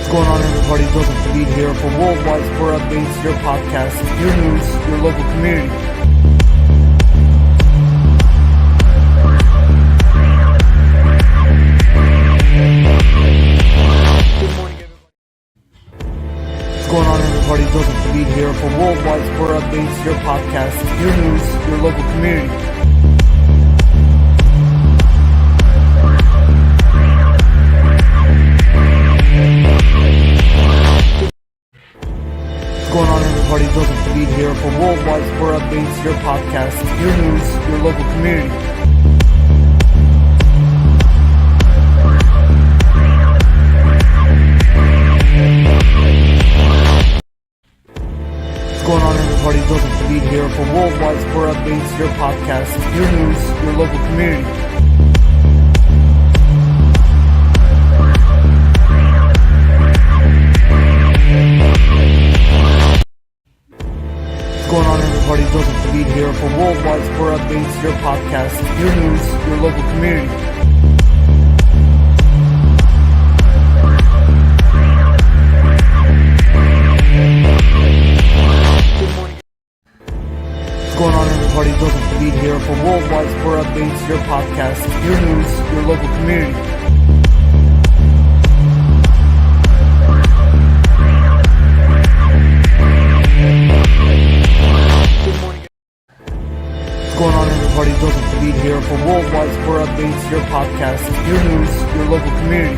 What's going on, everybody? Joseph Hadid here for Worldwide Sport Updates, your podcast, your news, your local community. Good morning, everybody. What's going on, everybody? Joseph Hadid here for Worldwide Sport Updates, your podcast, your news, your local community. What's going on, everybody? Joseph Hadid here for Worldwide Sport Updates, your podcast, your news, your local community. What's going on, everybody? Joseph Hadid here for Worldwide Sport Updates, your podcast, your news, your local community. What's going on, everybody? Joseph Hadid here for Worldwide Sport Updates, your podcast, your news, your local community. What's going on, everybody? Joseph Hadid here for Worldwide Sport Updates, your podcast, your news, your local community. What's going on, everybody? Joseph Hadid here for Worldwide Sport Updates, your podcast, your news, your local community.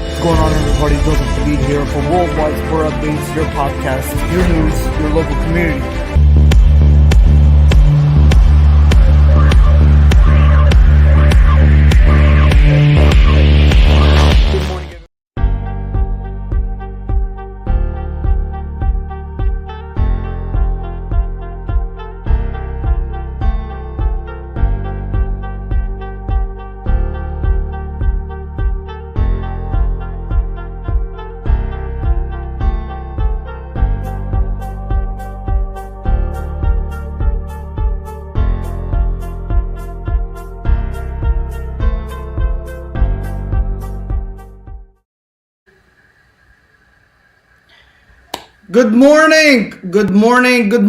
What's going on, everybody? Joseph Hadid here for Worldwide Sport Updates, your podcast, your news, your local community. Good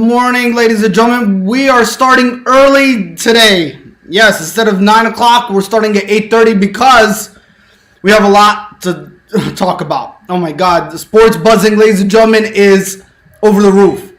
morning, ladies and gentlemen. We are starting early today. Yes, instead of 9 o'clock, we're starting at 8:30 because we have a lot to talk about. Oh my God, the sports buzzing, ladies and gentlemen, is over the roof.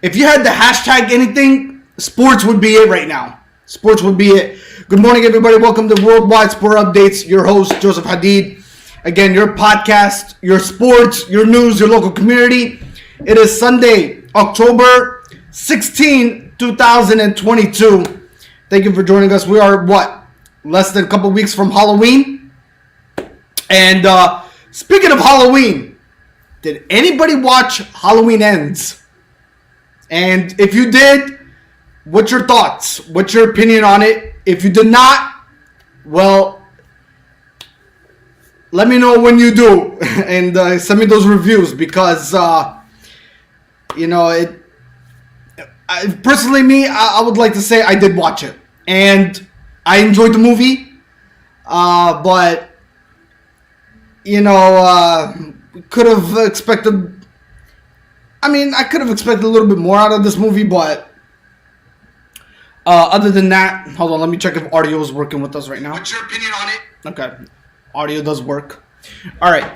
If you had the hashtag anything, sports would be it right now. Sports would be it. Good morning, everybody. Welcome to Worldwide Sport Updates. Your host, Joseph Hadid. Again, your podcast, your sports, your news, your local community. It is Sunday, October 16, 2022. Thank you for joining us. We are, less than a couple weeks from Halloween? And speaking of Halloween, did anybody watch Halloween Ends? And if you did, what's your thoughts? What's your opinion on it? If you did not, well, let me know when you do. And send me those reviews because... personally, I would like to say I did watch it. And I enjoyed the movie. But, could have expected... I could have expected a little bit more out of this movie, but... other than that, hold on, let me check if audio is working with us right now. What's your opinion on it? Okay. Audio does work. All right.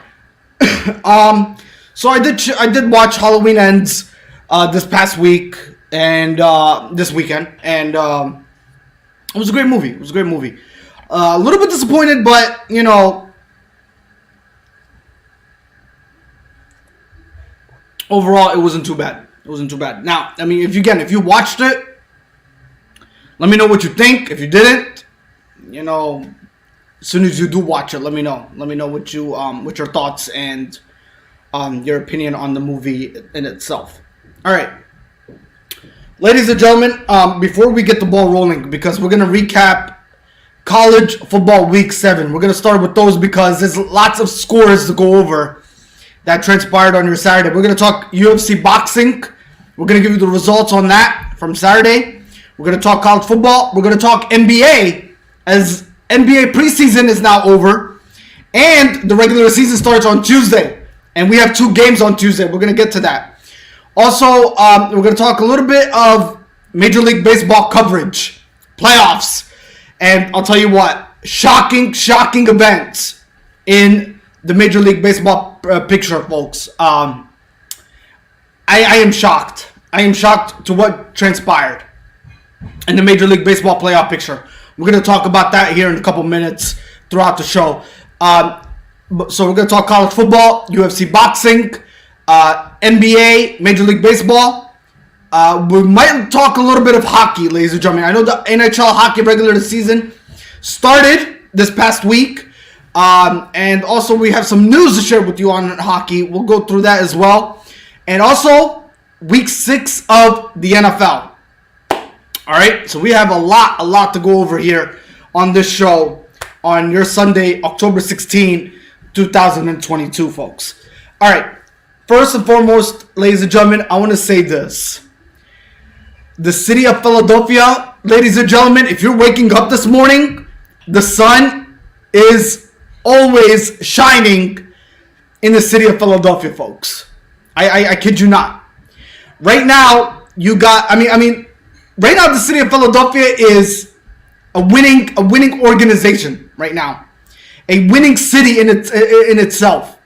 So I did watch Halloween Ends this past week and this weekend, and it was a great movie. A little bit disappointed, but overall it wasn't too bad. Now, if you watched it, let me know what you think. If you didn't, as soon as you do watch it, let me know. Let me know what your thoughts and your opinion on the movie in itself. All right, ladies and gentlemen, before we get the ball rolling, because we're going to recap college football week 7. We're going to start with those because there's lots of scores to go over that transpired on your Saturday. We're going to talk UFC boxing. We're going to give you the results on that from Saturday. We're going to talk college football. We're going to talk NBA, as NBA preseason is now over. And the regular season starts on Tuesday. And we have 2 games on Tuesday. We're going to get to that. Also, we're going to talk a little bit of Major League Baseball coverage, playoffs. And I'll tell you what, shocking events in the Major League Baseball picture, folks. I am shocked. I am shocked to what transpired in the Major League Baseball playoff picture. We're going to talk about that here in a couple minutes throughout the show. So we're going to talk college football, UFC boxing, NBA, Major League Baseball. We might talk a little bit of hockey, ladies and gentlemen. I know the NHL hockey regular season started this past week. And also we have some news to share with you on hockey. We'll go through that as well. And also week 6 of the NFL. All right, so we have a lot to go over here on this show on your Sunday, October 16, 2022, folks. All right. First and foremost, ladies and gentlemen, I want to say this. The city of Philadelphia, ladies and gentlemen, if you're waking up this morning, the sun is always shining in the city of Philadelphia, folks. I kid you not. Right now, you got, right now the city of Philadelphia is a winning organization right now. A winning city in itself.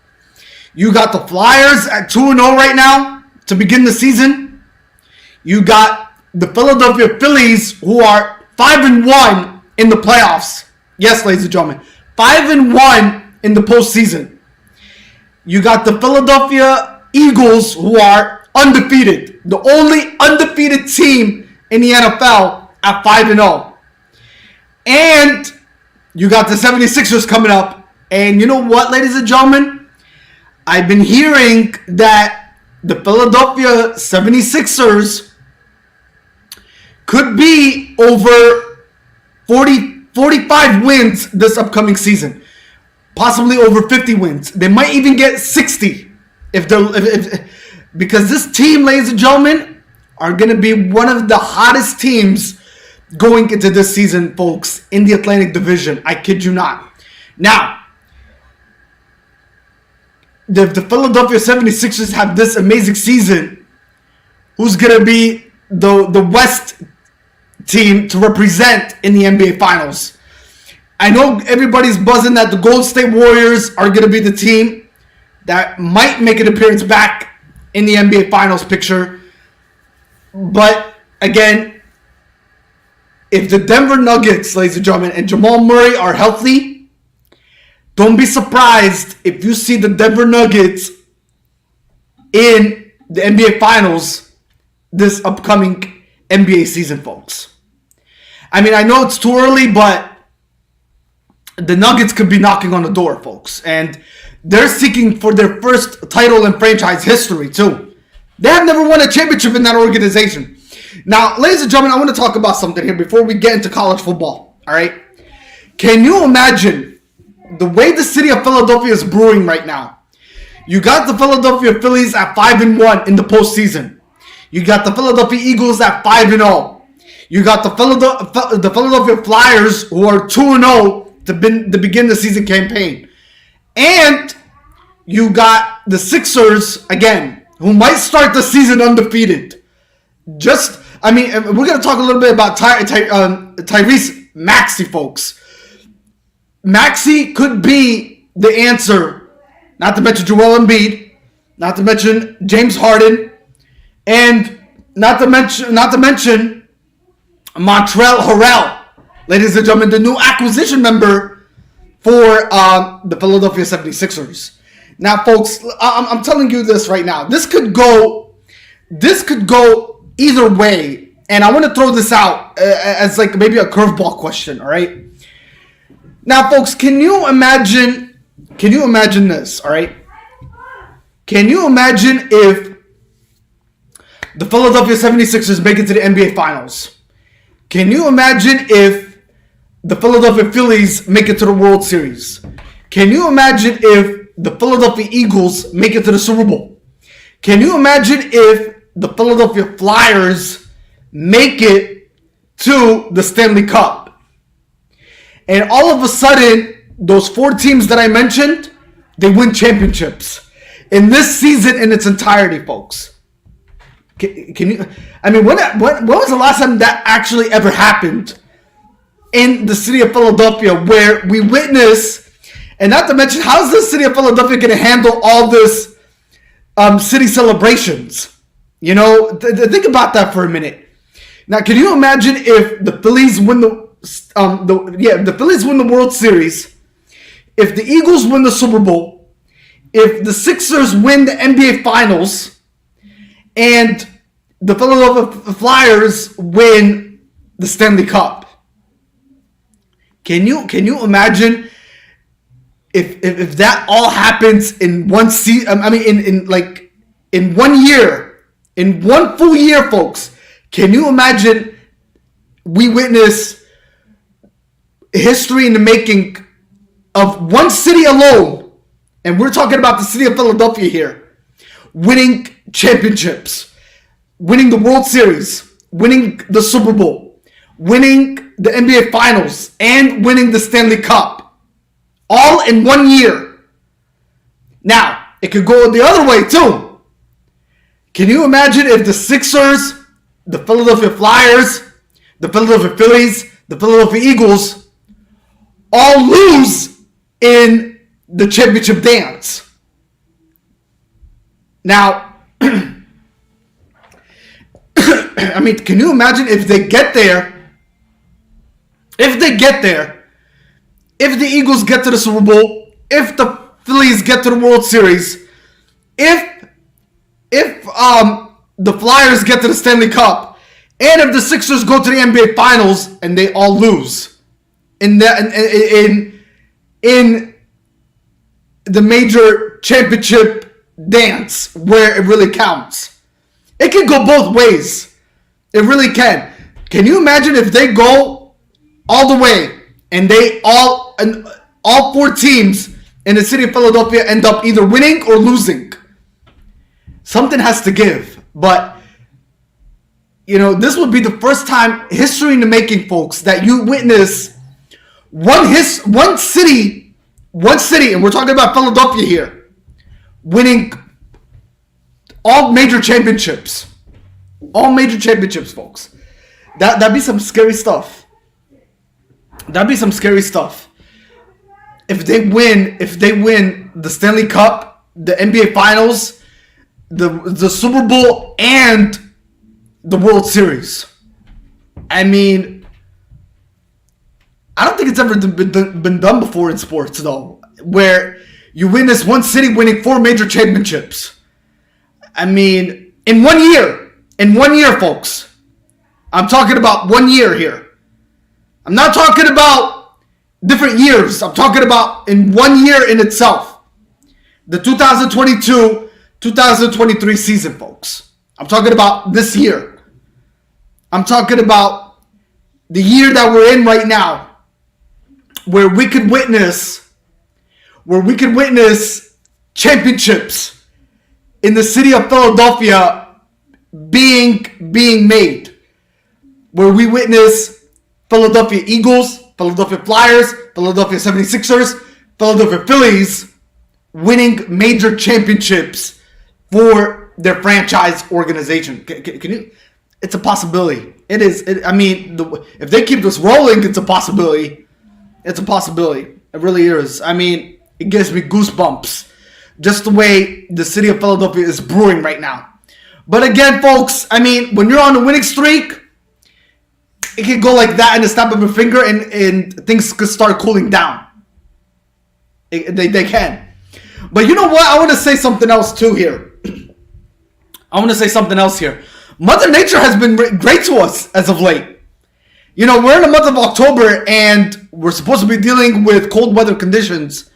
You got the Flyers at 2-0 right now to begin the season. You got the Philadelphia Phillies, who are 5-1 in the playoffs. Yes, ladies and gentlemen, 5-1 in the postseason. You got the Philadelphia Eagles, who are undefeated. The only undefeated team in the NFL at 5-0. And you got the 76ers coming up. And you know what, ladies and gentlemen? I've been hearing that the Philadelphia 76ers could be over 45 wins this upcoming season. Possibly over 50 wins. They might even get 60 because this team, ladies and gentlemen, are going to be one of the hottest teams going into this season, folks, in the Atlantic Division. I kid you not. Now, the Philadelphia 76ers have this amazing season, who's going to be the West team to represent in the NBA Finals? I know everybody's buzzing that the Golden State Warriors are going to be the team that might make an appearance back in the NBA Finals picture. But, again, if the Denver Nuggets, ladies and gentlemen, and Jamal Murray are healthy, don't be surprised if you see the Denver Nuggets in the NBA Finals this upcoming NBA season, folks. I know it's too early, but the Nuggets could be knocking on the door, folks. And they're seeking for their first title in franchise history, too. They have never won a championship in that organization. Now, ladies and gentlemen, I want to talk about something here before we get into college football, all right? Can you imagine the way the city of Philadelphia is brewing right now? You got the Philadelphia Phillies at 5-1 in the postseason. You got the Philadelphia Eagles at 5-0. You got the Philadelphia Flyers, who are 2-0 to begin the season campaign. And you got the Sixers, again, who might start the season undefeated. We're going to talk a little bit about Tyrese Maxey, folks. Maxey could be the answer, not to mention Joel Embiid, not to mention James Harden, and not to mention Montrezl Harrell, ladies and gentlemen, the new acquisition member for the Philadelphia 76ers. Now, folks, I'm telling you this right now. This could go either way, and I want to throw this out as like maybe a curveball question. All right. Now, folks, can you imagine this, all right? Can you imagine if the Philadelphia 76ers make it to the NBA Finals? Can you imagine if the Philadelphia Phillies make it to the World Series? Can you imagine if the Philadelphia Eagles make it to the Super Bowl? Can you imagine if the Philadelphia Flyers make it to the Stanley Cup. And all of a sudden, those 4 teams that I mentioned, they win championships in this season in its entirety, folks. Can you? I mean, when was the last time that actually ever happened in the city of Philadelphia, where we witness, and not to mention, how's the city of Philadelphia going to handle all this city celebrations? You know, think about that for a minute. Now, can you imagine if the Phillies win the Phillies win the World Series, if the Eagles win the Super Bowl, if the Sixers win the NBA Finals, and the Philadelphia Flyers win the Stanley Cup? Can you imagine if that all happens in one season? I mean, in 1 year, in 1 full year, folks. Can you imagine we witness history in the making of one city alone, and we're talking about the city of Philadelphia here, winning championships, winning the World Series, winning the Super Bowl, winning the NBA Finals, and winning the Stanley Cup, all in 1 year. Now, it could go the other way too. Can you imagine if the Sixers, the Philadelphia Flyers, the Philadelphia Phillies, the Philadelphia Eagles all lose in the championship dance? Now, I mean, can you imagine if they get there? If the Eagles get to the Super Bowl, if the Phillies get to the World Series, if the Flyers get to the Stanley Cup, and if the Sixers go to the NBA Finals and they all lose in the major championship dance where it really counts. It can go both ways. It really can. Can you imagine if they go all the way and all 4 teams in the city of Philadelphia end up either winning or losing? Something has to give. But, you know, this would be the first time, history in the making, folks, that you witness one city, and we're talking about Philadelphia here, winning all major championships. All major championships, folks. That'd be some scary stuff. That'd be some scary stuff. If they win the Stanley Cup, the NBA Finals, the Super Bowl, and the World Series. I mean, I don't think it's ever been done before in sports, though, where you witness one city winning 4 major championships. I mean, in 1 year. In 1 year, folks. I'm talking about 1 year here. I'm not talking about different years. I'm talking about in 1 year in itself. The 2022-2023 season, folks. I'm talking about this year. I'm talking about the year that we're in right now, where we could witness championships in the city of Philadelphia being made, where we witness Philadelphia Eagles, Philadelphia Flyers, Philadelphia 76ers, Philadelphia Phillies winning major championships for their franchise organization. Can you? It's a possibility. It is. If they keep this rolling, it's a possibility. It's a possibility. It really is. I mean, it gives me goosebumps just the way the city of Philadelphia is brewing right now. But again, folks, I mean, when you're on a winning streak, it can go like that in the snap of a finger, and things could start cooling down. They can. But you know what? I want to say something else too here. Mother Nature has been great to us as of late. You know, we're in the month of October, and we're supposed to be dealing with cold weather conditions.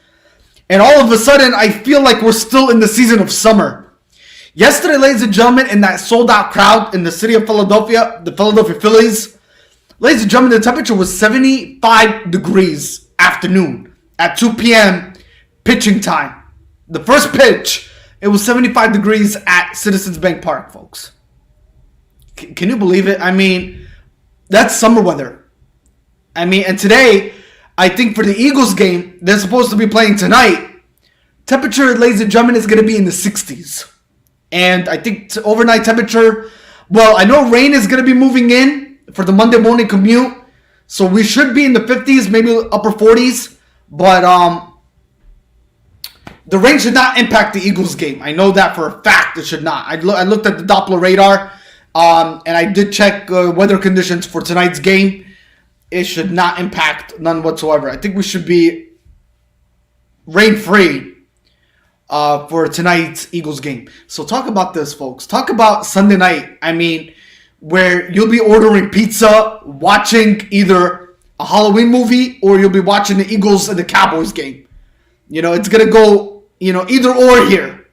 And all of a sudden, I feel like we're still in the season of summer. Yesterday, ladies and gentlemen, in that sold-out crowd in the city of Philadelphia, the Philadelphia Phillies, ladies and gentlemen, the temperature was 75 degrees afternoon at 2 p.m. pitching time. The first pitch, it was 75 degrees at Citizens Bank Park, folks. Can you believe it? I mean, that's summer weather. I mean, and today, I think for the Eagles game, they're supposed to be playing tonight. Temperature, ladies and gentlemen, is going to be in the 60s. And I think overnight temperature, well, I know rain is going to be moving in for the Monday morning commute. So we should be in the 50s, maybe upper 40s. But the rain should not impact the Eagles game. I know that for a fact it should not. I looked at the Doppler radar, and I did check weather conditions for tonight's game. It should not impact none whatsoever. I think we should be rain-free for tonight's Eagles game. So talk about this, folks. Talk about Sunday night. I mean, where you'll be ordering pizza, watching either a Halloween movie, or you'll be watching the Eagles and the Cowboys game. You know, it's going to go, either or here.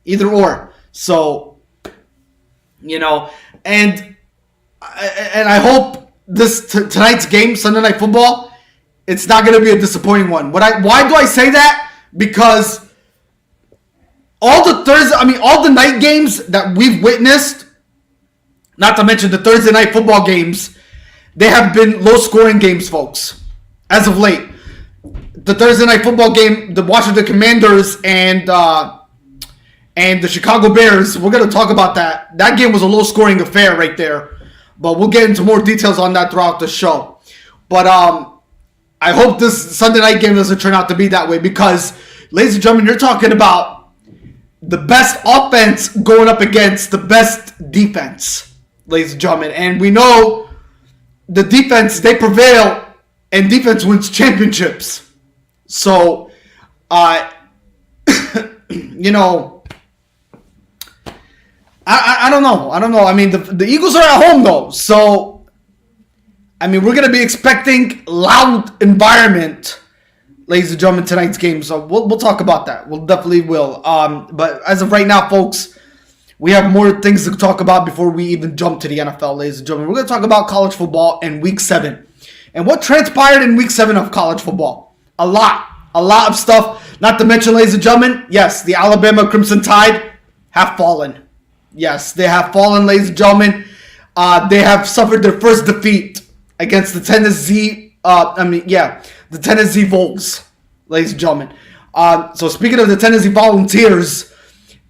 Either or. So, and I hope this tonight's game, Sunday Night Football, it's not going to be a disappointing one. Why do I say that? Because all the night games that we've witnessed, not to mention the Thursday night football games, they have been low-scoring games, folks, as of late. The Thursday night football game, the Washington Commanders and the Chicago Bears, we're going to talk about that. That game was a low-scoring affair right there. But we'll get into more details on that throughout the show. But I hope this Sunday night game doesn't turn out to be that way because, ladies and gentlemen, you're talking about the best offense going up against the best defense, ladies and gentlemen. And we know the defense, they prevail, and defense wins championships. So, I don't know. I mean, the Eagles are at home, though. So, I mean, we're going to be expecting loud environment, ladies and gentlemen, tonight's game. So, we'll talk about that. We'll definitely will. But as of right now, folks, we have more things to talk about before we even jump to the NFL, ladies and gentlemen. We're going to talk about college football in Week 7. And what transpired in Week 7 of college football? A lot of stuff. Not to mention, ladies and gentlemen, yes, the Alabama Crimson Tide have fallen. Yes, they have fallen, ladies and gentlemen. They have suffered their first defeat against the Tennessee Vols, ladies and gentlemen. So speaking of the Tennessee Volunteers,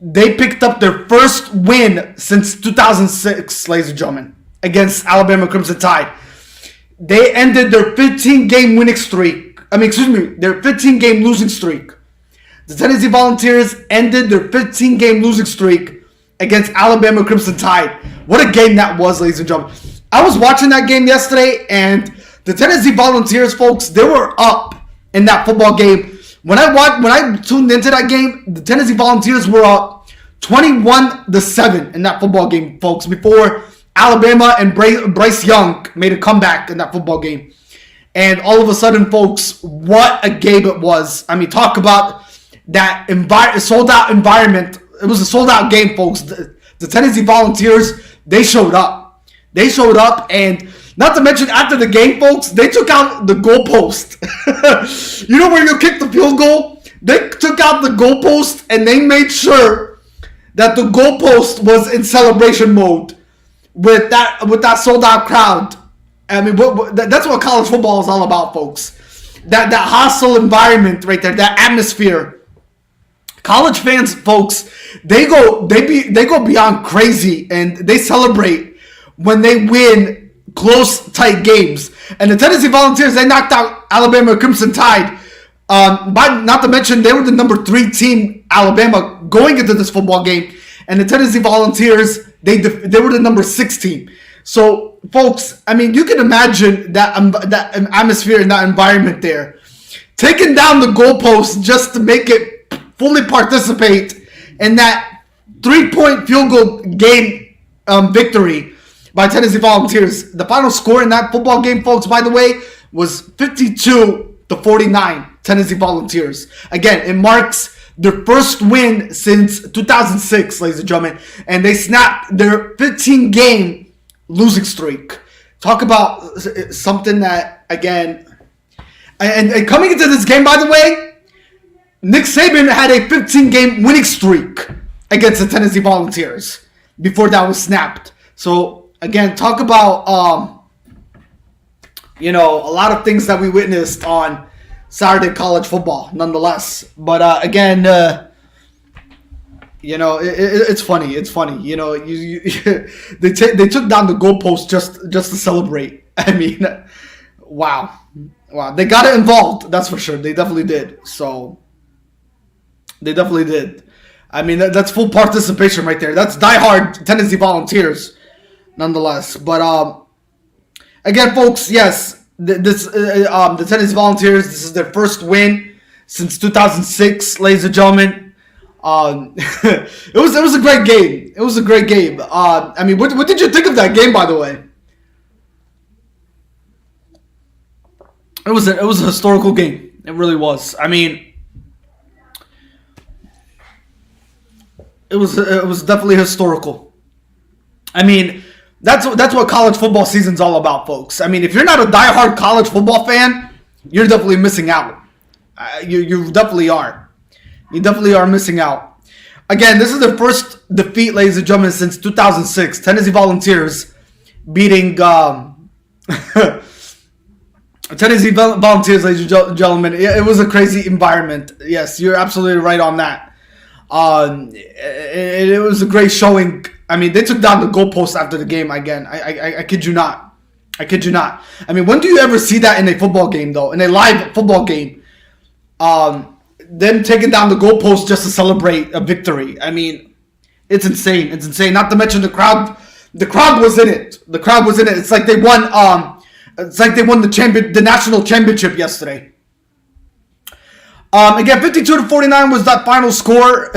they picked up their first win since 2006, ladies and gentlemen, against Alabama Crimson Tide. They ended their 15-game winning streak. Their 15-game losing streak. The Tennessee Volunteers ended their 15-game losing streak against Alabama Crimson Tide. What a game that was, ladies and gentlemen. I was watching that game yesterday, and the Tennessee Volunteers, folks, they were up in that football game. When I tuned into that game, the Tennessee Volunteers were up 21-7 in that football game, folks, before Alabama and Bryce Young made a comeback in that football game. And all of a sudden, folks, what a game it was. I mean, talk about that sold-out environment. It was a sold-out game, folks. The Tennessee Volunteers, they showed up. And not to mention, after the game, folks, they took out the goalpost. You know where you kick the field goal? They took out the goalpost, and they made sure that the goalpost was in celebration mode with that sold-out crowd. I mean, that's what college football is all about, folks. That hostile environment right there, that atmosphere. College fans, folks, they go beyond crazy, and they celebrate when they win close, tight games. And the Tennessee Volunteers, they knocked out Alabama Crimson Tide. Not to mention, they were the number 3 team, Alabama, going into this football game. And the Tennessee Volunteers, they were the number 6 team. So, folks, I mean, you can imagine that atmosphere and that environment there. Taking down the goalpost just to make it fully participate in that 3-point field goal game victory by Tennessee Volunteers. The final score in that football game, folks, by the way, was 52-49, Tennessee Volunteers. Again, it marks their first win since 2006, ladies and gentlemen, and they snapped their 15-game losing streak. Talk about something that, again, and coming into this game, by the way, Nick Saban had a 15-game winning streak against the Tennessee Volunteers before that was snapped. So again, talk about, a lot of things that we witnessed on Saturday college football, nonetheless. But again, it's funny. It's funny. They took down the goalpost just to celebrate. I mean, wow. They got it involved. That's for sure. They definitely did. So they definitely did. I mean, that's full participation right there. That's diehard Tennessee Volunteers, nonetheless. But again, folks, yes, the Tennessee Volunteers. This is their first win since 2006, ladies and gentlemen. It was a great game. It was a great game. I mean, what did you think of that game, by the way? It was a historical game. It really was. I mean, it was definitely historical. I mean, that's what college football season's all about, folks. I mean, if you're not a diehard college football fan, you're definitely missing out. You definitely are. You definitely are missing out. Again, this is the first defeat, ladies and gentlemen, since 2006. Tennessee Volunteers beating Tennessee Volunteers, ladies and gentlemen. It was a crazy environment. Yes, you're absolutely right on that. It was a great showing. I mean, they took down the goalpost after the game again. I kid you not. I kid you not. I mean, when do you ever see that in a football game, though? In a live football game? Them taking down the goalpost just to celebrate a victory. I mean, it's insane. It's insane. Not to mention the crowd. The crowd was in it. The crowd was in it. It's like they won. It's like they won the national championship yesterday. Again, 52-49 was that final score.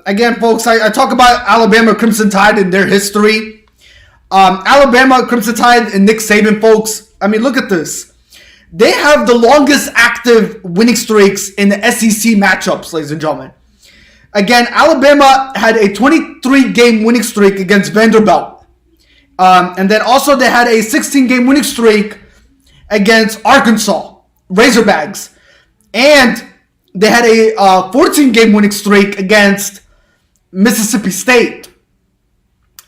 Again, folks, I talk about Alabama Crimson Tide and their history. Alabama Crimson Tide and Nick Saban, folks. I mean, look at this. They have the longest active winning streaks in the SEC matchups, ladies and gentlemen. Again, Alabama had a 23-game winning streak against Vanderbilt. And then also they had a 16-game winning streak against Arkansas Razorbacks. And they had a 14-game winning streak against Mississippi State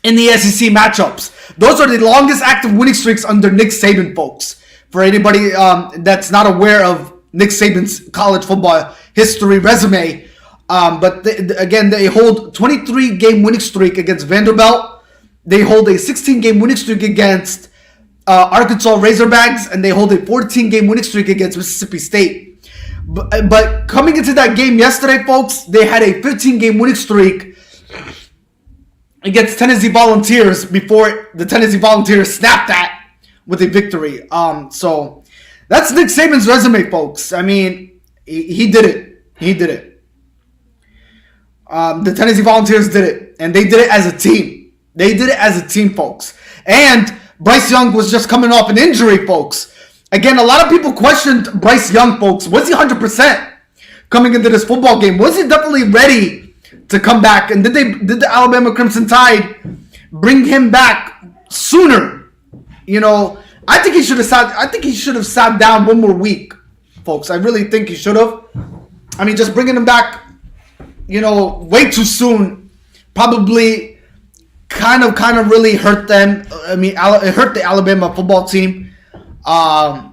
in the SEC matchups. Those are the longest active winning streaks under Nick Saban, folks. For anybody that's not aware of Nick Saban's college football history resume. But they hold 23-game winning streak against Vanderbilt. They hold a 16-game winning streak against Arkansas Razorbacks. And they hold a 14-game winning streak against Mississippi State. But coming into that game yesterday, folks, they had a 15-game winning streak against Tennessee Volunteers before the Tennessee Volunteers snapped that with a victory. So that's Nick Saban's resume, folks. I mean, he did it. He did it. The Tennessee Volunteers did it. And they did it as a team. They did it as a team, folks. And Bryce Young was just coming off an injury, folks. Again, a lot of people questioned Bryce Young, folks. Was he 100% coming into this football game? Was he definitely ready to come back? And did the Alabama Crimson Tide bring him back sooner? I think he should have sat down one more week, folks. I really think he should have. I mean, just bringing him back, way too soon, probably kind of really hurt them. I mean, it hurt the Alabama football team. But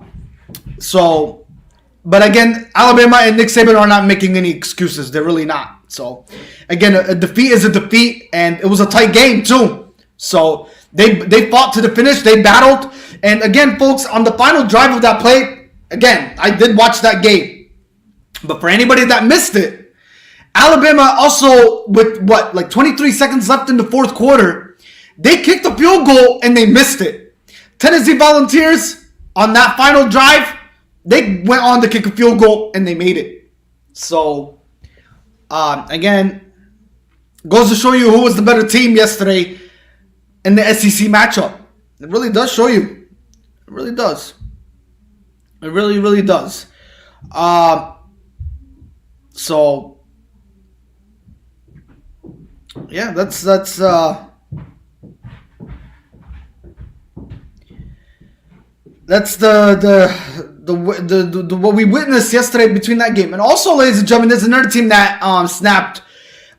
again, Alabama and Nick Saban are not making any excuses. They're really not. So, again, a defeat is a defeat, and it was a tight game too. So they fought to the finish. They battled. And again, folks, on the final drive of that play, again, I did watch that game. But for anybody that missed it, Alabama also, with 23 seconds left in the fourth quarter, they kicked a field goal and they missed it. Tennessee Volunteers, on that final drive, they went on to kick a field goal and they made it. So, again, goes to show you who was the better team yesterday in the SEC matchup. It really does show you. It really does. It really, really does. So yeah, that's the what we witnessed yesterday between that game. And also, ladies and gentlemen, there's another team that snapped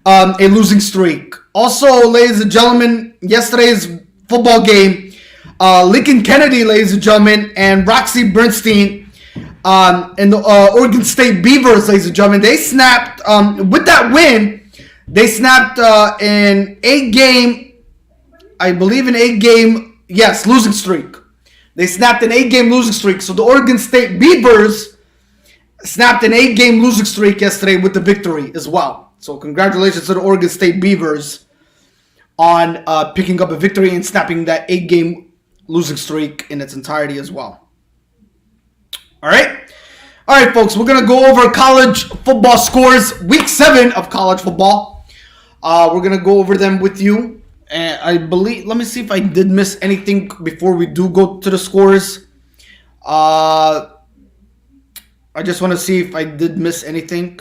a losing streak. Also, ladies and gentlemen, yesterday's football game, Lincoln Kennedy, ladies and gentlemen, and Roxy Bernstein and the Oregon State Beavers, ladies and gentlemen, they snapped, with that win, they snapped an 8-game, I believe an 8-game, yes, losing streak. They snapped an 8-game losing streak. So the Oregon State Beavers snapped an 8-game losing streak yesterday with the victory as well. So congratulations to the Oregon State Beavers on picking up a victory and snapping that 8-game losing streak in its entirety as well. All right, folks, we're going to go over college football scores, week 7 of college football. We're going to go over them with you. And I believe, let me see if I did miss anything before we do go to the scores. I just want to see if I did miss anything.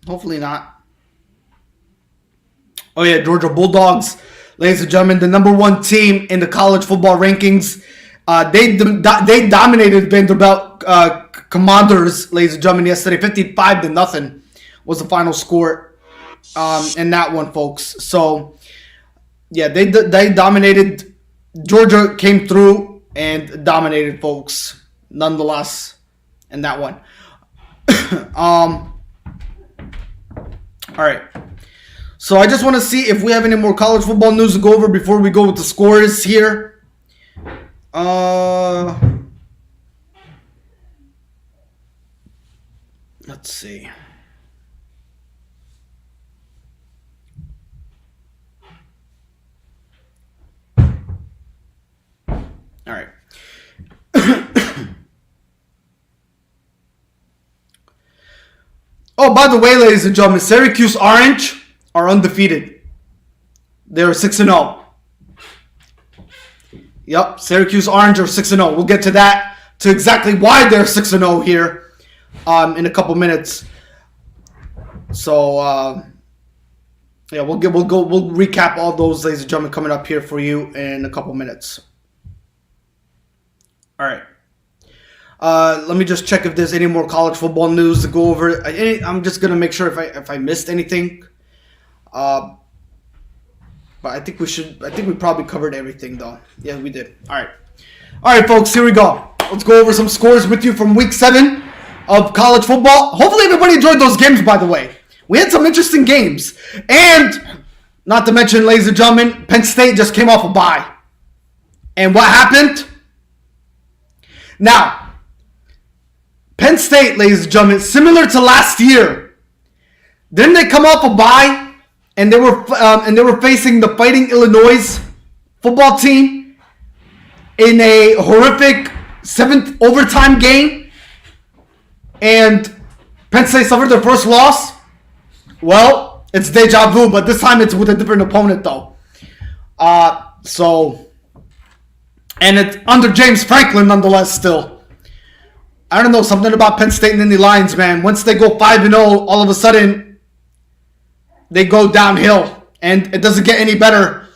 Hopefully not. Oh yeah, Georgia Bulldogs, ladies and gentlemen, the number 1 team in the college football rankings. They dominated Vanderbilt Commanders, ladies and gentlemen, yesterday. 55-0 was the final score in that one, folks. So yeah, they dominated. Georgia came through and dominated, folks, nonetheless, in that one. All right. So I just want to see if we have any more college football news to go over before we go with the scores here. Let's see. All right. Oh, by the way, ladies and gentlemen, Syracuse Orange are undefeated. They're 6-0. Yep, Syracuse Orange are 6-0. We'll get to that, to exactly why they're 6-0 here in a couple minutes. So yeah, we'll recap all those, ladies and gentlemen, coming up here for you in a couple minutes. All right. Let me just check if there's any more college football news to go over. I'm just gonna make sure if I missed anything. But I think we probably covered everything though. Yeah, we did. All right, folks. Here we go. Let's go over some scores with you from week 7 of college football. Hopefully, everybody enjoyed those games. By the way, we had some interesting games, and not to mention, ladies and gentlemen, Penn State just came off a bye, and what happened? Now, Penn State, ladies and gentlemen, similar to last year, didn't they come off a bye and they were facing the Fighting Illinois football team in a horrific 7th overtime game, and Penn State suffered their first loss? Well, it's deja vu, but this time it's with a different opponent though. And it's under James Franklin nonetheless still. I don't know, something about Penn State and Indy Lions, man. Once they go 5-0, all of a sudden, they go downhill. And it doesn't get any better.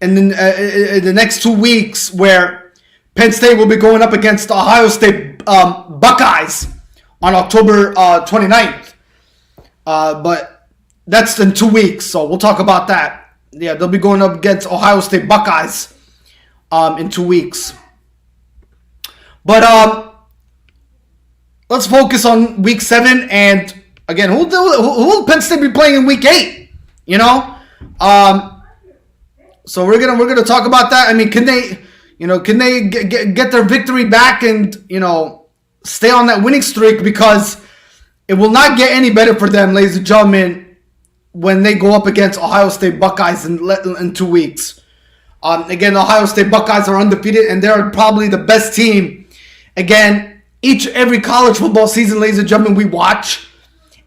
And then in the next 2 weeks, where Penn State will be going up against Ohio State Buckeyes on October 29th. But that's in 2 weeks, so we'll talk about that. Yeah, they'll be going up against Ohio State Buckeyes in 2 weeks. But let's focus on week 7, and again, who will Penn State be playing in week 8? You know, so we're gonna talk about that. I mean, can they get their victory back and stay on that winning streak? Because it will not get any better for them, ladies and gentlemen, when they go up against Ohio State Buckeyes in 2 weeks. Again, the Ohio State Buckeyes are undefeated, and they're probably the best team. Again, every college football season, ladies and gentlemen, we watch,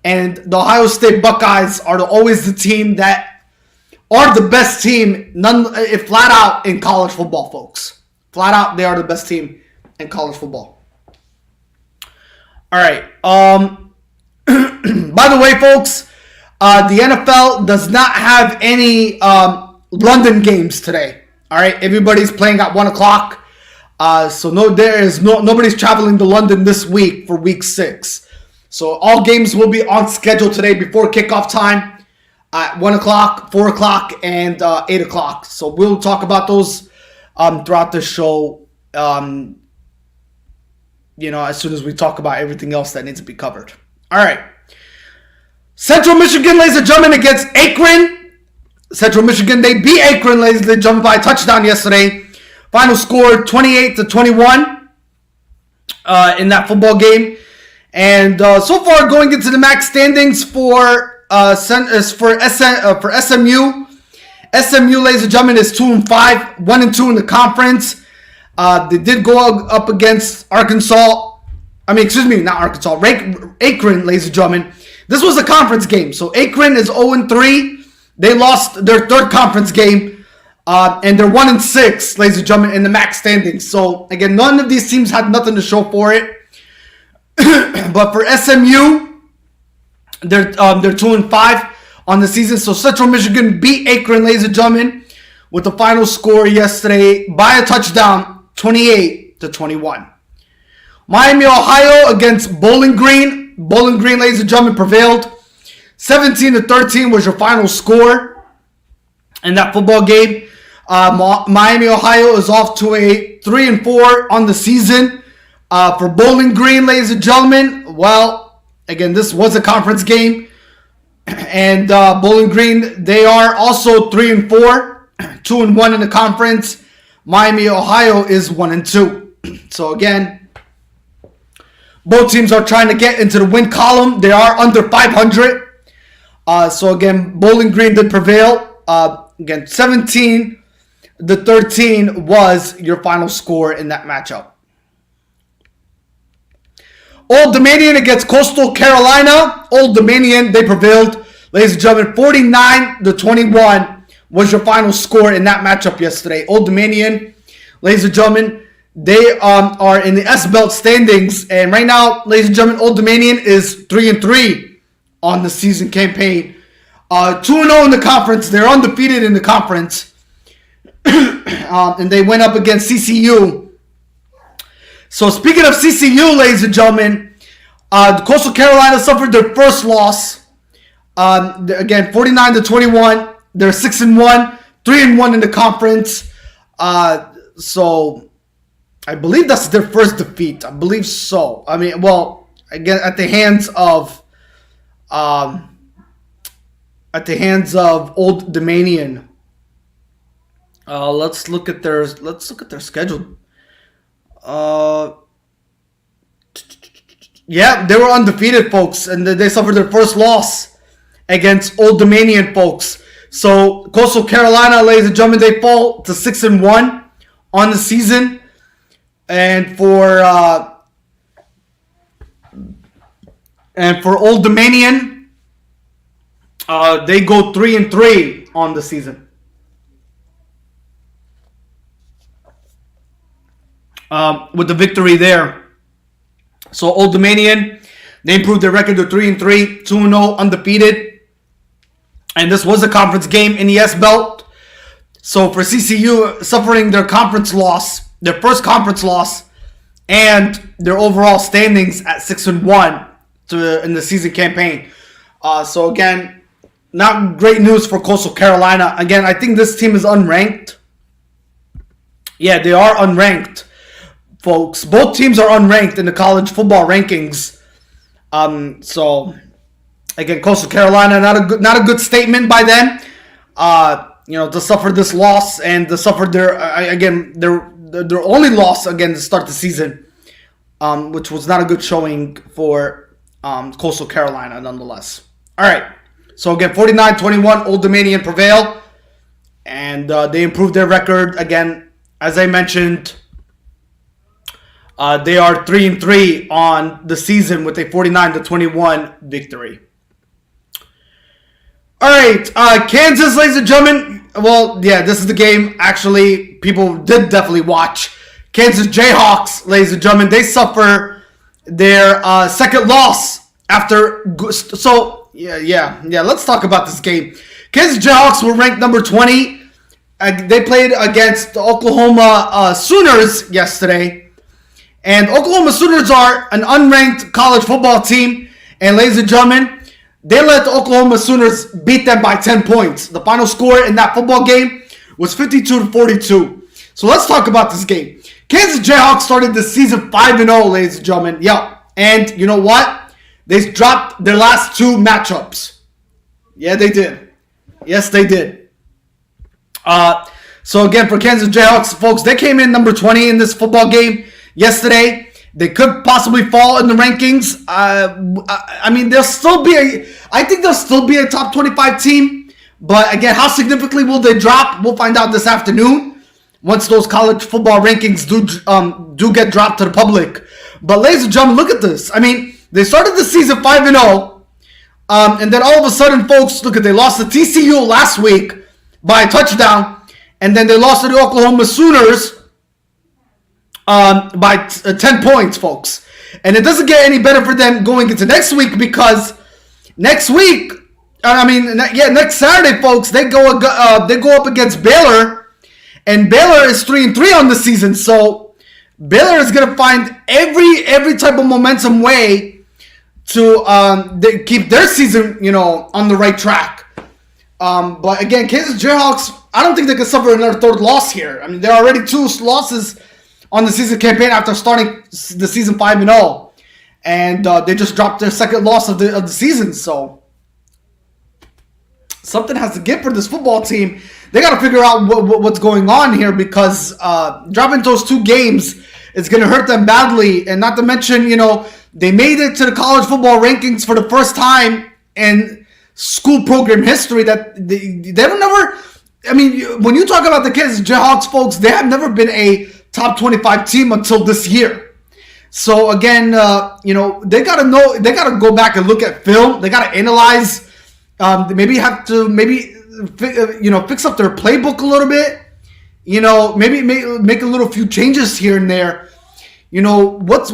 and the Ohio State Buckeyes are always the team that are the best team, flat out in college football, folks. Flat out, they are the best team in college football. All right. By the way, folks, the NFL does not have any London games today. All right, everybody's playing at 1 o'clock. So nobody's traveling to London this week for week 6. So all games will be on schedule today before kickoff time. at 1 o'clock, 4 o'clock, and 8 o'clock. So we'll talk about those throughout the show, as soon as we talk about everything else that needs to be covered. All right. Central Michigan, ladies and gentlemen, against Akron. Central Michigan, they beat Akron, ladies and gentlemen, by a touchdown yesterday. Final score 28-21 in that football game. And so far, going into the MAC standings for SMU. SMU, ladies and gentlemen, is 2-5, 1-2 in the conference. They did go up against Akron, ladies and gentlemen. This was a conference game. So Akron is 0-3. They lost their third conference game. And they're 1-6, ladies and gentlemen, in the MAC standings. So, again, none of these teams had nothing to show for it. But for SMU, they're 2-5 on the season. So Central Michigan beat Akron, ladies and gentlemen, with the final score yesterday by a touchdown, 28-21. Miami, Ohio against Bowling Green. Bowling Green, ladies and gentlemen, prevailed. 17-13 was your final score in that football game. Miami, Ohio is off to a 3-4 on the season. For Bowling Green, ladies and gentlemen, well, again, this was a conference game. And Bowling Green, they are also 3-4, 2-1 in the conference. Miami, Ohio is 1-2. So again, both teams are trying to get into the win column. They are under 500. So again, Bowling Green did prevail. Again, 17-13 was your final score in that matchup. Old Dominion against Coastal Carolina. Old Dominion, they prevailed. Ladies and gentlemen, 49-21 was your final score in that matchup yesterday. Old Dominion, ladies and gentlemen, they are in the S-Belt standings. And right now, ladies and gentlemen, Old Dominion is 3-3 on the season campaign. 2-0 in the conference. They're undefeated in the conference. And they went up against CCU. So speaking of CCU, ladies and gentlemen, Coastal Carolina suffered their first loss. Again, 49-21. They're 6-1, 3-1 in the conference. So I believe that's their first defeat. I believe so. I mean, well, again, at the hands of Old Dominion. Let's look at their schedule. Yeah, they were undefeated, folks, and they suffered their first loss against Old Dominion, folks. So Coastal Carolina, ladies and gentlemen, they fall to 6-1 on the season, and for Old Dominion, they go 3-3 on the season. With the victory there. So Old Dominion, they improved their record to 3-3, 2-0, undefeated. And this was a conference game in the S-Belt. So for CCU, suffering their conference loss, their first conference loss, and their overall standings at 6-1 in the season campaign. So again, not great news for Coastal Carolina. Again, I think this team is unranked. Yeah, they are unranked, folks. Both teams are unranked in the college football rankings. So again, Coastal Carolina, not a good statement by them. To suffer this loss and to suffer their only loss again to start the season, which was not a good showing for Coastal Carolina nonetheless. All right. So again, 49-21, Old Dominion prevail, and they improved their record again. As I mentioned, they are 3-3 on the season with a 49-21 victory. All right, Kansas, ladies and gentlemen. Well, yeah, this is the game. Actually, people did definitely watch. Kansas Jayhawks, ladies and gentlemen, they suffer their second loss after. So, yeah. Let's talk about this game. Kansas Jayhawks were ranked number 20. They played against the Oklahoma Sooners yesterday. And Oklahoma Sooners are an unranked college football team. And ladies and gentlemen, They let the Oklahoma Sooners beat them by 10 points. The final score in that football game was 52-42. So let's talk about this game. Kansas Jayhawks started the season 5-0, ladies and gentlemen. Yeah. And you know what? They dropped their last two matchups. Yeah, they did. Yes, they did. So again, for Kansas Jayhawks, folks, they came in number 20 in this football game yesterday. They could possibly fall in the rankings. I mean, I think they'll still be a top 25 team. But again, how significantly will they drop? We'll find out this afternoon once those college football rankings do get dropped to the public. But ladies and gentlemen, look at this. I mean, they started the season 5-0. And then all of a sudden, folks, look at, they lost to TCU last week by a touchdown. And then they lost to the Oklahoma Sooners by 10 points, folks. And it doesn't get any better for them going into next week, because next Saturday, folks, they go up against Baylor, and Baylor is 3-3 on the season. So Baylor is gonna find every type of momentum way to keep their season, on the right track. But again, Kansas Jayhawks, I don't think they can suffer another third loss here. I mean, there are already 2 losses on the season campaign after starting the season 5-0, and they just dropped their second loss of the season. So something has to give for this football team. They got to figure out what's going on here, because dropping those 2 games is going to hurt them badly. And not to mention, they made it to the college football rankings for the first time in school program history. That they don't never. I mean, when you talk about the Kansas Jayhawks, folks, they have never been a top 25 team until this year. So again, they gotta go back and look at film. They gotta analyze. Maybe fix up their playbook a little bit. Maybe make a little few changes here and there. What's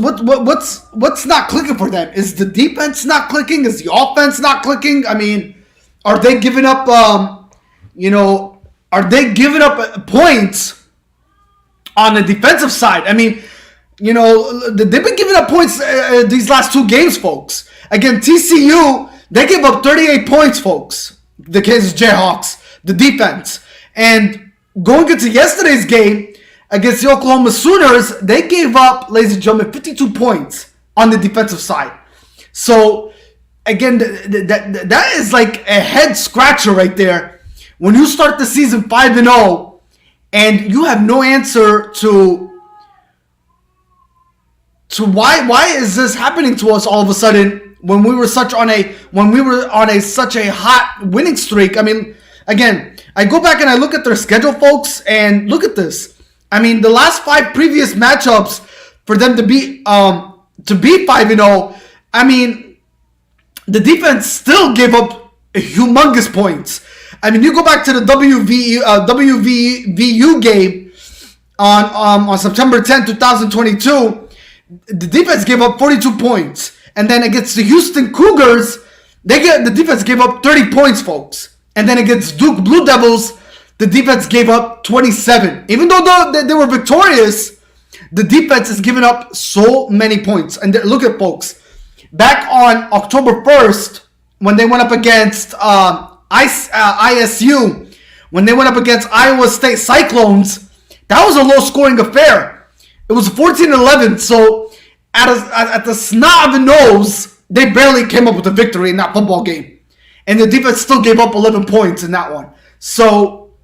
not clicking for them? Is the defense not clicking? Is the offense not clicking? I mean, are they giving up? Are they giving up points on the defensive side? I mean, they've been giving up points these last 2 games, folks. Again, TCU, they gave up 38 points, folks. The Kansas Jayhawks, the defense. And going into yesterday's game against the Oklahoma Sooners, they gave up, ladies and gentlemen, 52 points on the defensive side. So, again, that is like a head scratcher right there. When you start the season 5-0 and you have no answer to why is this happening to us all of a sudden when we were on such a hot winning streak. I mean, again, I go back and I look at their schedule, folks, and look at this. I mean, the last 5 previous matchups for them to be 5-0, I mean, the defense still gave up humongous points. I mean, you go back to the WVU game on September 10, 2022, the defense gave up 42 points. And then against the Houston Cougars, the defense gave up 30 points, folks. And then against Duke Blue Devils, the defense gave up 27. Even though they were victorious, the defense is giving up so many points. And look at, folks, back on October 1st, when they went up against ISU, when they went up against Iowa State Cyclones, that was a low-scoring affair. It was 14-11, so at the snot of the nose, they barely came up with a victory in that football game. And the defense still gave up 11 points in that one. So,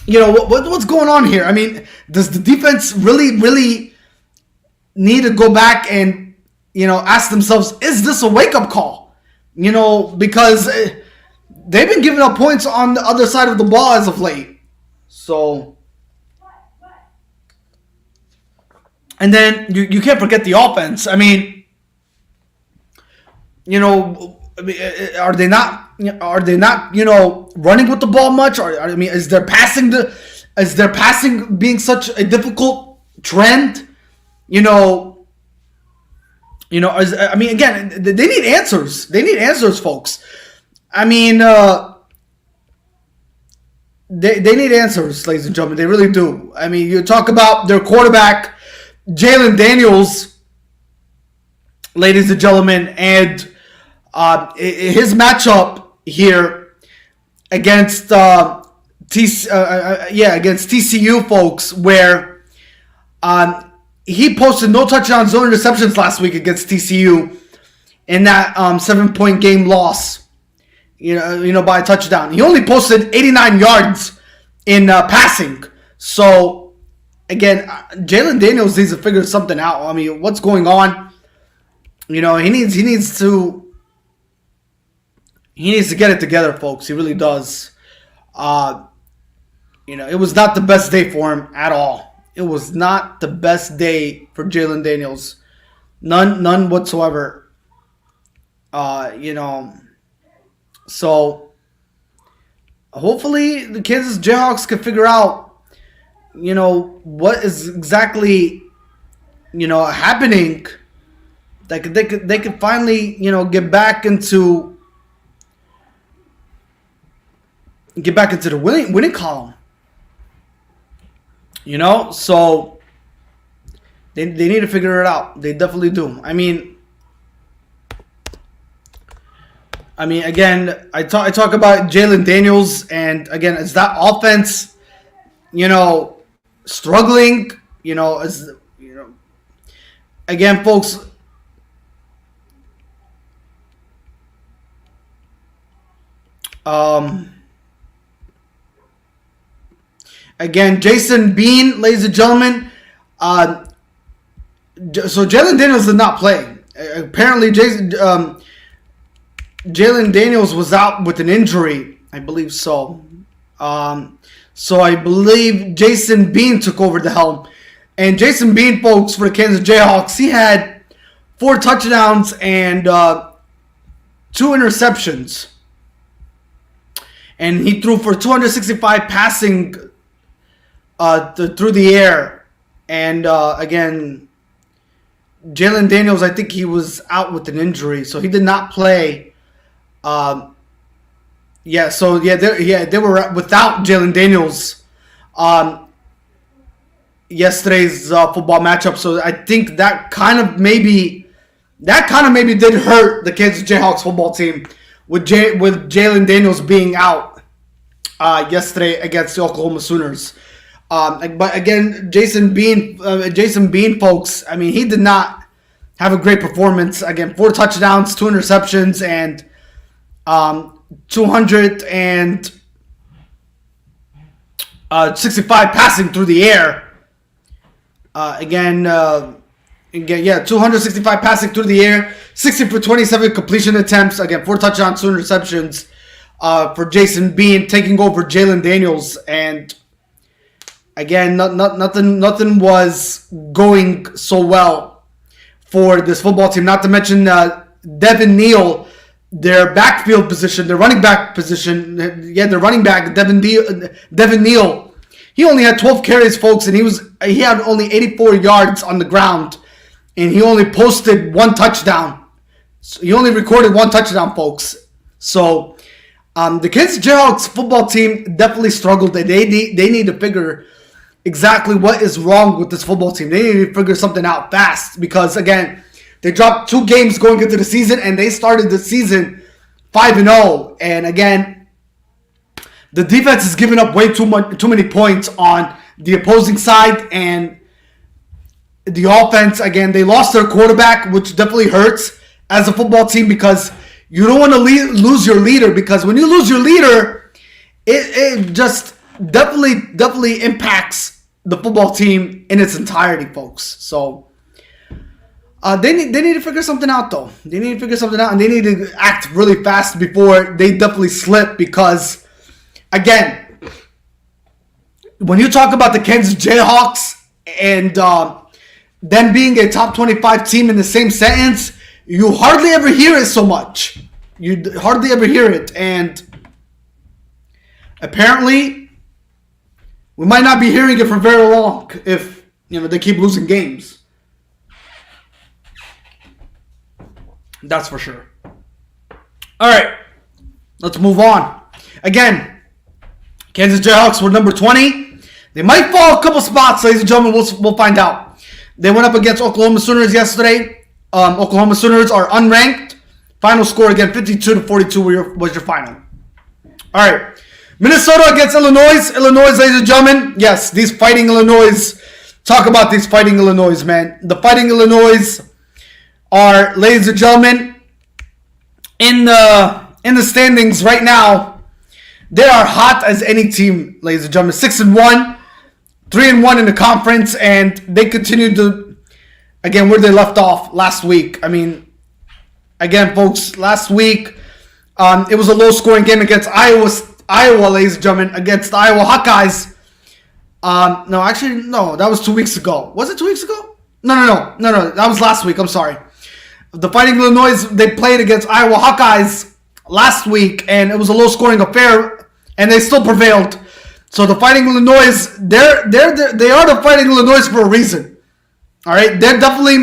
what's going on here? I mean, does the defense really need to go back and, ask themselves, is this a wake-up call? Because they've been giving up points on the other side of the ball as of late. So, and then you can't forget the offense. I mean, are they not running with the ball much? Or is their passing being such a difficult trend? Again, they need answers. They need answers, folks. I mean, they need answers, ladies and gentlemen. They really do. I mean, you talk about their quarterback, Jalen Daniels, ladies and gentlemen, and his matchup here against against TCU, folks, where he posted no touchdowns, no interceptions last week against TCU in that 7-point game loss. By a touchdown. He only posted 89 yards in passing. So again, Jalen Daniels needs to figure something out. I mean, what's going on? He needs to get it together, folks. He really does. It was not the best day for him at all. It was not the best day for Jalen Daniels. None whatsoever. So hopefully the Kansas Jayhawks can figure out, what is exactly, happening. They could finally, get back into the winning column. So they need to figure it out. They definitely do. I mean, again, I talk about Jalen Daniels, and again, is that offense, struggling? Again, folks. Again, Jason Bean, ladies and gentlemen. So Jalen Daniels did not play. Apparently, Jalen Daniels was out with an injury. I believe so. So I believe Jason Bean took over the helm. And Jason Bean, folks, for the Kansas Jayhawks, he had 4 touchdowns and 2 interceptions. And he threw for 265 passing through the air. And Again, Jalen Daniels, I think he was out with an injury, so he did not play. They were without Jalen Daniels yesterday's football matchup. So I think that kind of maybe did hurt the Kansas Jayhawks football team with Jalen Daniels being out yesterday against the Oklahoma Sooners. But again, Jason Bean, folks, I mean, he did not have a great performance. Again, 4 touchdowns, 2 interceptions, and 265 passing through the air. 265 passing through the air, 60 for 27 completion attempts. Again, 4 touchdowns, 2 interceptions for Jason Bean, taking over Jalen Daniels. And again, nothing was going so well for this football team. Not to mention Devin Neal, their backfield position, their running back position. Their running back Devin Neal. He only had 12 carries, folks, and he had only 84 yards on the ground, and he only posted 1 touchdown. So he only recorded 1 touchdown, folks. So the Kansas Jayhawks football team definitely struggled. They need to figure exactly what is wrong with this football team. They need to figure something out fast, because again, they dropped 2 games going into the season, and they started the season 5-0. And again, the defense is giving up way too many points on the opposing side, and the offense, again, they lost their quarterback, which definitely hurts as a football team, because you don't want to lose your leader, because when you lose your leader, it just definitely impacts the football team in its entirety, folks. So they need to figure something out, though. They need to figure something out, and they need to act really fast before they definitely slip, because again, when you talk about the Kansas Jayhawks and them being a top 25 team in the same sentence, you hardly ever hear it so much. You hardly ever hear it. And apparently, we might not be hearing it for very long if they keep losing games. That's for sure. All right, let's move on. Again, Kansas Jayhawks were number 20. They might fall a couple spots, ladies and gentlemen. We'll find out. They went up against Oklahoma Sooners yesterday. Oklahoma Sooners are unranked, Final score again, 52-42 was your final. All right. Minnesota against Illinois. Illinois, ladies and gentlemen. Yes, these fighting Illinois. Talk about these fighting Illinois, man. The fighting Illinois are, ladies and gentlemen, in the standings right now. They are hot as any team, ladies and gentlemen. 6-1, 3-1 in the conference, and they continue to, again, where they left off last week. I mean, again, folks, last week it was a low-scoring game against Iowa, ladies and gentlemen, against the Iowa Hawkeyes. No, that was 2 weeks ago. Was it 2 weeks ago? No, that was last week. I'm sorry. The Fighting Illinois, they played against Iowa Hawkeyes last week, and it was a low-scoring affair, and they still prevailed. So the Fighting Illinois, they are the Fighting Illinois for a reason. All right, they're definitely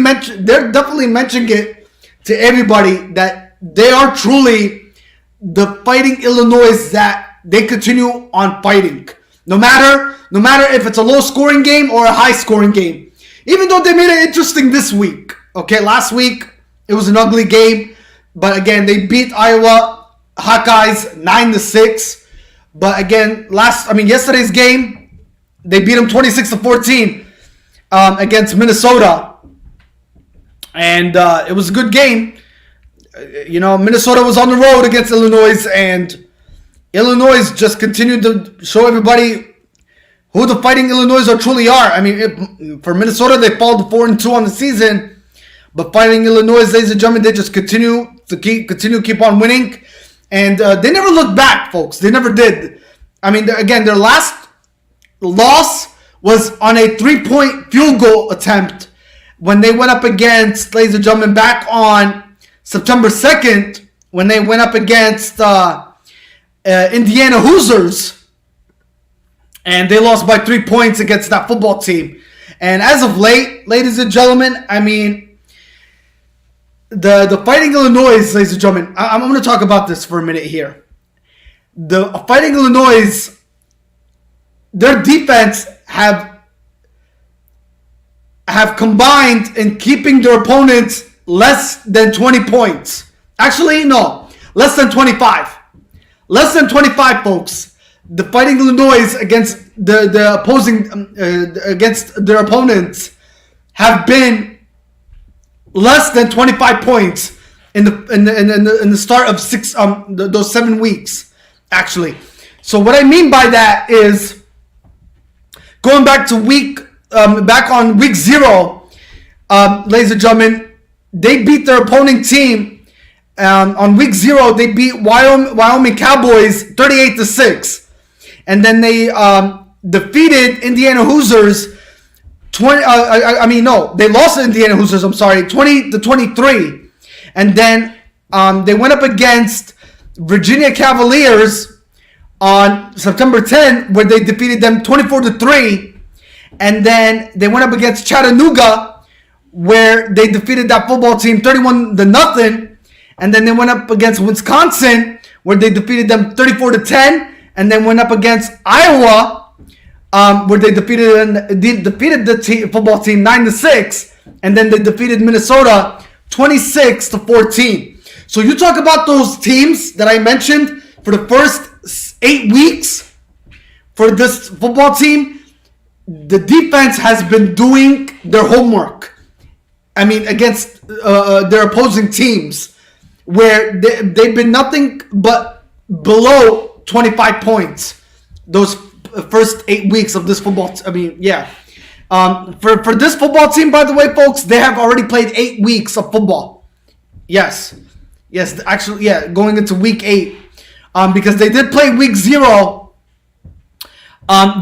mentioning it to everybody that they are truly the Fighting Illinois, that they continue on fighting. No matter if it's a low-scoring game or a high-scoring game. Even though they made it interesting this week. Okay, last week it was an ugly game, but again they beat Iowa Hawkeyes 9-6. But again, yesterday's game, they beat them 26-14 against Minnesota, and it was a good game. Minnesota was on the road against Illinois, and Illinois just continued to show everybody who the Fighting Illinois truly are. I mean, for Minnesota, they fall to 4-2 on the season, but Fighting Illinois, ladies and gentlemen, they just continue to keep on winning, and they never looked back, folks. They never did. I mean, again, their last loss was on a 3-point field goal attempt when they went up against, ladies and gentlemen, back on September 2nd, when they went up against Indiana Hoosiers, and they lost by 3 points against that football team. And as of late, ladies and gentlemen, I mean, the Fighting Illinois, ladies and gentlemen, I'm going to talk about this for a minute here. The Fighting Illinois, their defense have combined in keeping their opponents less than 20 points. Actually, no, less than 25. Less than 25, folks. The Fighting Illinois against the opposing against their opponents have been less than 25 points in the start of those 7 weeks, actually. So what I mean by that is going back to back on week 0, ladies and gentlemen, they beat their opponent team. On week 0, they beat Wyoming Cowboys 38-6, and then they defeated Indiana Hoosiers. They lost to Indiana Hoosiers. 20-23, and then they went up against Virginia Cavaliers on September 10, where they defeated them 24-3, and then they went up against Chattanooga, where they defeated that football team 31-0. And then they went up against Wisconsin, where they defeated them 34-10. And then went up against Iowa, where they defeated the football team 9-6. And then they defeated Minnesota 26-14. So you talk about those teams that I mentioned for the first 8 weeks for this football team. The defense has been doing their homework. I mean, against their opposing teams, where they've been nothing but below 25 points those first 8 weeks of this football. For this football team, by the way, folks, they have already played 8 weeks of football. Yes, actually, going into week 8, because they did play week 0.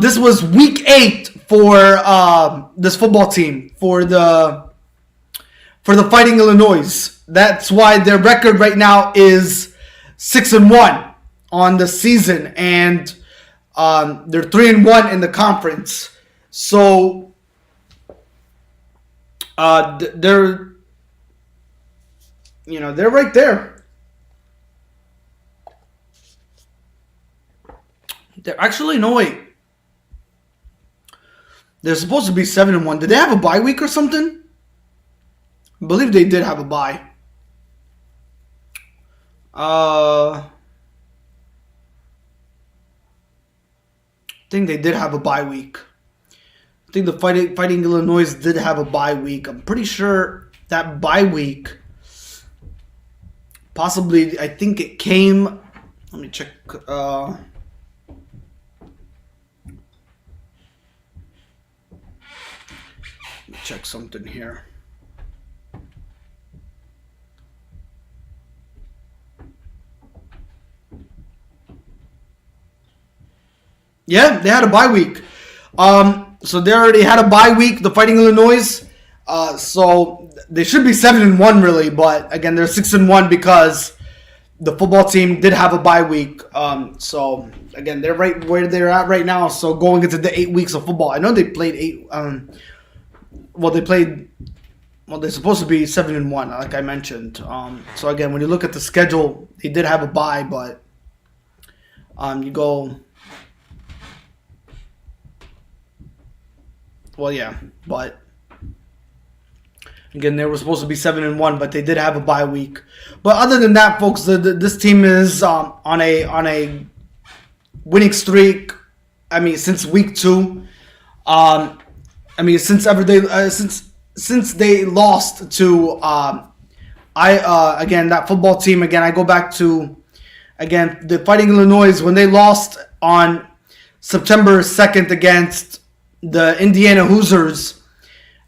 This was week 8 for this football team, for the Fighting Illinois. That's why their record right now is 6-1 on the season, and they're 3-1 in the conference. So they're right there. They're actually, no, wait. They're supposed to be 7-1. Did they have a bye week or something? I believe they did have a bye. I think they did have a bye week. I think the Fighting Illinois did have a bye week. I'm pretty sure that bye week, possibly, I think it came. Let me check. Let me check something here. Yeah, they had a bye week. So they already had a bye week, the Fighting Illinois. So they should be 7-1 really, but again, they're 6-1 because the football team did have a bye week. So again, they're right where they're at right now. So going into the 8 weeks of football, I know they played 8. They're supposed to be 7-1, like I mentioned. So again, when you look at the schedule, they did have a bye, but you go. Well, yeah, but again, they were supposed to be 7-1, but they did have a bye week. But other than that, folks, this team is on a winning streak. I mean, since week 2. Since they lost to that football team. Again, I go back to the Fighting Illinois when they lost on September 2nd against the Indiana Hoosiers.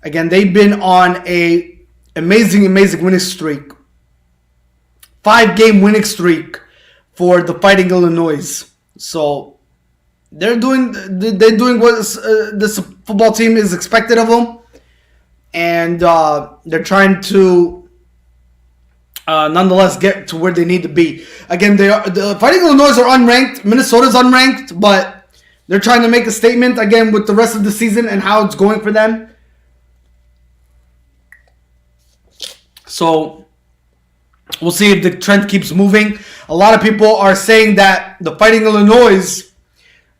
Again, they've been on a amazing winning streak. 5-game winning streak for the Fighting Illinois. So they're doing what this football team is expected of them, and they're trying to nonetheless get to where they need to be. Again, the Fighting Illinois are unranked. Minnesota's unranked, but they're trying to make a statement again with the rest of the season and how it's going for them. So we'll see if the trend keeps moving. A lot of people are saying that the Fighting Illinois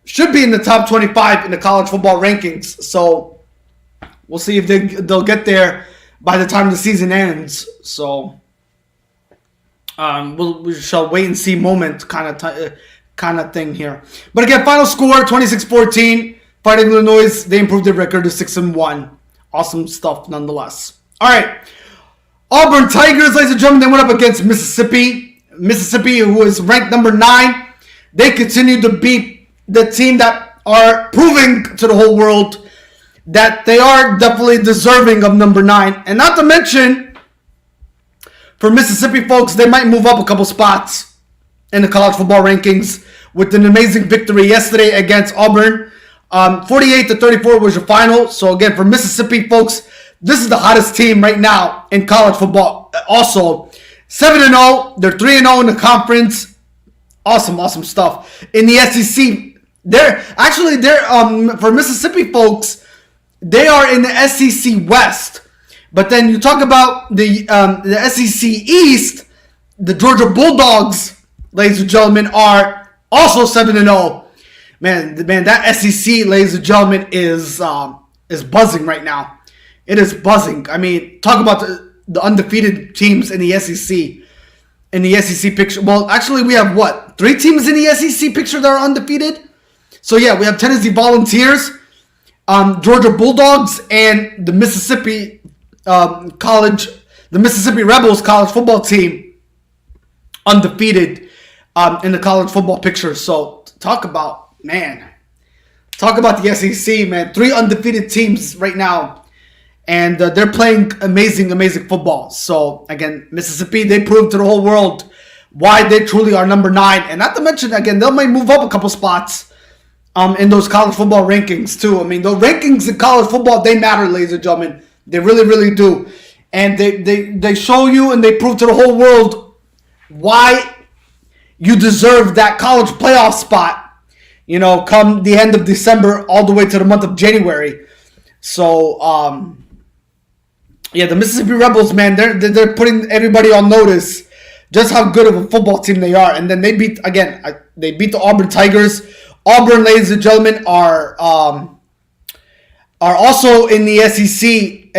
should be in the top 25 in the college football rankings. So we'll see if they'll get there by the time the season ends. So we shall wait and see moment kind of thing here. But again, final score 26-14. Fighting Illinois, they improved their record to 6-1. Awesome stuff nonetheless. All right. Auburn Tigers, ladies and gentlemen, they went up against Mississippi. Mississippi, who is ranked number 9. They continue to beat the team that are proving to the whole world that they are definitely deserving of number 9. And not to mention, for Mississippi folks, they might move up a couple spots in the college football rankings with an amazing victory yesterday against Auburn. 48-34 was your final. So again, for Mississippi folks, this is the hottest team right now in college football. Also, 7-0. They're 3-0 in the conference. Awesome stuff. In the SEC, they're for Mississippi folks, they are in the SEC West. But then you talk about the SEC East, the Georgia Bulldogs, ladies and gentlemen, are also 7-0. Man, that SEC, ladies and gentlemen, is buzzing right now. It is buzzing. I mean, talk about the undefeated teams in the SEC. In the SEC picture. Well, actually, we have 3 teams in the SEC picture that are undefeated? So, yeah, we have Tennessee Volunteers, Georgia Bulldogs, and the Mississippi Mississippi Rebels college football team undefeated in the college football picture. So, talk about the SEC, man. 3 undefeated teams right now. And they're playing amazing football. So, again, Mississippi, they proved to the whole world why they truly are number 9. And not to mention, again, they might move up a couple spots in those college football rankings, too. I mean, the rankings in college football, they matter, ladies and gentlemen. They really, really do. And they show you and they prove to the whole world why you deserve that college playoff spot, come the end of December all the way to the month of January. So, yeah, the Mississippi Rebels, man, they're putting everybody on notice just how good of a football team they are. And then they beat the Auburn Tigers. Auburn, ladies and gentlemen, are also in the SEC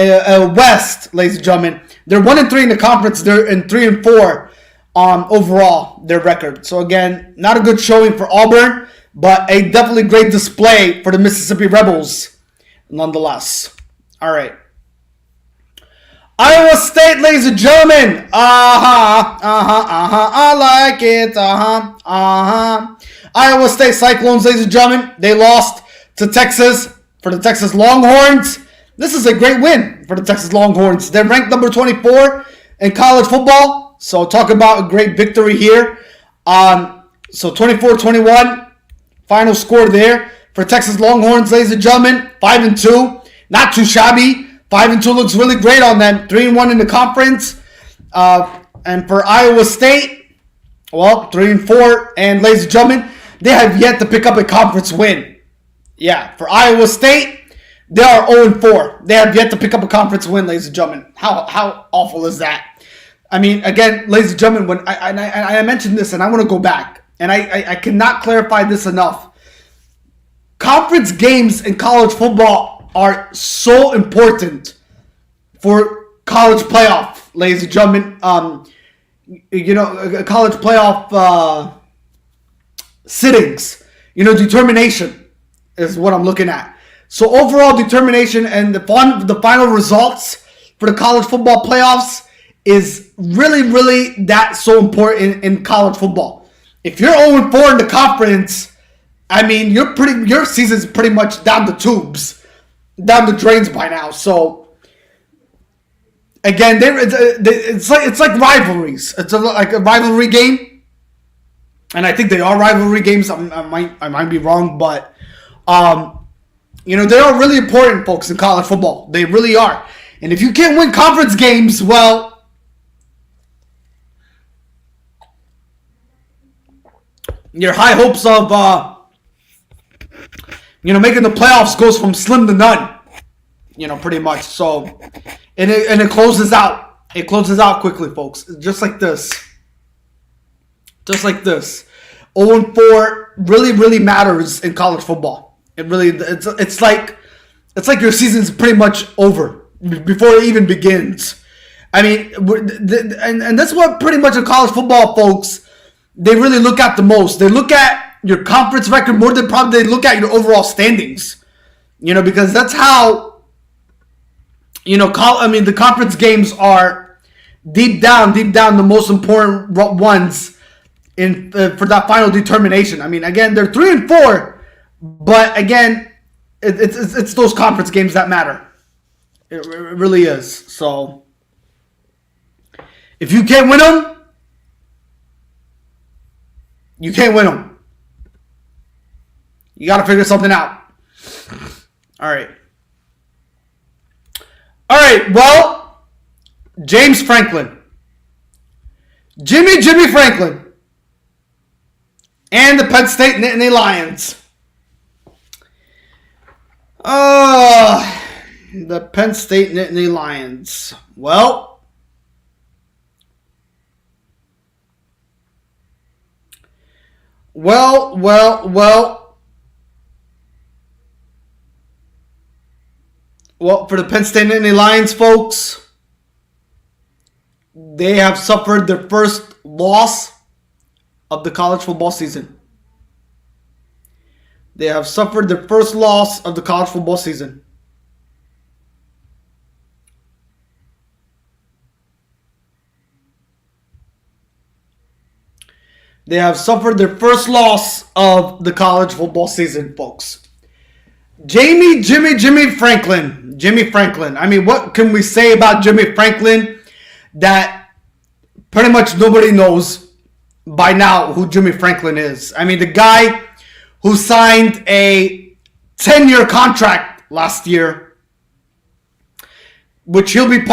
West, ladies and gentlemen. They're 1-3 in the conference. They're in 3-4 overall, their record. So again, not a good showing for Auburn, but a definitely great display for the Mississippi Rebels, nonetheless. All right. Iowa State, ladies and gentlemen. I like it. Iowa State Cyclones, ladies and gentlemen. They lost to Texas for the Texas Longhorns. This is a great win for the Texas Longhorns. They're ranked number 24 in college football. So talk about a great victory here. So 24-21, final score there for Texas Longhorns, ladies and gentlemen. 5-2, not too shabby. 5-2 looks really great on them. 3-1 in the conference. And for Iowa State, well, 3-4. And ladies and gentlemen, they have yet to pick up a conference win. Yeah, for Iowa State, they are 0-4. They have yet to pick up a conference win, ladies and gentlemen. How awful is that? I mean, again, ladies and gentlemen, when I mentioned this, and I want to go back, and I cannot clarify this enough. Conference games in college football are so important for college playoff, ladies and gentlemen. College playoff sittings. Determination is what I'm looking at. So overall determination and the final results for the college football playoffs is really, really that so important in college football. If you're 0-4 in the conference, I mean, your season's pretty much down the tubes, down the drains by now. So again, it's like rivalries. It's like a rivalry game, and I think they are rivalry games. I might be wrong, but they are really important, folks, in college football. They really are. And if you can't win conference games, well, your high hopes of making the playoffs goes from slim to none. Pretty much. So, and it closes out. It closes out quickly, folks. Just like this. Just like this. 0-4 really, really matters in college football. It's like your season's pretty much over before it even begins. I mean, and that's what pretty much in college football, folks, they really look at the most. They look at your conference record more than probably they look at your overall standings. Because that's how, the conference games are deep down the most important ones for that final determination. I mean, again, they're 3-4. But again, it's those conference games that matter. It really is. So if you can't win them, you can't win them. You got to figure something out. All right. Well, James Franklin, Jimmy Franklin, and the Penn State Nittany Lions. The Penn State Nittany Lions. Well, for the Penn State Nittany Lions, folks, they have suffered their first loss of the college football season. They have suffered their first loss of the college football season. They have suffered their first loss of the college football season, folks. Jimmy Franklin. Jimmy Franklin. I mean, what can we say about Jimmy Franklin that pretty much nobody knows by now who Jimmy Franklin is? I mean, the guy who signed a 10-year contract last year, which he'll be with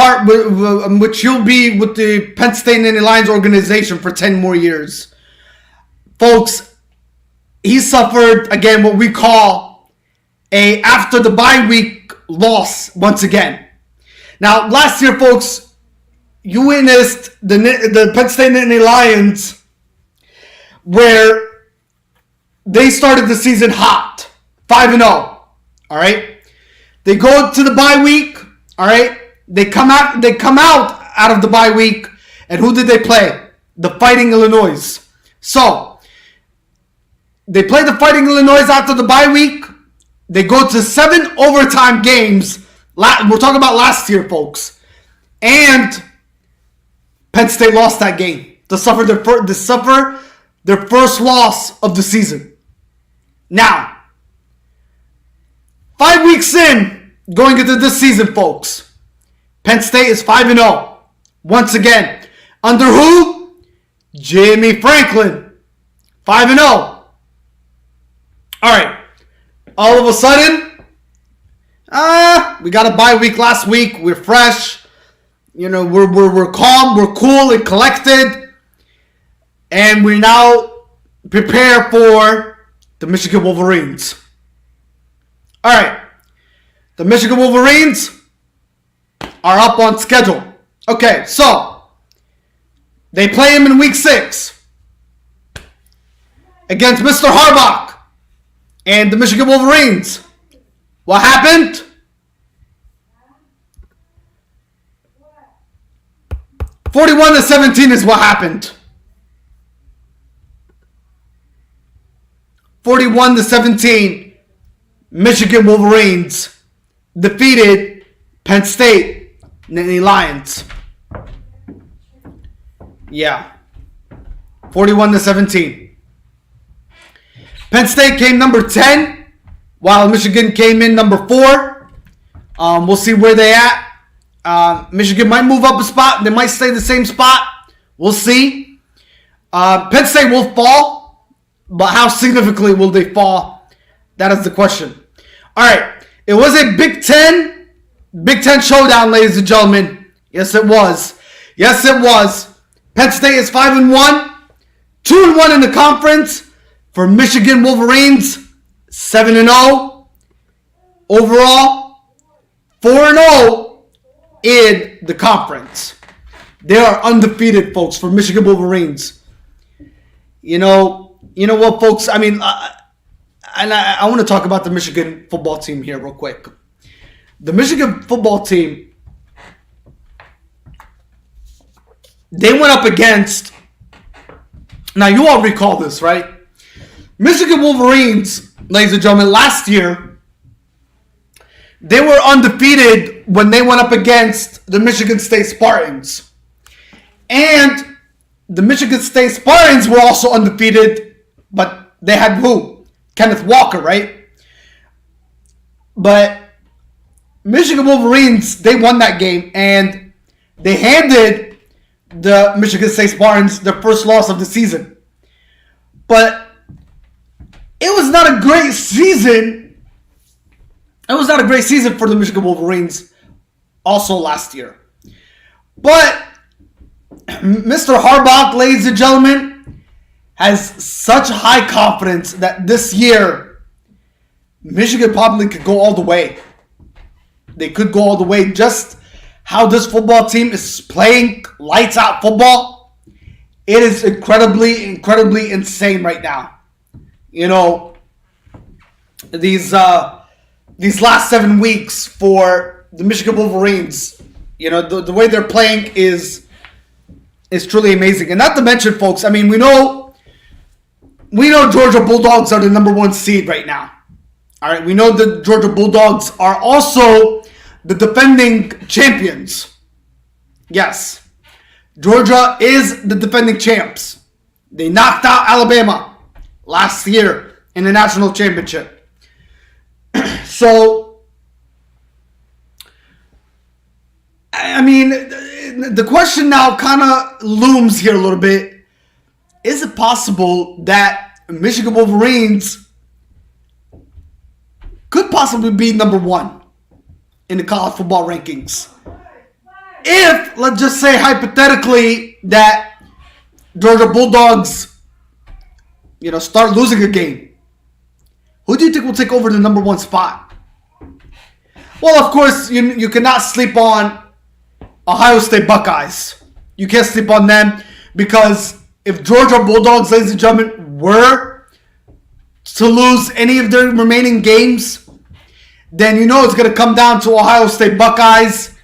the Penn State Nittany Lions organization for 10 more years. Folks, he suffered, again, what we call a after the bye week loss once again. Now, last year, folks, you witnessed the Penn State Nittany Lions where they started the season hot, 5-0, all right? They go to the bye week, all right? They come out of the bye week, and who did they play? the Fighting Illinois. So, they play the Fighting Illinois after the bye week. They go to 7 overtime games. We're talking about last year, folks. And Penn State lost that game to suffer their first loss of the season. Now, 5 weeks in, going into this season, folks, Penn State is 5-0. Once again, under who? Jimmy Franklin. 5-0. All right. All of a sudden, we got a bye week last week. We're fresh. You know, we're calm, we're cool and collected. And we now prepare for the Michigan Wolverines. All right. The Michigan Wolverines are up on schedule. Okay, so they play him in week 6 against Mr. Harbaugh and the Michigan Wolverines. What happened? 41-17 is what happened. 41-17, Michigan Wolverines defeated Penn State Nittany Lions. Yeah. 41-17. Penn State came number 10, while Michigan came in number 4. We'll see where they at. Michigan might move up a spot. They might stay the same spot. We'll see. Penn State will fall, but how significantly will they fall? That is the question. All right. It was a Big Ten showdown, ladies and gentlemen. Yes, it was. Yes, it was. Penn State is 5-1, 2-1 in the conference. For Michigan Wolverines, 7-0 overall, 4-0 in the conference. They are undefeated, folks, for Michigan Wolverines. You know what, folks? I mean, I want to talk about the Michigan football team here real quick. The Michigan football team, they went up against, now you all recall this, right? Michigan Wolverines, ladies and gentlemen, last year, they were undefeated when they went up against the Michigan State Spartans. And the Michigan State Spartans were also undefeated, but they had who? Kenneth Walker, right? But Michigan Wolverines, they won that game, and they handed the Michigan State Spartans their first loss of the season. But it was not a great season. It was not a great season for the Michigan Wolverines also last year. But Mr. Harbaugh, ladies and gentlemen, has such high confidence that this year Michigan probably could go all the way. They could go all the way. Just how this football team is playing lights out football, it is incredibly insane right now. You know, these last 7 weeks for the Michigan Wolverines, you know, the way they're playing is truly amazing. And not to mention, folks, I mean, we know Georgia Bulldogs are the number 1 seed right now. All right, we know the Georgia Bulldogs are also the defending champions. Yes, Georgia is the defending champs. They knocked out Alabama last year in the national championship. So, I mean, the question now kind of looms here a little bit. Is it possible that Michigan Wolverines could possibly be number 1 in the college football rankings? If, let's just say hypothetically, that Georgia Bulldogs, you know, start losing a game, who do you think will take over the number 1 spot? Well, of course, you cannot sleep on Ohio State Buckeyes. You can't sleep on them, because if Georgia Bulldogs, ladies and gentlemen, were to lose any of their remaining games, then you know it's going to come down to Ohio State Buckeyes,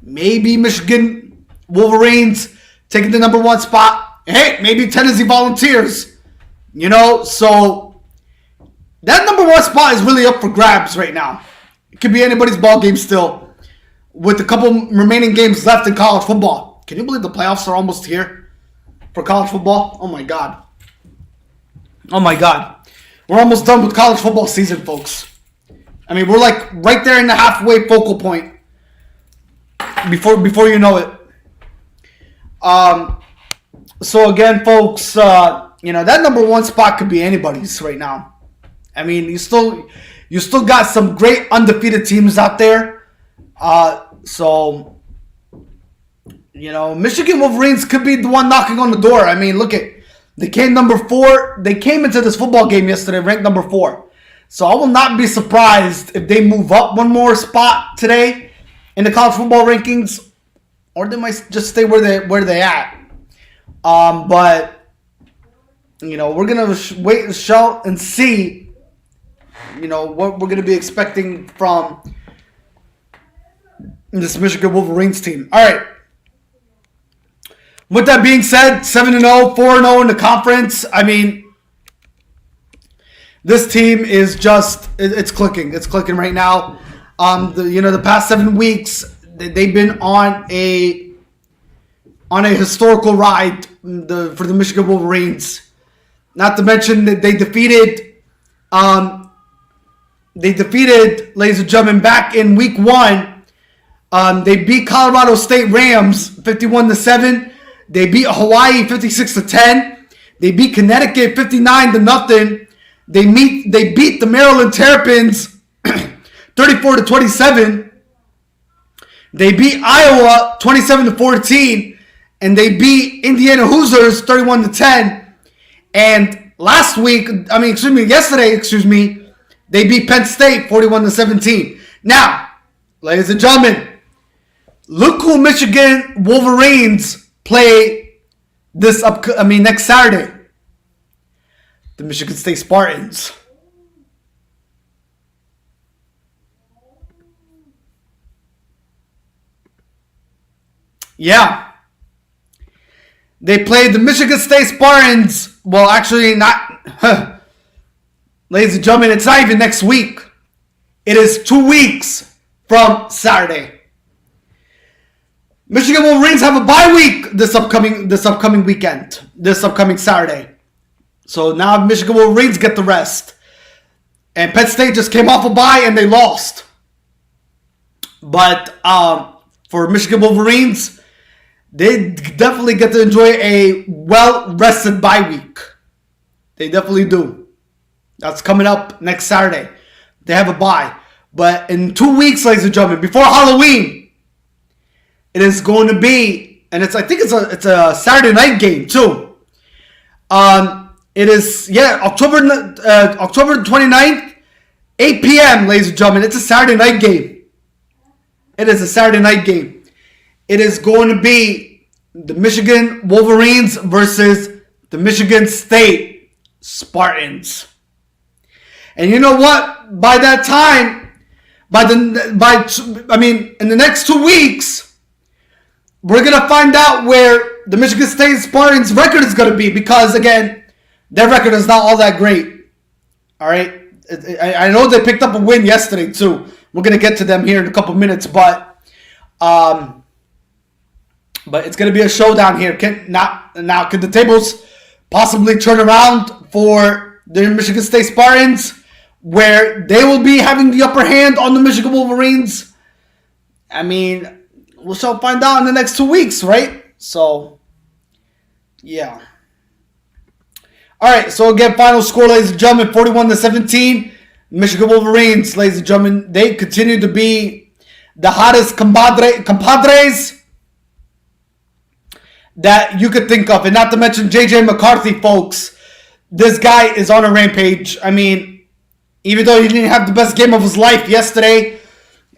maybe Michigan Wolverines taking the number 1 spot, Hey, maybe Tennessee Volunteers. So that number 1 spot is really up for grabs right now. It could be anybody's ball game still, with a couple remaining games left in college football. Can you believe the playoffs are almost here for college football? Oh my God. We're almost done with college football season, folks. I mean, we're like right there in the halfway focal point before you know it. So again, folks, that number 1 spot could be anybody's right now. I mean, you still got some great undefeated teams out there. Michigan Wolverines could be the one knocking on the door. I mean, they came number 4. They came into this football game yesterday ranked number 4. So I will not be surprised if they move up one more spot today in the college football rankings, or they might just stay where they at. But we're gonna wait and show and see. What we're gonna be expecting from this Michigan Wolverines team. All right. With that being said, 7-0, 4-0 in the conference. I mean, this team is it's clicking. It's clicking right now. The past 7 weeks, they've been on a historical ride for the Michigan Wolverines. Not to mention that they defeated, ladies and gentlemen, back in week 1. They beat Colorado State Rams 51-7. They beat Hawaii 56-10. They beat Connecticut 59-0. They beat the Maryland Terrapins 34-27. They beat Iowa 27-14, and they beat Indiana Hoosiers 31-10. And yesterday, they beat Penn State 41-17. Now, ladies and gentlemen, look who Michigan Wolverines play next Saturday. The Michigan State Spartans. Yeah. They played the Michigan State Spartans. Well, actually not. Ladies and gentlemen, it's not even next week. It is 2 weeks from Saturday. Michigan Wolverines have a bye week this upcoming weekend. This upcoming Saturday. So now Michigan Wolverines get the rest. And Penn State just came off a bye and they lost. But for Michigan Wolverines, they definitely get to enjoy a well-rested bye week. They definitely do. That's coming up next Saturday. They have a bye. But in 2 weeks, ladies and gentlemen, before Halloween, it is going to be, and I think it's a Saturday night game too. It is October 29th, 8 p.m. ladies and gentlemen. It's a Saturday night game. It is a Saturday night game. It is going to be the Michigan Wolverines versus the Michigan State Spartans. And you know what? By that time, in the next 2 weeks, we're going to find out where the Michigan State Spartans record is going to be, because, again, their record is not all that great. All right? I know they picked up a win yesterday, too. We're going to get to them here in a couple minutes, but it's going to be a showdown here. Can the tables possibly turn around for the Michigan State Spartans, where they will be having the upper hand on the Michigan Wolverines? I mean, we shall find out in the next 2 weeks, right? So, yeah. All right, so again, final score, ladies and gentlemen, 41-17. Michigan Wolverines, ladies and gentlemen, they continue to be the hottest compadres that you could think of. And not to mention J.J. McCarthy, folks. This guy is on a rampage. I mean, even though he didn't have the best game of his life yesterday,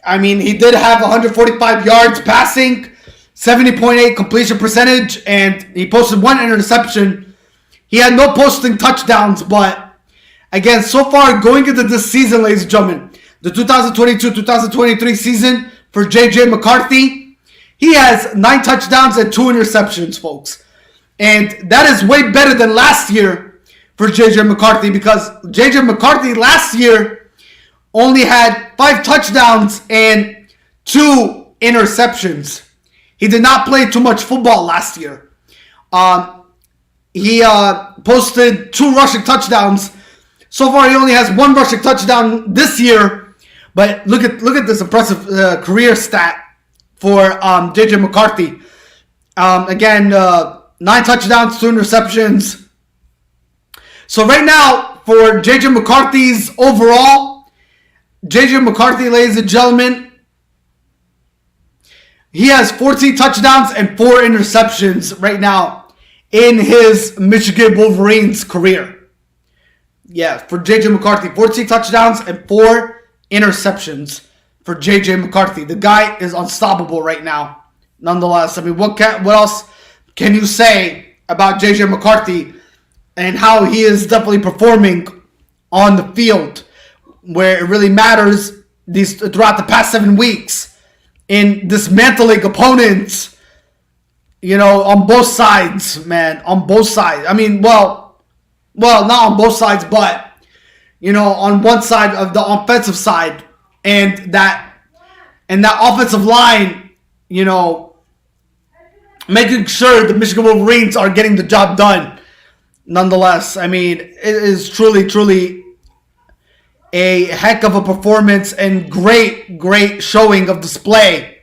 I mean, he did have 145 yards passing, 70.8 completion percentage, and he posted 1 interception. He had no posting touchdowns, but again, so far going into this season, ladies and gentlemen, the 2022-2023 season for J.J. McCarthy, he has 9 touchdowns and 2 interceptions, folks. And that is way better than last year for J.J. McCarthy, because J.J. McCarthy last year only had 5 touchdowns and 2 interceptions. He did not play too much football last year. He posted 2 rushing touchdowns. So far, he only has 1 rushing touchdown this year. But look at this impressive career stat for J.J. McCarthy. Again, 9 touchdowns, 2 interceptions. So right now, for J.J. McCarthy's overall, J.J. McCarthy, ladies and gentlemen, he has 14 touchdowns and 4 interceptions right now in his Michigan Wolverines career. Yeah, for J.J. McCarthy, 14 touchdowns and 4 interceptions for J.J. McCarthy. The guy is unstoppable right now. Nonetheless, I mean, what else can you say about J.J. McCarthy and how he is definitely performing on the field, where it really matters throughout the past 7 weeks in dismantling opponents, on both sides, man, on both sides. I mean, well, not on both sides, but, on one side of the offensive side, and that offensive line, making sure the Michigan Wolverines are getting the job done. Nonetheless, I mean, it is truly a heck of a performance and great showing of display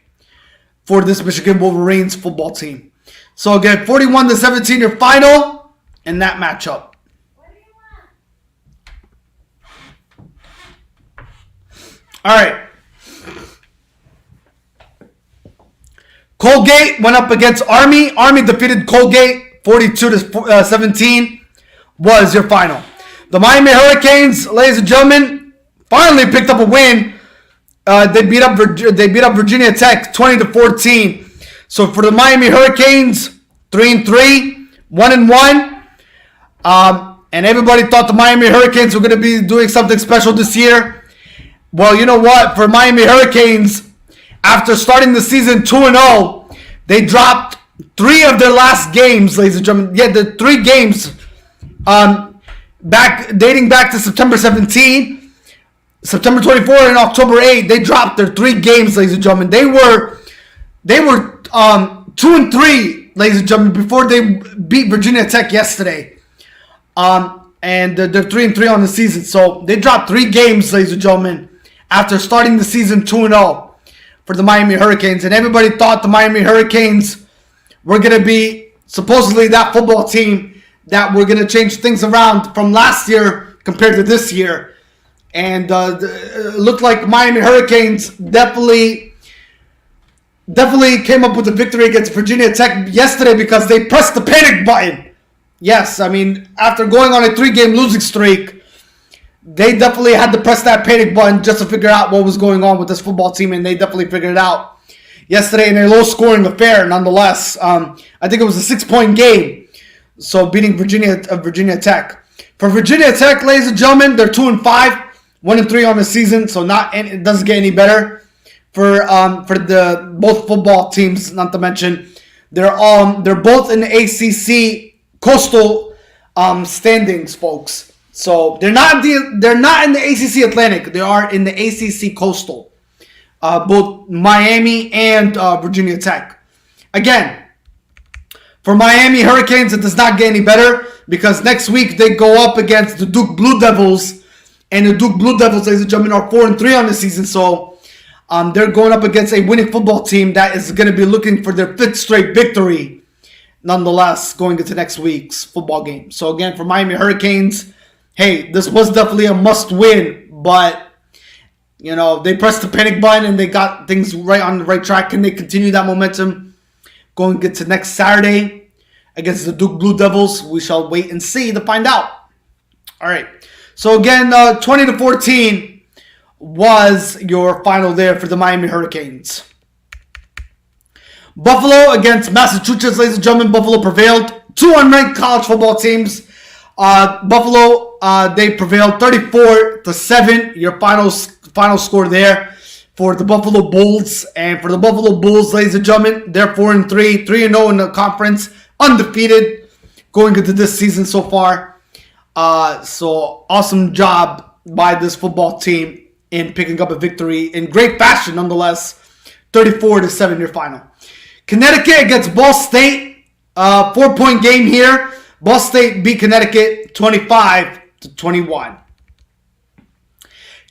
for this Michigan Wolverines football team. So again, 41-17 your final in that matchup. All right. Colgate went up against Army. Army defeated Colgate 42-17 was your final. The Miami Hurricanes, ladies and gentlemen, finally picked up a win. They beat up Virginia Tech 20-14. So for the Miami Hurricanes, 3-3, 1-1. And everybody thought the Miami Hurricanes were going to be doing something special this year. Well, you know what? For Miami Hurricanes, after starting the season 2-0, they dropped 3 of their last games, ladies and gentlemen. Yeah, the 3 games dating back to September 17, September 24, and October 8. They dropped their 3 games, ladies and gentlemen. They were 2-3, ladies and gentlemen, before they beat Virginia Tech yesterday. And they're 3-3 on the season. So they dropped 3 games, ladies and gentlemen, after starting the season 2-0 for the Miami Hurricanes. And everybody thought the Miami Hurricanes were going to be supposedly that football team that were going to change things around from last year compared to this year. And it looked like Miami Hurricanes definitely came up with a victory against Virginia Tech yesterday because they pressed the panic button. Yes, I mean, after going on a 3-game losing streak, they definitely had to press that panic button just to figure out what was going on with this football team, and they definitely figured it out yesterday in a low-scoring affair. Nonetheless, I think it was a 6-point game, so beating Virginia Tech. For Virginia Tech, ladies and gentlemen, they're 2-5, 1-3 on the season, so it doesn't get any better for the both football teams. Not to mention, they're both in the ACC Coastal standings, folks. So they're not in the ACC Atlantic. They are in the ACC Coastal. Both Miami and Virginia Tech. Again, for Miami Hurricanes, it does not get any better because next week they go up against the Duke Blue Devils, and the Duke Blue Devils, ladies and gentlemen, are 4-3 on the season. So they're going up against a winning football team that is going to be looking for their 5th straight victory. Nonetheless, going into next week's football game. So again, for Miami Hurricanes, hey, this was definitely a must-win, but, they pressed the panic button and they got things right on the right track. Can they continue that momentum going into next Saturday against the Duke Blue Devils? We shall wait and see to find out. All right. So again, 20-14 was your final there for the Miami Hurricanes. Buffalo against Massachusetts, ladies and gentlemen. Buffalo prevailed. 2 unranked college football teams. Buffalo, they prevailed 34-7. Your final score there for the Buffalo Bulls. And for the Buffalo Bulls, ladies and gentlemen, they're 4-3, 3-0 in the conference, undefeated. going into this season so far. So awesome job by this football team in picking up a victory in great fashion, nonetheless. 34-7 your final. Connecticut against Ball State. 4-point game here. Ball State beat Connecticut 25-21.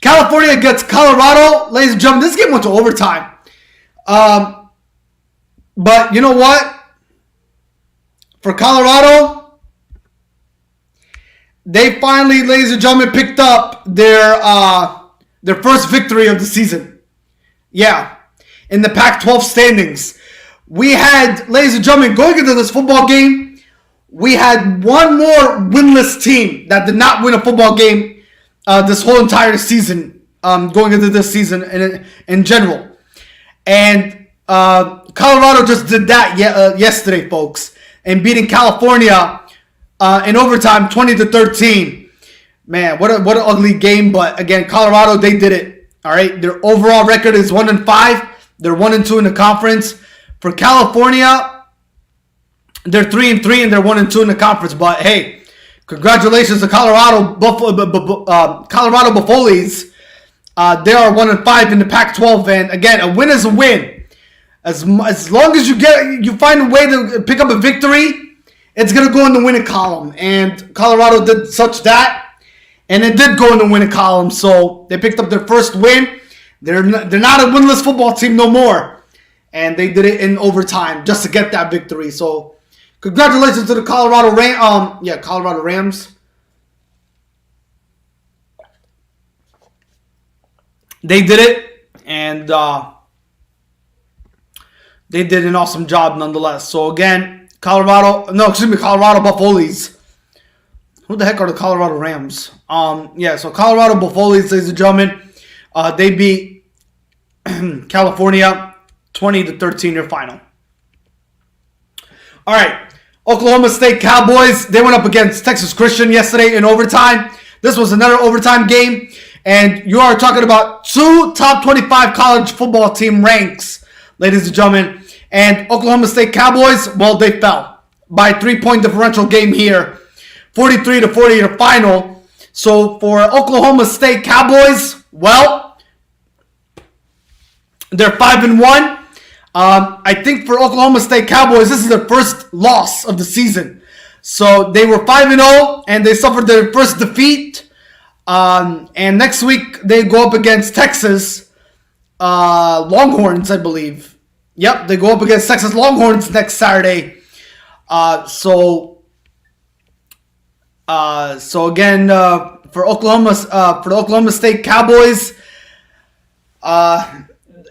California against Colorado. Ladies and gentlemen, this game went to overtime. But you know what? For Colorado, they finally, ladies and gentlemen, picked up their first victory of the season. Yeah, in the Pac-12 standings. We had, ladies and gentlemen, going into this football game, we had one more winless team that did not win a football game this whole entire season, going into this season in general. And Colorado just did that yesterday, folks, and beating California in overtime 20-13. Man, what an ugly game. But again, Colorado, they did it. All right, their overall record is 1-5. They're 1-2 in the conference. For California, they're 3-3 and they're 1-2 in the conference. But hey, congratulations to Colorado Buffolies. They are 1-5 in the Pac-12, and again, a win is a win. As long as you find a way to pick up a victory, it's gonna go in the winning column. And Colorado did such that, and it did go in the winning column. So they picked up their first win. They're not a winless football team no more, and they did it in overtime just to get that victory. So congratulations to the Colorado Rams. They did it, and they did an awesome job nonetheless. So again, Colorado Buffolies. Who the heck are the Colorado Rams? So Colorado Buffolies, ladies and gentlemen, they beat California 20-13 their final. All right, Oklahoma State Cowboys, they went up against Texas Christian yesterday in overtime. This was another overtime game, and you are talking about two top 25 college football team ranks, ladies and gentlemen. And Oklahoma State Cowboys, well, they fell by 3-point differential game here. 43-40 your final. So for Oklahoma State Cowboys, well, they're 5-1. I think for Oklahoma State Cowboys, this is their first loss of the season. So they were 5-0 and they suffered their first defeat. And next week they go up against Texas Longhorns, I believe. Yep, they go up against Texas Longhorns next Saturday. So again, for the Oklahoma State Cowboys,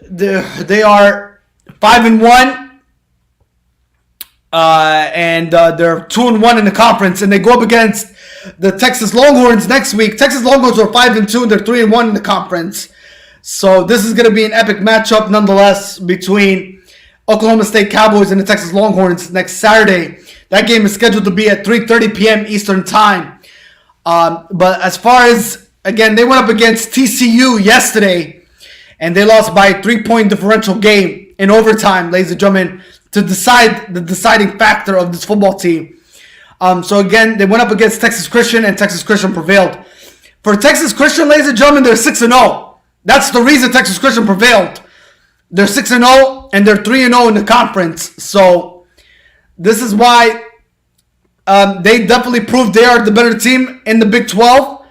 they are 5-1, and they're 2-1 in the conference, and they go up against the Texas Longhorns next week. Texas Longhorns are 5-2, and they're 3-1 in the conference. So this is going to be an epic matchup, nonetheless, between Oklahoma State Cowboys and the Texas Longhorns next Saturday. That game is scheduled to be at 3:30 p.m. Eastern Time. But as far as, again, they went up against TCU yesterday, and they lost by a 3-point differential game in overtime, ladies and gentlemen, to decide the deciding factor of this football team. So again, they went up against Texas Christian, and Texas Christian prevailed. For Texas Christian, ladies and gentlemen, they're 6-0. That's the reason Texas Christian prevailed. They're 6-0, and they're 3-0 in the conference. So this is why they definitely proved they are the better team in the Big 12.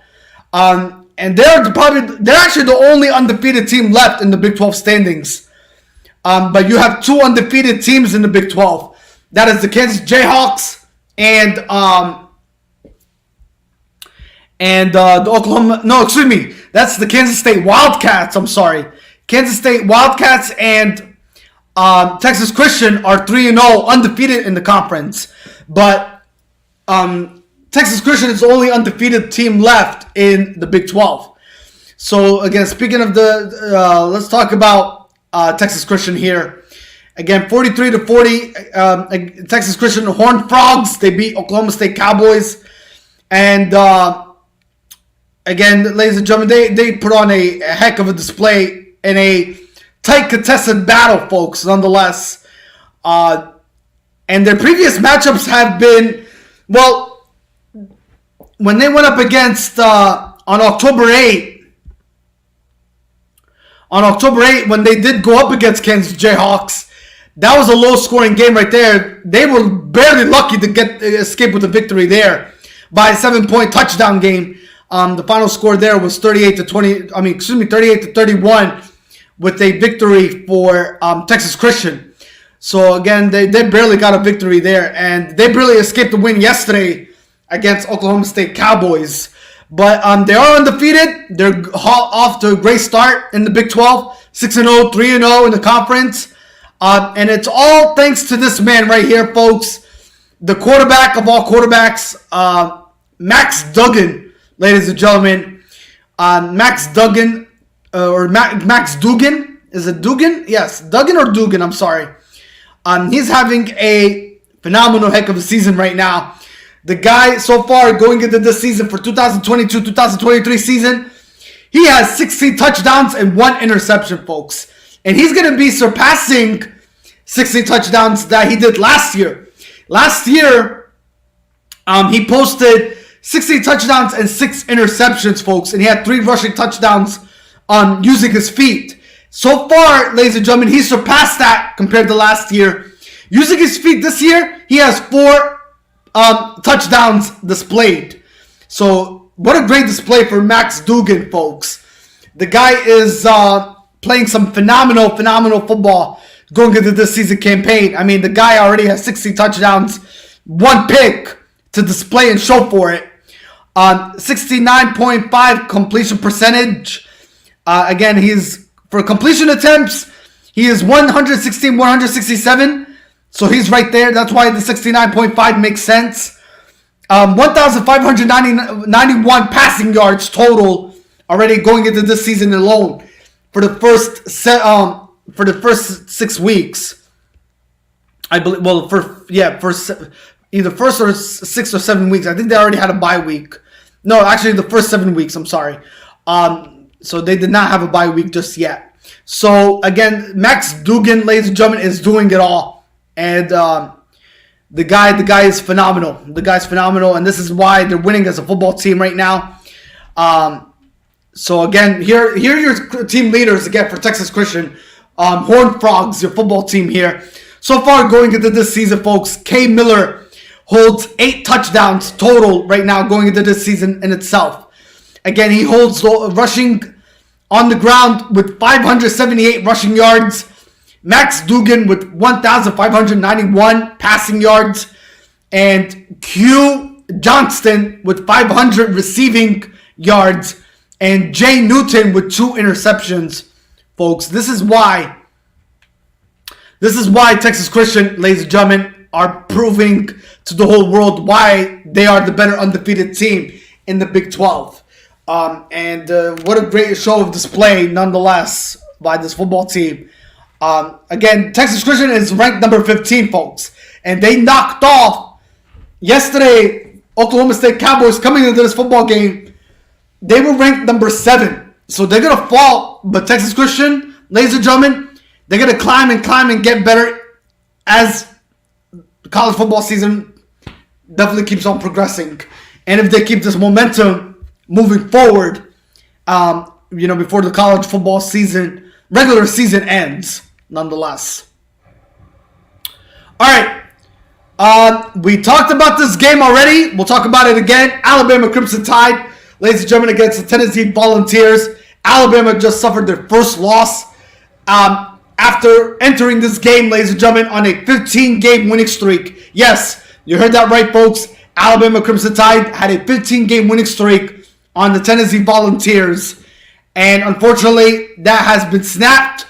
And they're actually the only undefeated team left in the Big 12 standings. But you have two undefeated teams in the Big 12. That is the Kansas Jayhawks and the Oklahoma. No, excuse me. That's the Kansas State Wildcats. I'm sorry. Kansas State Wildcats and Texas Christian are 3-0, undefeated in the conference. But Texas Christian is the only undefeated team left in the Big 12. So again, speaking of let's talk about Texas Christian here. Again, 43-40, Texas Christian Horned Frogs, they beat Oklahoma State Cowboys. And again, ladies and gentlemen, they put on a heck of a display in a tight contested battle, folks, nonetheless. And their previous matchups have been Well, when they went up against on October 8, when they did go up against Kansas Jayhawks, that was a low-scoring game right there. They were barely lucky to escape with a victory there by a 7-point touchdown game. The final score there was 38 to 31 with a victory for Texas Christian. So again, they barely got a victory there, and they barely escaped the win yesterday against Oklahoma State Cowboys. But they are undefeated. They're off to a great start in the Big 12, 6-0, 3-0 in the conference. And it's all thanks to this man right here, folks. The quarterback of all quarterbacks, Max Duggan, ladies and gentlemen. Max Duggan, Max Duggan. Is it Duggan? Yes, Duggan or Dugan, I'm sorry. He's having a phenomenal heck of a season right now. The guy, so far, going into this season for 2022-2023 season, he has 16 touchdowns and 1 interception, folks. And he's going to be surpassing 16 touchdowns that he did last year. Last year, he posted 16 touchdowns and 6 interceptions, folks. And he had 3 rushing touchdowns using his feet. So far, ladies and gentlemen, he surpassed that compared to last year. Using his feet this year, he has 4 touchdowns displayed. So, what a great display for Max Duggan, folks. The guy is playing some phenomenal football going into this season campaign. I mean, the guy already has 60 touchdowns, 1 pick to display and show for it. 69.5 completion percentage. Again, for completion attempts, he is 116, 167. So he's right there. That's why the 69.5 makes sense. 1,591 passing yards total already going into this season alone for the first 6 weeks. I believe. Well, either first or 6 or 7 weeks. I think they already had a bye week. No, actually, the first 7 weeks. I'm sorry. So they did not have a bye week just yet. So again, Max Duggan, ladies and gentlemen, is doing it all. And the guy is phenomenal. The guy's phenomenal, and this is why they're winning as a football team right now. So again, here are your team leaders again for Texas Christian. Horned Frogs, your football team here. So far going into this season, folks, K. Miller holds 8 touchdowns total right now going into this season in itself. Again, he holds rushing on the ground with 578 rushing yards. Max Duggan with 1,591 passing yards. And Q Johnston with 500 receiving yards. And Jay Newton with 2 interceptions. Folks, this is why Texas Christian, ladies and gentlemen, are proving to the whole world why they are the better undefeated team in the Big 12. And what a great show of display, nonetheless, by this football team. Again, Texas Christian is ranked number 15, folks. And they knocked off, yesterday, Oklahoma State Cowboys coming into this football game. They were ranked number 7. So they're going to fall. But Texas Christian, ladies and gentlemen, they're going to climb and get better as the college football season definitely keeps on progressing. And if they keep this momentum moving forward, before the college football season, regular season ends, nonetheless. All right. We talked about this game already. We'll talk about it again. Alabama Crimson Tide, ladies and gentlemen, against the Tennessee Volunteers. Alabama just suffered their first loss after entering this game, ladies and gentlemen, on a 15-game winning streak. Yes, you heard that right, folks. Alabama Crimson Tide had a 15-game winning streak on the Tennessee Volunteers. And unfortunately, that has been snapped.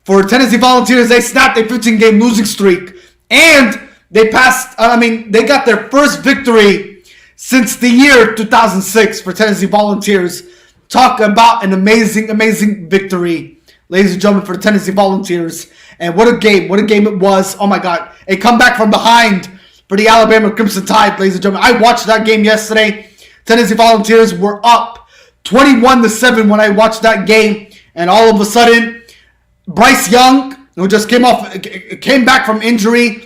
For Tennessee Volunteers, they snapped a 15-game losing streak. And they they got their first victory since the year 2006 for Tennessee Volunteers. Talk about an amazing victory, ladies and gentlemen, for the Tennessee Volunteers. And what a game it was. Oh my God. A comeback from behind for the Alabama Crimson Tide, ladies and gentlemen. I watched that game yesterday. Tennessee Volunteers were up 21-7 when I watched that game. And all of a sudden, Bryce Young, who just came back from injury,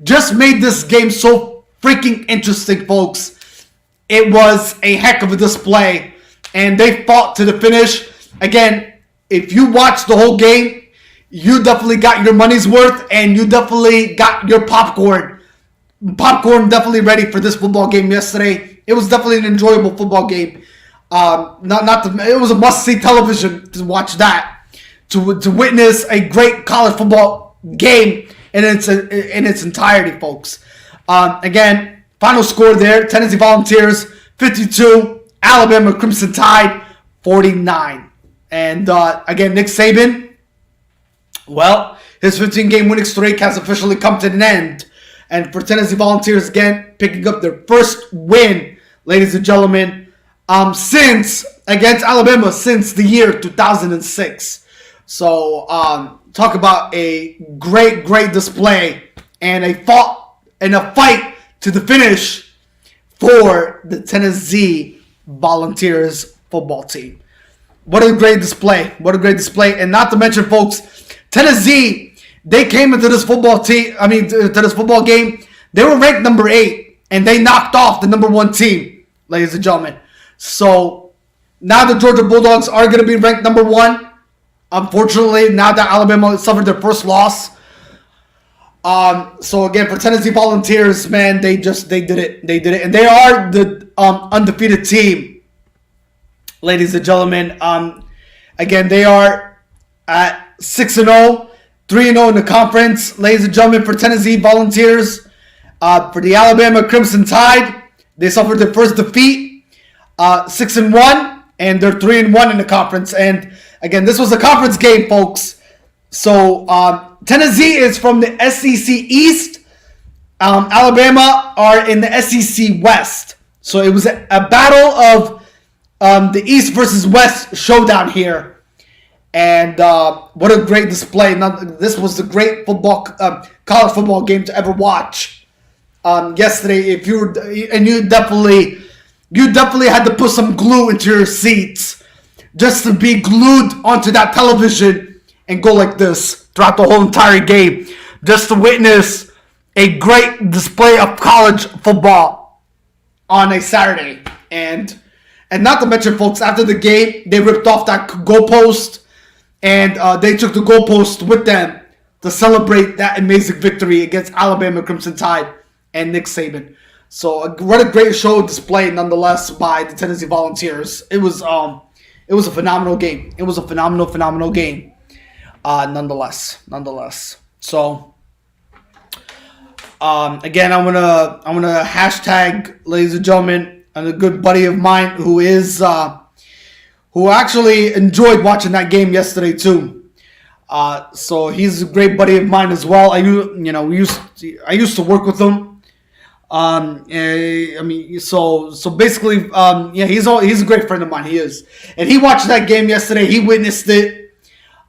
just made this game so freaking interesting, folks. It was a heck of a display, and they fought to the finish. Again, if you watched the whole game, you definitely got your money's worth, and you definitely got your popcorn. Popcorn definitely ready for this football game yesterday. It was definitely an enjoyable football game. It was a must-see television to watch that, to witness a great college football game in its entirety, folks. Again, final score there: Tennessee Volunteers 52, Alabama Crimson Tide 49. And again, Nick Saban, well, his 15-game winning streak has officially come to an end. And for Tennessee Volunteers, again, picking up their first win, ladies and gentlemen, since against Alabama since the year 2006. So talk about a great display and a fight to the finish for the Tennessee Volunteers football team. What a great display! What a great display! And not to mention, folks, Tennessee, they came into this football to this football game. They were ranked number 8, and they knocked off the number 1 team, ladies and gentlemen. So now the Georgia Bulldogs are going to be ranked number 1. Unfortunately, now that Alabama suffered their first loss. So again, for Tennessee Volunteers, man, they did it. They did it, and they are the undefeated team, ladies and gentlemen. Again, they are at 6-0, 3-0 in the conference, ladies and gentlemen. For Tennessee Volunteers, for the Alabama Crimson Tide, they suffered their first defeat, 6-1, and they're 3-1 in the conference. And again, this was a conference game, folks. So Tennessee is from the SEC East. Alabama are in the SEC West. So it was a battle of the East versus West showdown here. And what a great display. This was the great college football game to ever watch yesterday. You definitely had to put some glue into your seats just to be glued onto that television and go like this throughout the whole entire game, just to witness a great display of college football on a Saturday. And not to mention, folks, after the game, they ripped off that goalpost, and they took the goalpost with them to celebrate that amazing victory against Alabama Crimson Tide and Nick Saban. So what a great show display, nonetheless, by the Tennessee Volunteers. It was a phenomenal game. It was a phenomenal game. Nonetheless. So again, I'm gonna hashtag, ladies and gentlemen, a good buddy of mine who actually enjoyed watching that game yesterday too. So he's a great buddy of mine as well. I used to work with him. So basically, he's a great friend of mine. He is, and he watched that game yesterday. He witnessed it.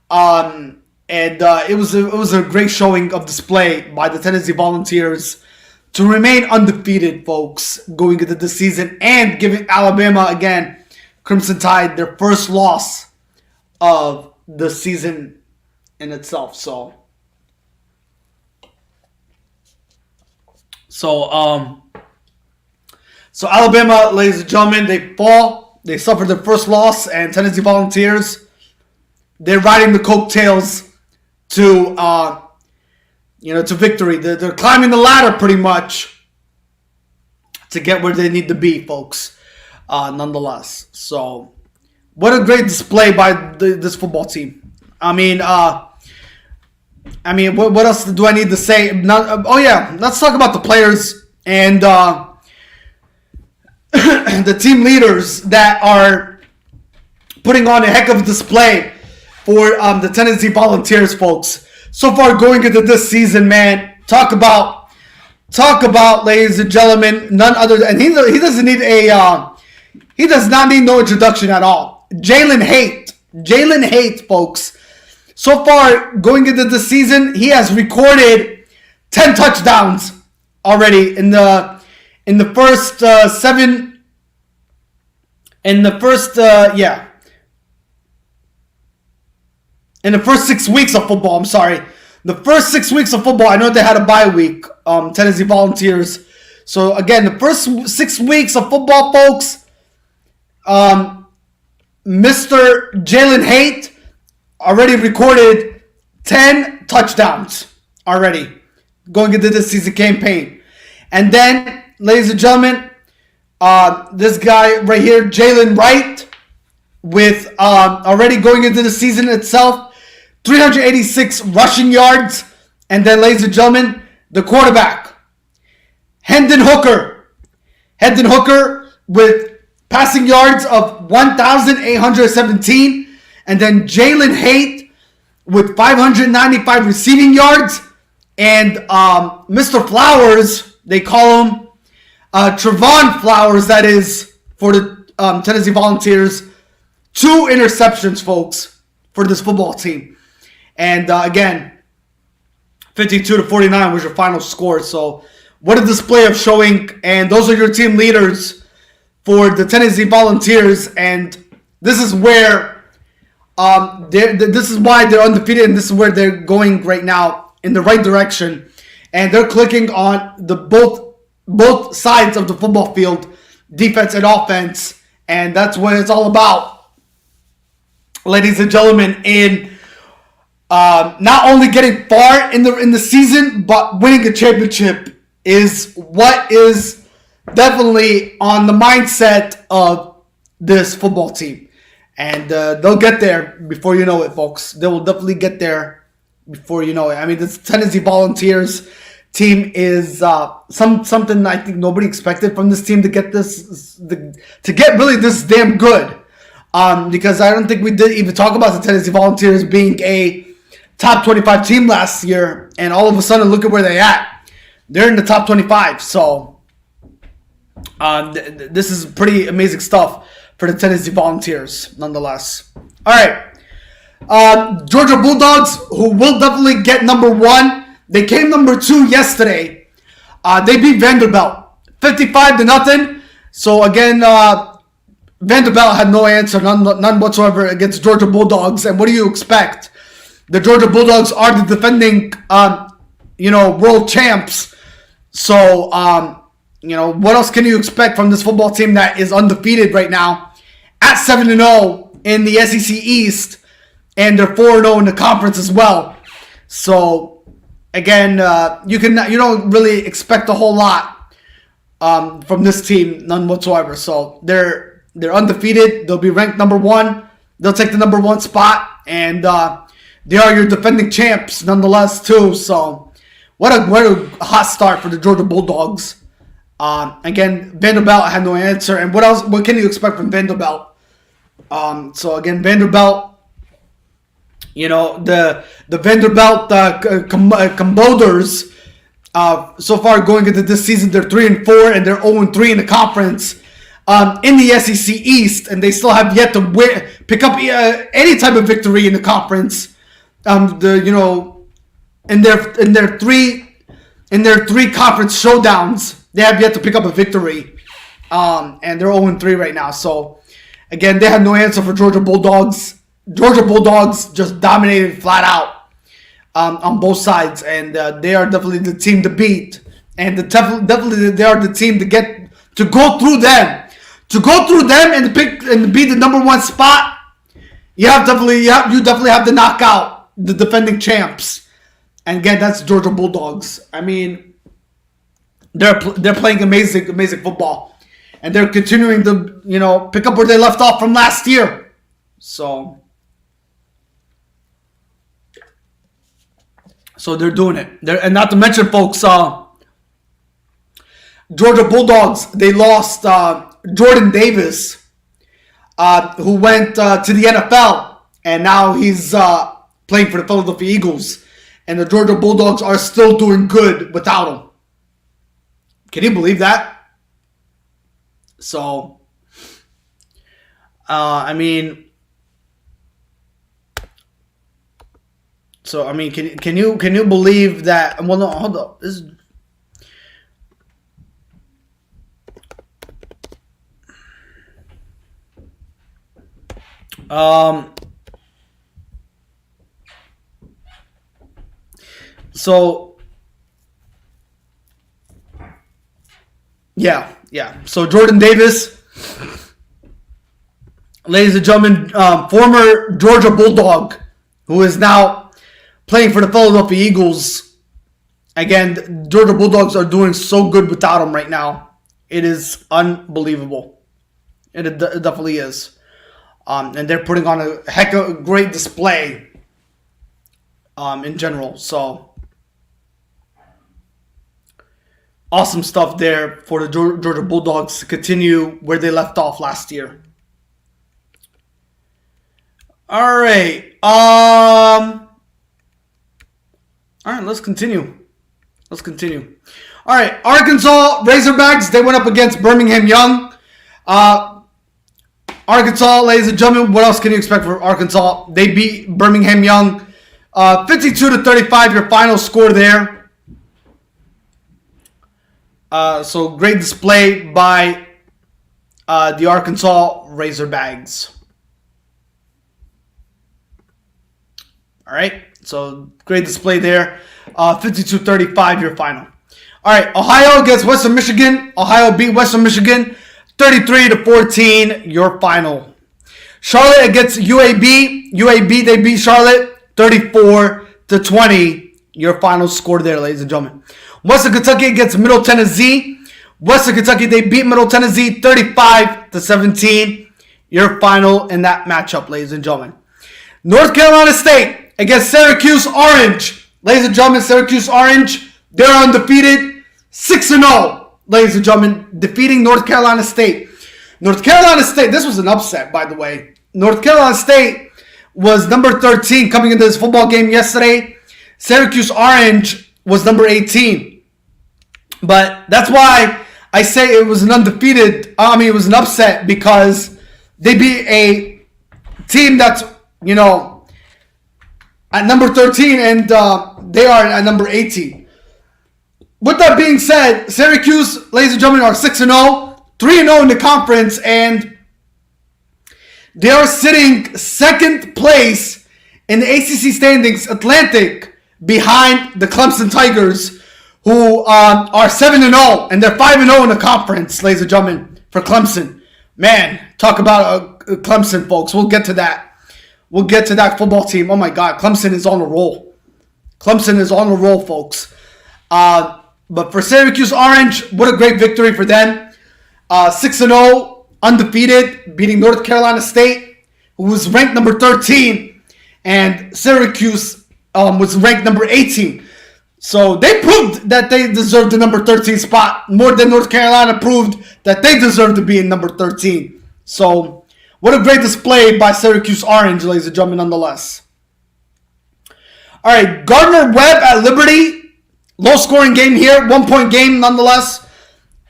And it was a great showing of display by the Tennessee Volunteers to remain undefeated, folks, going into the season, and giving Alabama, again, Crimson Tide, their first loss of the season in itself. So Alabama, ladies and gentlemen, they suffered their first loss, and Tennessee Volunteers, they're riding the coattails to victory. They're climbing the ladder pretty much to get where they need to be, folks. Nonetheless, so what a great display by this football team. What else do I need to say? Let's talk about the players and the team leaders that are putting on a heck of a display for the Tennessee Volunteers, folks. So far going into this season, man, talk about, ladies and gentlemen, none other than, and he does not need no introduction at all. Jalen Haight, folks. So far going into this season, he has recorded 10 touchdowns already in the first 7. In the first 6 weeks of football, The first 6 weeks of football, I know they had a bye week, Tennessee Volunteers. So again, the first 6 weeks of football, folks, Mr. Jalen Haight already recorded 10 touchdowns already going into this season campaign. And then, ladies and gentlemen, this guy right here, Jalen Wright, with already going into the season itself, 386 rushing yards. And then, ladies and gentlemen, the quarterback, Hendon Hooker. Hendon Hooker with passing yards of 1,817. And then Jalen Haight with 595 receiving yards. And Mr. Flowers, they call him Trevon Flowers, that is, for the Tennessee Volunteers. 2 interceptions, folks, for this football team. And again, 52-49 was your final score. So what a display of showing. And those are your team leaders for the Tennessee Volunteers. And this is where, this is why they're undefeated, and this is where they're going right now in the right direction. And they're clicking on the both sides of the football field, defense and offense. And that's what it's all about, ladies and gentlemen, in not only getting far in the season, but winning a championship is what is definitely on the mindset of this football team. And they'll get there before you know it, folks. They will definitely get there before you know it. I mean, this Tennessee Volunteers team is something I think nobody expected from this team to get to get really this damn good. Because I don't think we did even talk about the Tennessee Volunteers being a top 25 team last year, and all of a sudden, look at where they're at. They're in the top 25, so this is pretty amazing stuff for the Tennessee Volunteers, nonetheless. All right, Georgia Bulldogs, who will definitely get number 1. They came number 2 yesterday. They beat Vanderbilt 55-0. So again, Vanderbilt had no answer, none whatsoever against Georgia Bulldogs. And what do you expect? The Georgia Bulldogs are the defending, world champs. So, what else can you expect from this football team that is undefeated right now at 7-0 in the SEC East, and they're 4-0 in the conference as well. So, again, you don't really expect a whole lot from this team, none whatsoever. So they're undefeated. They'll be ranked number 1. They'll take the number 1 spot, and they are your defending champs nonetheless too. So what a hot start for the Georgia Bulldogs. Again, Vanderbilt had no answer. And what else? What can you expect from Vanderbilt? So again, Vanderbilt, the Vanderbilt Commodores, so far going into this season, they're 3-4 and they're 0-3 in the conference in the SEC East, and they still have yet to pick up any type of victory in the conference. In their three conference showdowns, they have yet to pick up a victory, and they're 0-3 right now. So again, they had no answer for Georgia Bulldogs. Georgia Bulldogs just dominated flat out on both sides, and they are definitely the team to beat. And definitely they are the team to go through them, and be the number 1 spot. You definitely have to knock out the defending champs. And again, that's Georgia Bulldogs. I mean, they're playing amazing football, and they're continuing to pick up where they left off from last year. So they're doing it. And not to mention, folks, Georgia Bulldogs, they lost Jordan Davis, who went to the NFL, and now he's playing for the Philadelphia Eagles. And the Georgia Bulldogs are still doing good without him. Can you believe that? So, can you believe that? Well, no, hold up. This is, So Yeah. So Jordan Davis, ladies and gentlemen, former Georgia Bulldog, who is now playing for the Philadelphia Eagles. Again, Georgia Bulldogs are doing so good without him right now. It is unbelievable. It definitely is. And they're putting on a heck of a great display in general. So, awesome stuff there for the Georgia Bulldogs to continue where they left off last year. All right. All right, let's continue. All right, Arkansas Razorbacks, they went up against Birmingham Young. Arkansas, ladies and gentlemen, what else can you expect from Arkansas? They beat Birmingham Young 52-35, your final score there. So great display by the Arkansas Razorbacks. All right, so great display there. 52-35, your final. All right, Ohio against Western Michigan. Ohio beat Western Michigan 33-14, your final. Charlotte against UAB. UAB, they beat Charlotte 34-20, your final score there, ladies and gentlemen. Western Kentucky against Middle Tennessee. Western Kentucky, they beat Middle Tennessee 35-17, your final in that matchup, ladies and gentlemen. North Carolina State against Syracuse Orange. Ladies and gentlemen, Syracuse Orange, they're undefeated, 6-0, ladies and gentlemen, defeating North Carolina State. North Carolina State, this was an upset, by the way. North Carolina State was number 13 coming into this football game yesterday. Syracuse Orange was number 18. But that's why I say it was an it was an upset, because they beat a team that's, at number 13, and they are at number 18. With that being said, Syracuse, ladies and gentlemen, are 6-0, 3-0 in the conference, and they are sitting second place in the ACC standings, Atlantic, behind the Clemson Tigers, who are 7-0, and they're 5-0 in the conference, ladies and gentlemen, for Clemson. Man, talk about Clemson, folks. We'll get to that. We'll get to that football team. Oh my God, Clemson is on a roll. Clemson is on a roll, folks. But for Syracuse Orange, what a great victory for them. 6-0, undefeated, beating North Carolina State, who was ranked number 13, and Syracuse was ranked number 18. So they proved that they deserved the number 13 spot more than North Carolina proved that they deserved to be in number 13. So what a great display by Syracuse Orange, ladies and gentlemen, nonetheless. All right, Gardner-Webb at Liberty. Low-scoring game here, 1-point game nonetheless.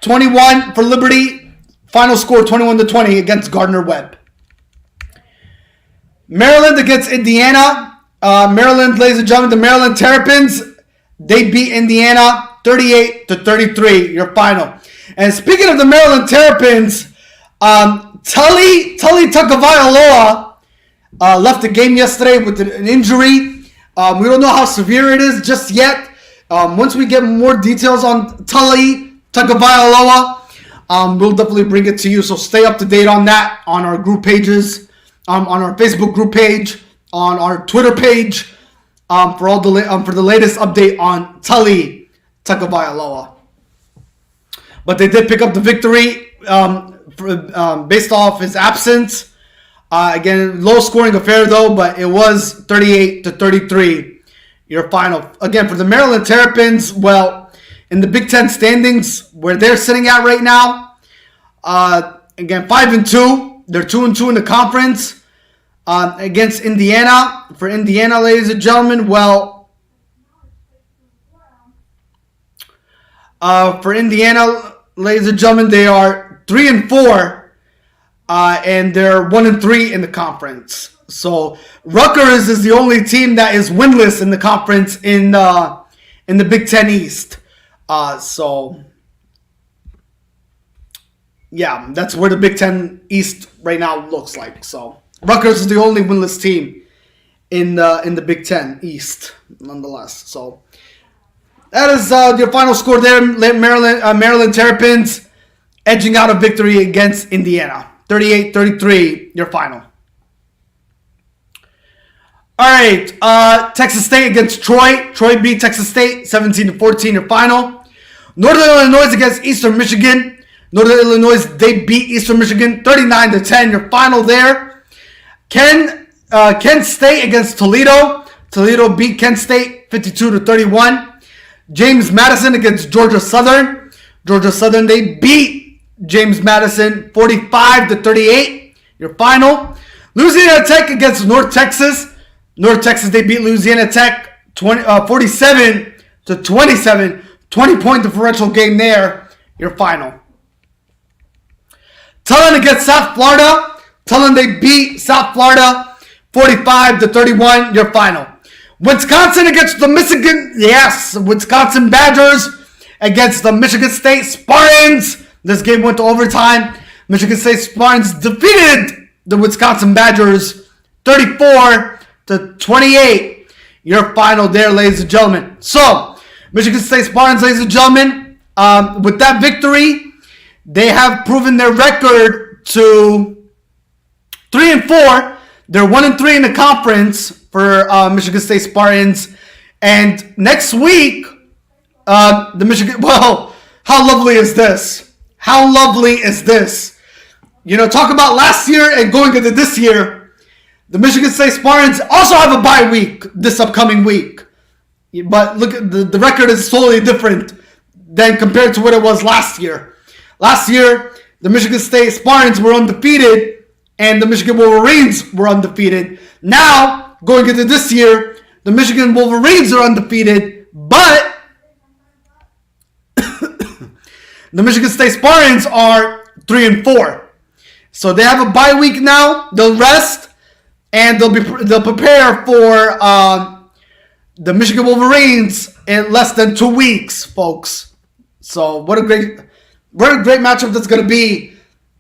21 for Liberty. Final score 21-20 against Gardner-Webb. Maryland against Indiana. Maryland, ladies and gentlemen, the Maryland Terrapins, they beat Indiana 38-33, your final. And speaking of the Maryland Terrapins, Tully Tagovailoa left the game yesterday with an injury. We don't know how severe it is just yet. Once we get more details on Tully Tagovailoa, we'll definitely bring it to you. So stay up to date on that on our group pages, on our Facebook group page, on our Twitter page, for the latest update on Tully Tagovailoa. But they did pick up the victory based off his absence. Again, low-scoring affair though, but it was 38-33. Your final. Again, for the Maryland Terrapins, well, in the Big Ten standings, where they're sitting at right now, again, 5-2. They're 2-2 in the conference. Against Indiana. For Indiana, ladies and gentlemen, well, for Indiana, ladies and gentlemen, they are 3-4, and they're 1-3 in the conference. So Rutgers is the only team that is winless in the conference in the Big Ten East. So yeah, that's where the Big Ten East right now looks like. So Rutgers is the only winless team in the Big Ten East, nonetheless. So that is your final score there, Maryland Terrapins edging out a victory against Indiana. 38-33, your final. All right, Texas State against Troy. Troy beat Texas State 17-14, your final. Northern Illinois against Eastern Michigan. Northern Illinois, they beat Eastern Michigan 39-10, your final there. Kent State against Toledo. Toledo beat Kent State 52-31. James Madison against Georgia Southern. Georgia Southern, they beat James Madison 45-38, your final. Louisiana Tech against North Texas. North Texas, they beat Louisiana Tech 47-27. 20-point differential game there, your final. Tulane against South Florida. Tulane, they beat South Florida 45-31, your final. Wisconsin against the Wisconsin Badgers against the Michigan State Spartans. This game went to overtime. Michigan State Spartans defeated the Wisconsin Badgers 34-28. Your final there, ladies and gentlemen. So, Michigan State Spartans, ladies and gentlemen, with that victory, they have proven their record to 3-4. They're 1-3 in the conference for Michigan State Spartans. And next week, how lovely is this? How lovely is this? You know, talk about last year and going into this year. The Michigan State Spartans also have a bye week this upcoming week. But look, the record is totally different than compared to what it was last year. Last year, the Michigan State Spartans were undefeated and the Michigan Wolverines were undefeated. Now, going into this year, the Michigan Wolverines are undefeated, but the Michigan State Spartans are 3-4. So they have a bye week now. They'll rest and they'll prepare for the Michigan Wolverines in less than 2 weeks, folks. So what a great matchup that's going to be.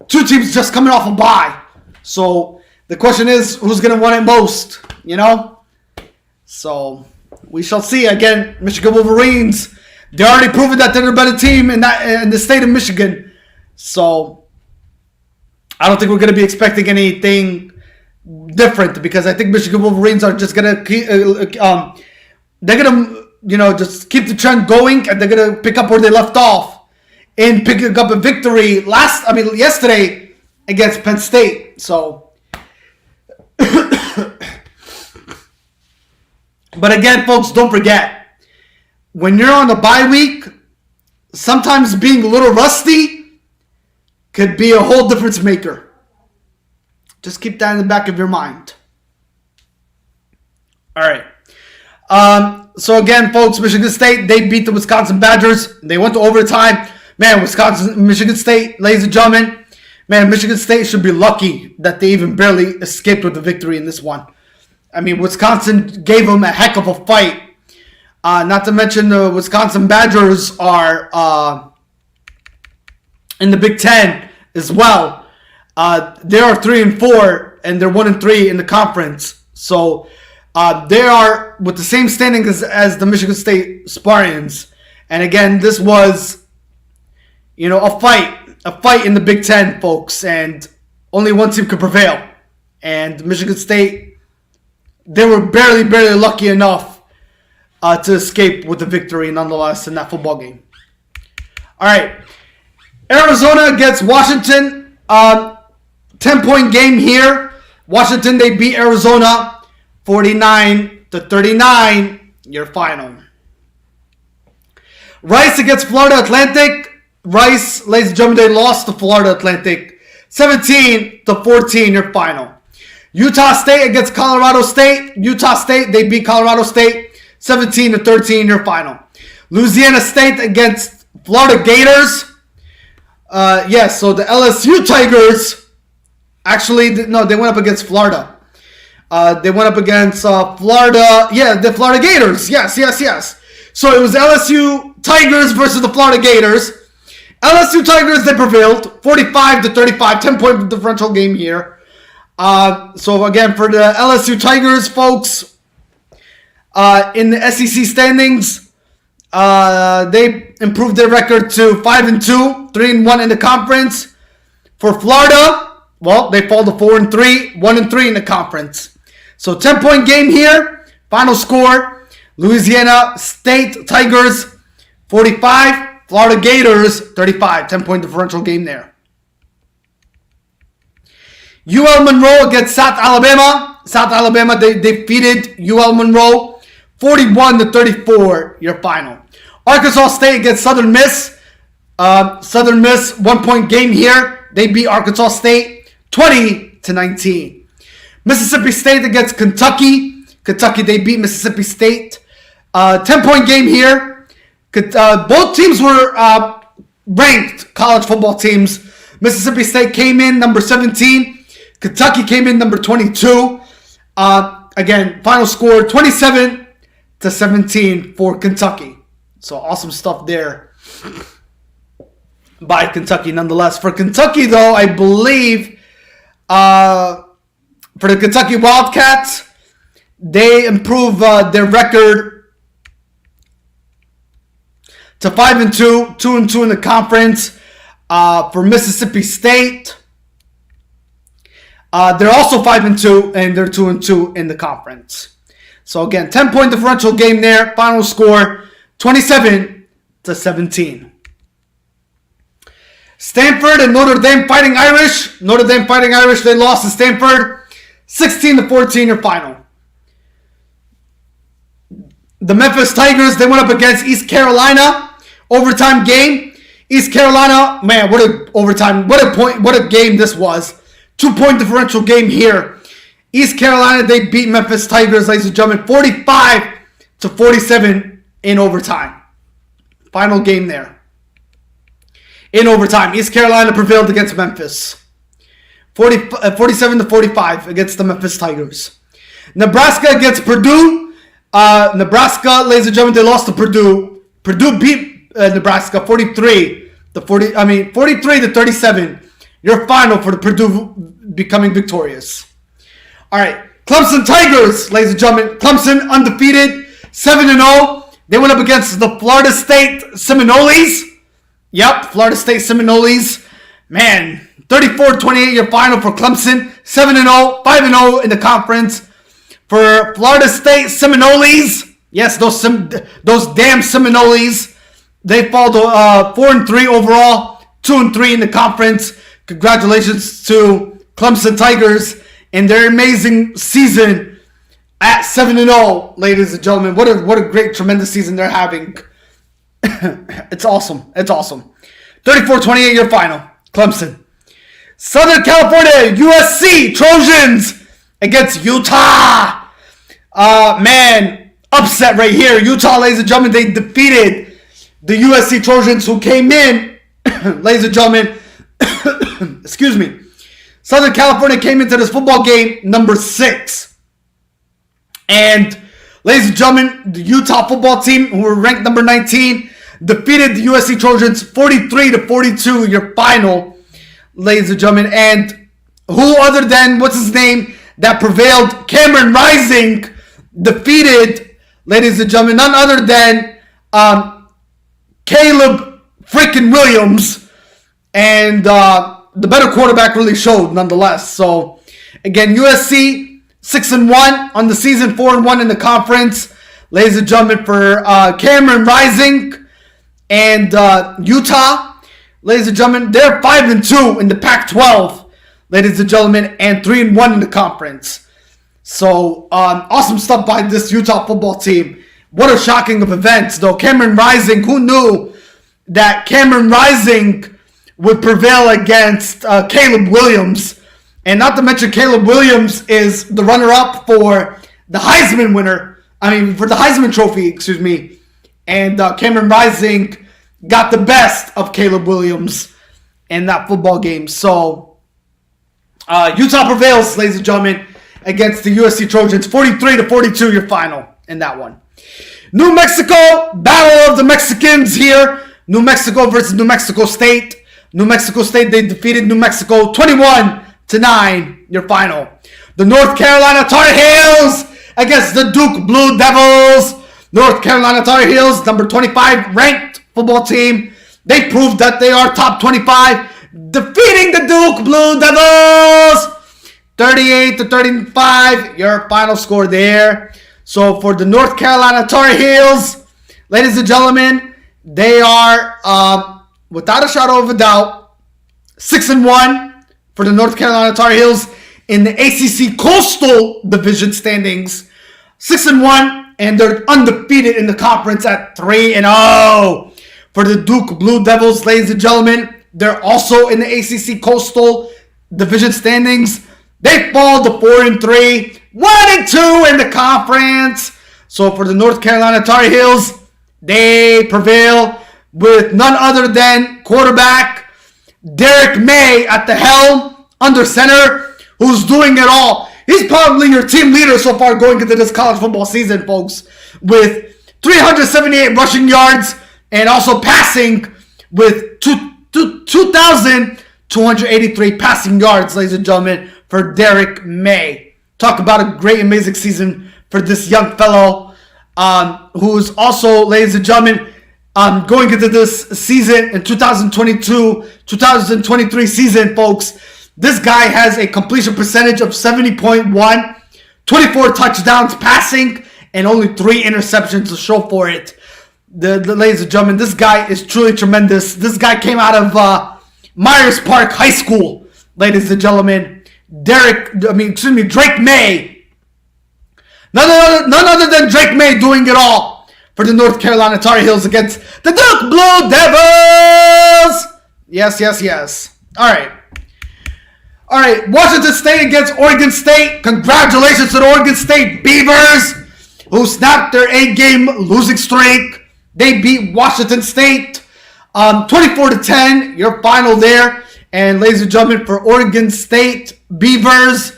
Two teams just coming off a bye. So the question is, who's going to want it most? You know? So we shall see. Again, Michigan Wolverines, they already proven that they're the better team in the state of Michigan. So I don't think we're going to be expecting anything different, because I think Michigan Wolverines are just going to they're going to, just keep the trend going, and they're going to pick up where they left off in picking up a victory yesterday against Penn State. So, but again, folks, don't forget, when you're on the bye week, sometimes being a little rusty could be a whole difference maker. Just keep that in the back of your mind. All right. So again, folks, Michigan State, they beat the Wisconsin Badgers. They went to overtime. Man, Michigan State, ladies and gentlemen, man, Michigan State should be lucky that they even barely escaped with the victory in this one. I mean, Wisconsin gave them a heck of a fight. Not to mention the Wisconsin Badgers are in the Big Ten as well. They are 3-4 and they're 1-3 in the conference. So they are with the same standing as the Michigan State Spartans. And again, this was, a fight in the Big Ten, folks, and only one team could prevail. And Michigan State, they were barely lucky enough to escape with the victory nonetheless in that football game. All right. Arizona against Washington. 10-point game here. Washington, they beat Arizona 49-39. Your final. Rice against Florida Atlantic. Rice, ladies and gentlemen, they lost to Florida Atlantic 17-14. Your final. Utah State against Colorado State. Utah State, they beat Colorado State 17-13. Your final. Louisiana State against Florida Gators. So the LSU Tigers, actually, no, they went up against Florida. They went up against Florida, the Florida Gators. Yes. So it was LSU Tigers versus the Florida Gators. LSU Tigers, they prevailed 45-35, 10-point differential game here. So again, for the LSU Tigers, folks, in the SEC standings, They improved their record to 5-2, 3-1 in the conference. For Florida, well, they fall to 4-3, 1-3 in the conference. So 10-point game here. Final score: Louisiana State Tigers 45, Florida Gators 35. 10-point differential game there. UL Monroe against South Alabama. South Alabama, they defeated UL Monroe 41-34, your final. Arkansas State against Southern Miss. Southern Miss, 1-point game here. They beat Arkansas State 20-19. Mississippi State against Kentucky. Kentucky, they beat Mississippi State. 10-point game here. Both teams were ranked college football teams. Mississippi State came in number 17. Kentucky came in number 22. Again, final score 27-17 for Kentucky. So awesome stuff there by Kentucky nonetheless. For Kentucky, though, I believe for the Kentucky Wildcats, they improve their record to 5-2, 2-2 in the conference. For Mississippi State, they're also 5-2, and they're 2-2 in the conference. So again, 10-point differential game there. Final score 27-17. Stanford and Notre Dame Fighting Irish. Notre Dame Fighting Irish, they lost to Stanford 16-14 your final. The Memphis Tigers, they went up against East Carolina. Overtime game. East Carolina, man, what a overtime, what a game this was. 2-point differential game here. East Carolina, they beat Memphis Tigers, ladies and gentlemen, 45-47 in overtime. Final game there. In overtime, East Carolina prevailed against Memphis. 47-45 against the Memphis Tigers. Nebraska against Purdue. Nebraska, ladies and gentlemen, they lost to Purdue. Purdue beat Nebraska 43-37. Your final for the Purdue becoming victorious. All right, Clemson Tigers, ladies and gentlemen. Clemson undefeated, 7-0. They went up against the Florida State Seminoles. Yep, Florida State Seminoles. Man, 34-28 your final for Clemson. 7-0, 5-0 in the conference. For Florida State Seminoles, yes, those damn Seminoles, they fall to 4-3 overall, 2-3 in the conference. Congratulations to Clemson Tigers and their amazing season at 7-0, ladies and gentlemen. What a great, tremendous season they're having. It's awesome. It's awesome. 34-28 your final. Clemson. Southern California, USC Trojans against Utah. Man, upset right here. Utah, ladies and gentlemen, they defeated the USC Trojans who came in, ladies and gentlemen, excuse me. Southern California came into this football game number 6. And, ladies and gentlemen, the Utah football team, who were ranked number 19, defeated the USC Trojans 43-42, your final, ladies and gentlemen. And who other than, what's his name, that prevailed, Cameron Rising, defeated, ladies and gentlemen, none other than Caleb freaking Williams. And the better quarterback really showed nonetheless. So, again, USC 6-1 on the season, 4-1 in the conference. Ladies and gentlemen, for Cameron Rising and Utah, ladies and gentlemen, they're 5-2 in the Pac-12, ladies and gentlemen, and 3-1 in the conference. So, awesome stuff by this Utah football team. What a shocking of events, though. Cameron Rising, who knew that Cameron Rising would prevail against Caleb Williams? And not to mention, Caleb Williams is the runner-up for the Heisman winner. For the Heisman Trophy, excuse me. And Cameron Rising got the best of Caleb Williams in that football game. So, Utah prevails, ladies and gentlemen, against the USC Trojans. 43-42, your final in that one. New Mexico, Battle of the Mexicans here. New Mexico versus New Mexico State. New Mexico State, they defeated New Mexico 21-9, your final. The North Carolina Tar Heels against the Duke Blue Devils. North Carolina Tar Heels, number 25 ranked football team. They proved that they are top 25, defeating the Duke Blue Devils 38-35. Your final score there. So for the North Carolina Tar Heels, ladies and gentlemen, they are, without a shadow of a doubt, 6-1 for the North Carolina Tar Heels in the ACC Coastal Division standings. 6-1, and they're undefeated in the conference at 3-0. For the Duke Blue Devils, ladies and gentlemen, they're also in the ACC Coastal Division standings. They fall to 4-3, 1-2 in the conference. So for the North Carolina Tar Heels, they prevail with none other than quarterback Derek May at the helm, under center, who's doing it all. He's probably your team leader so far going into this college football season, folks, with 378 rushing yards and also passing with 2,283 passing yards, ladies and gentlemen, for Derek May. Talk about a great, amazing season for this young fellow, who's also, ladies and gentlemen, going into this season in 2022-2023 season, folks. This guy has a completion percentage of 70.1, 24 touchdowns passing, and only 3 interceptions to show for it. The ladies and gentlemen, this guy is truly tremendous. This guy came out of Myers Park High School, ladies and gentlemen. Drake May. None other than Drake May doing it all for the North Carolina Tar Heels against the Duke Blue Devils. Yes. All right. Washington State against Oregon State. Congratulations to the Oregon State Beavers, who snapped their 8-game losing streak. They beat Washington State 24-10. Your final there. And ladies and gentlemen, for Oregon State Beavers,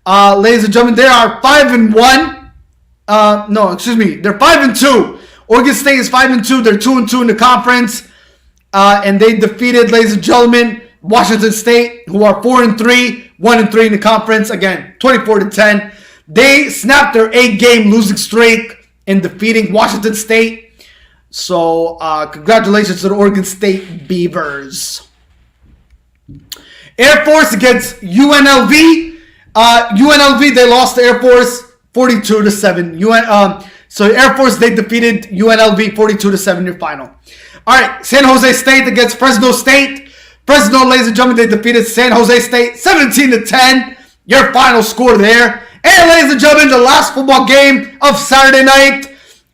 ladies and gentlemen, they are 5-1. They're 5-2. Oregon State is 5-2. They're 2-2 in the conference. And they defeated, ladies and gentlemen, Washington State, who are 4-3, 1-3 in the conference. Again, 24-10. They snapped their 8-game losing streak in defeating Washington State. So, congratulations to the Oregon State Beavers. Air Force against UNLV. UNLV, they lost to Air Force 42-7. So Air Force, they defeated UNLV 42-7 in your final. All right, San Jose State against Fresno State. Fresno, ladies and gentlemen, they defeated San Jose State 17-10. Your final score there. And ladies and gentlemen, the last football game of Saturday night,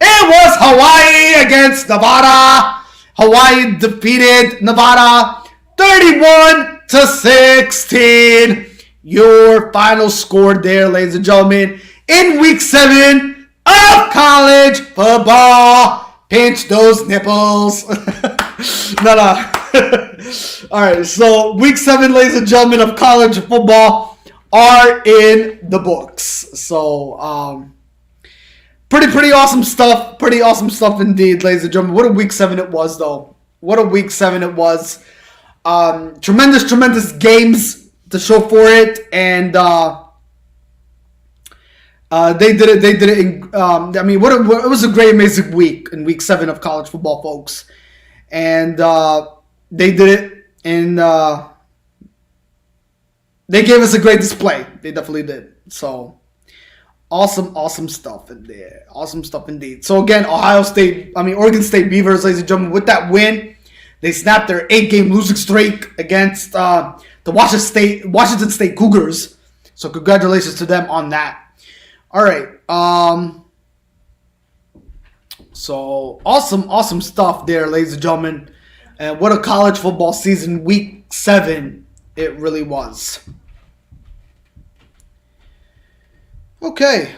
it was Hawaii against Nevada. Hawaii defeated Nevada 31-16. Your final score there, ladies and gentlemen, in week 7 of college football. Pinch those nipples. No. All right, so week 7, ladies and gentlemen, of college football are in the books. So, pretty awesome stuff. Pretty awesome stuff indeed, ladies and gentlemen. What a week 7 it was, though. What a week 7 it was. Tremendous games to show for it, and they did it. It was a great, amazing week in week 7 of college football, folks. And they did it, and they gave us a great display. They definitely did. So awesome stuff in there. Awesome stuff indeed. So again, Oregon State Beavers, ladies and gentlemen, with that win, they snapped their 8-game losing streak against the Washington State Cougars. So congratulations to them on that. All right. So awesome stuff there, ladies and gentlemen. And what a college football season, week 7 it really was. Okay.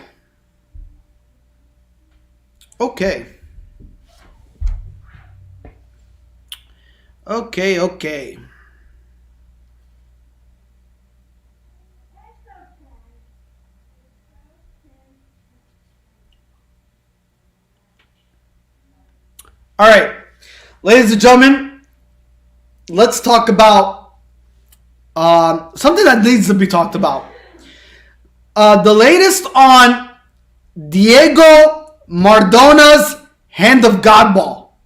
All right, ladies and gentlemen, let's talk about something that needs to be talked about. The latest on Diego Maradona's Hand of God ball.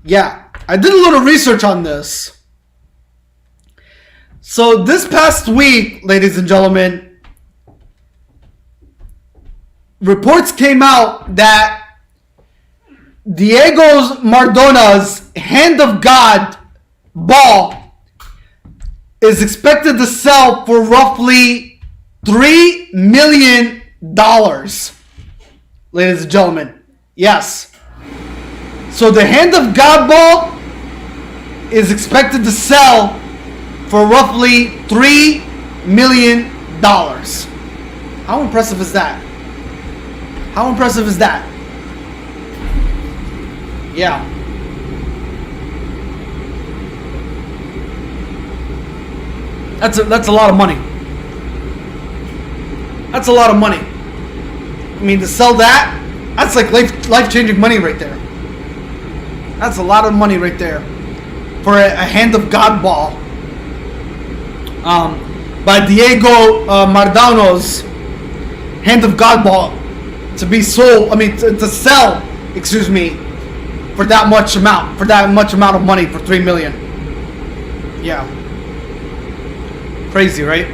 Yeah, I did a little research on this. So this past week, ladies and gentlemen, reports came out that Diego Maradona's Hand of God ball is expected to sell for roughly $3 million. Ladies and gentlemen, yes. So the Hand of God ball is expected to sell for roughly $3 million. How impressive is that? How impressive is that? Yeah. That's a lot of money. That's a lot of money. I mean, to sell that, that's like life-changing money right there. That's a lot of money right there for a Hand of God ball by Diego Maradona's Hand of God ball to be sold. I mean, to sell. Excuse me. For that much amount of money, for $3 million. Yeah. Crazy, right?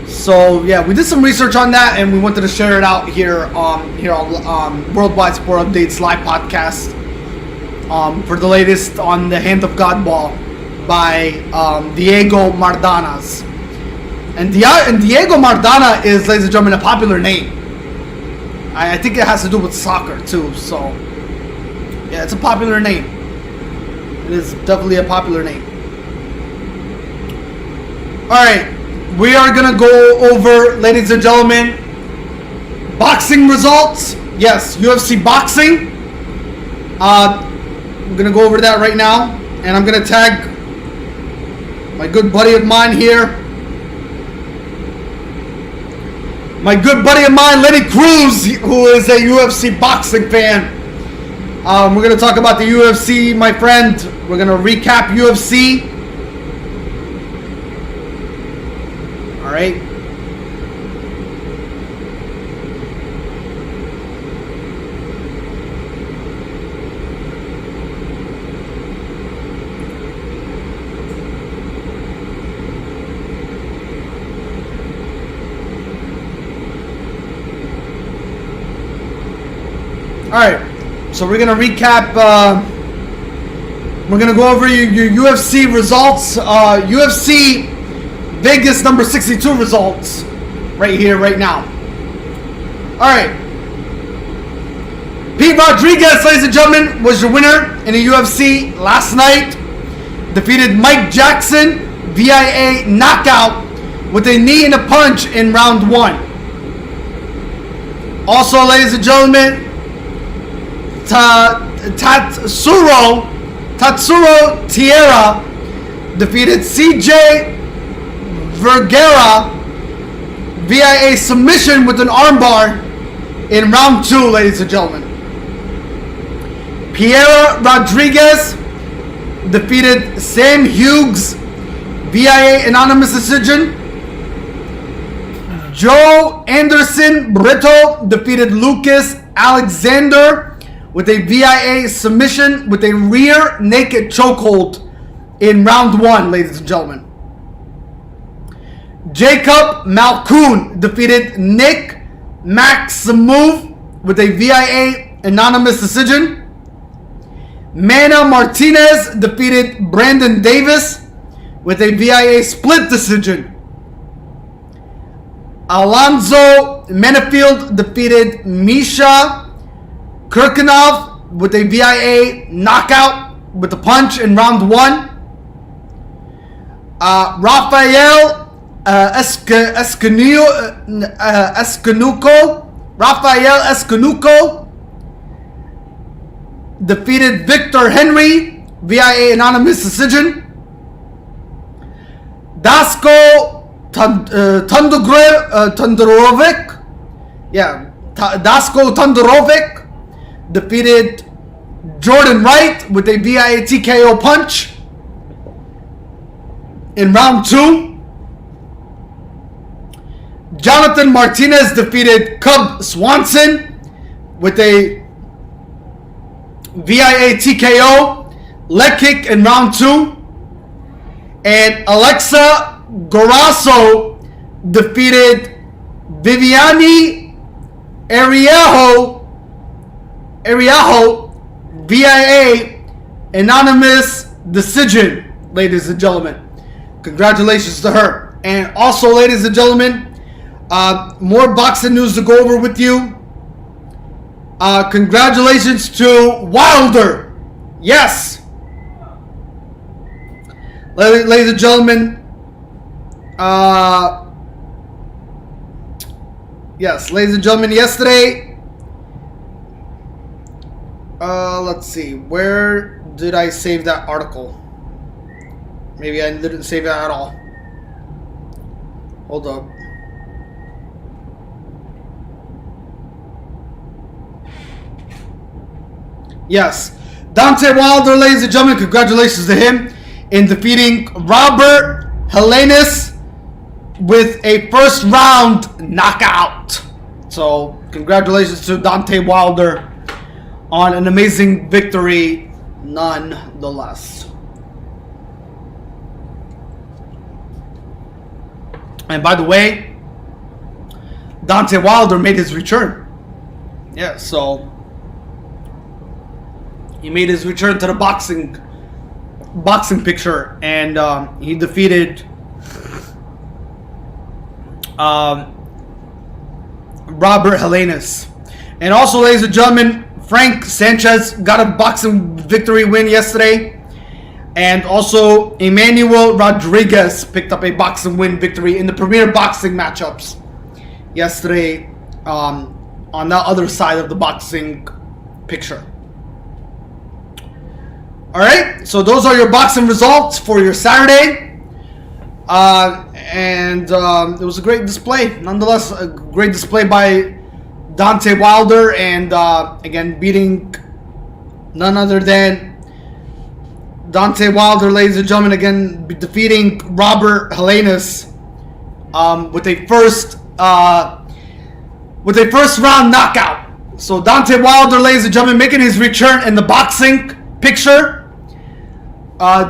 So yeah, we did some research on that, and we wanted to share it out here on Worldwide Sport Updates live podcast for the latest on the Hand of God ball by Diego Maradona'S. And Diego Maradona is, ladies and gentlemen, a popular name. I think it has to do with soccer too. So yeah, it's a popular name. It is definitely a popular name. Alright, we are going to go over, ladies and gentlemen, boxing results. Yes, UFC boxing. I'm going to go over that right now. And I'm going to tag my good buddy of mine here. My good buddy of mine, Lenny Cruz, who is a UFC boxing fan. We're going to talk about the UFC, my friend. We're going to recap UFC. All right. Alright, so we're going to recap, we're going to go over your UFC results, UFC Vegas number 62 results, right here, right now. Alright, Pete Rodriguez, ladies and gentlemen, was your winner in the UFC last night. Defeated Mike Jackson via knockout with a knee and a punch in round 1. Also, ladies and gentlemen, Tatsuro Tierra defeated CJ Vergara via submission with an armbar in round 2, ladies and gentlemen. Pierre Rodriguez defeated Sam Hughes via anonymous decision. Joe Anderson Brito defeated Lucas Alexander with a VIA submission with a rear naked chokehold in round 1, ladies and gentlemen. Jacob Malkoun defeated Nick Maximov with a VIA anonymous decision. Mana Martinez defeated Brandon Davis with a VIA split decision. Alonzo Menefield defeated Misha Kirkinov with a VIA knockout with a punch in round 1. Rafael Escanuco defeated Victor Henry via anonymous decision. Dasko Todorovic, Dasko Todorovic defeated Jordan Wright with a VIA TKO punch in round 2. Jonathan Martinez defeated Cub Swanson with a VIA TKO leg kick in round 2. And Alexa Grasso defeated Viviane Araujo VIA anonymous decision, ladies and gentlemen. Congratulations to her. And also, ladies and gentlemen, more boxing news to go over with you. Congratulations to Wilder. Yes. Ladies and gentlemen, yesterday, let's see, where did I save that article? Maybe I didn't save it at all. Hold up. Yes, Deontay Wilder, ladies and gentlemen, congratulations to him in defeating Robert Helenius with a first round knockout. So, congratulations to Deontay Wilder on an amazing victory nonetheless. And by the way, Deontay Wilder made his return. Yeah, so he made his return to the boxing picture, and he defeated Robert Helenius. And also, ladies and gentlemen, Frank Sanchez got a boxing victory win yesterday. And also, Emmanuel Rodriguez picked up a boxing win victory in the premier boxing matchups yesterday on the other side of the boxing picture. Alright, so those are your boxing results for your Saturday. And it was a great display. Nonetheless, a great display by Deontay Wilder, and again, beating none other than Deontay Wilder, ladies and gentlemen, again defeating Robert Helenius with a first round knockout. So Deontay Wilder, ladies and gentlemen, making his return in the boxing picture,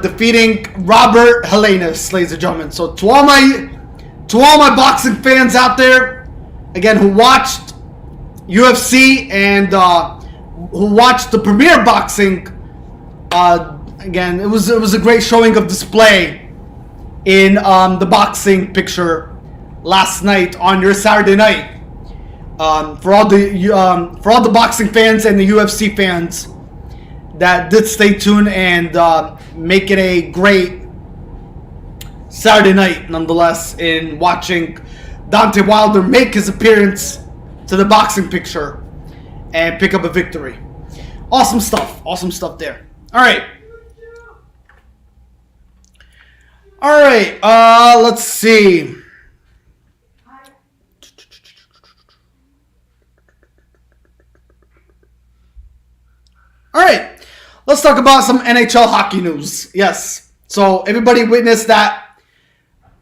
defeating Robert Helenius, ladies and gentlemen. So to all my boxing fans out there, again, who watched UFC and who watched the premier boxing, again, it was a great showing of display in the boxing picture last night on your Saturday night. For all the boxing fans and the UFC fans that did stay tuned and make it a great Saturday night, nonetheless, in watching Deontay Wilder make his appearance to the boxing picture and pick up a victory. Awesome stuff there. All right, let's see. All right, let's talk about some NHL hockey news. Yes, so everybody witnessed that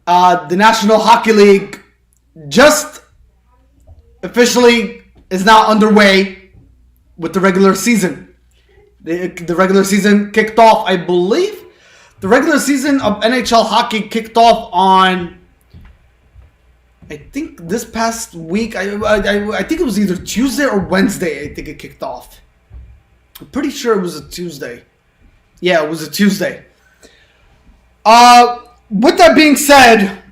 the National Hockey League just officially is now underway with the regular season. The regular season kicked off, I believe. The regular season of NHL hockey kicked off on, I think, this past week. I think it was either Tuesday or Wednesday. I think it kicked off. I'm pretty sure it was a Tuesday. Yeah, it was a Tuesday. With that being said,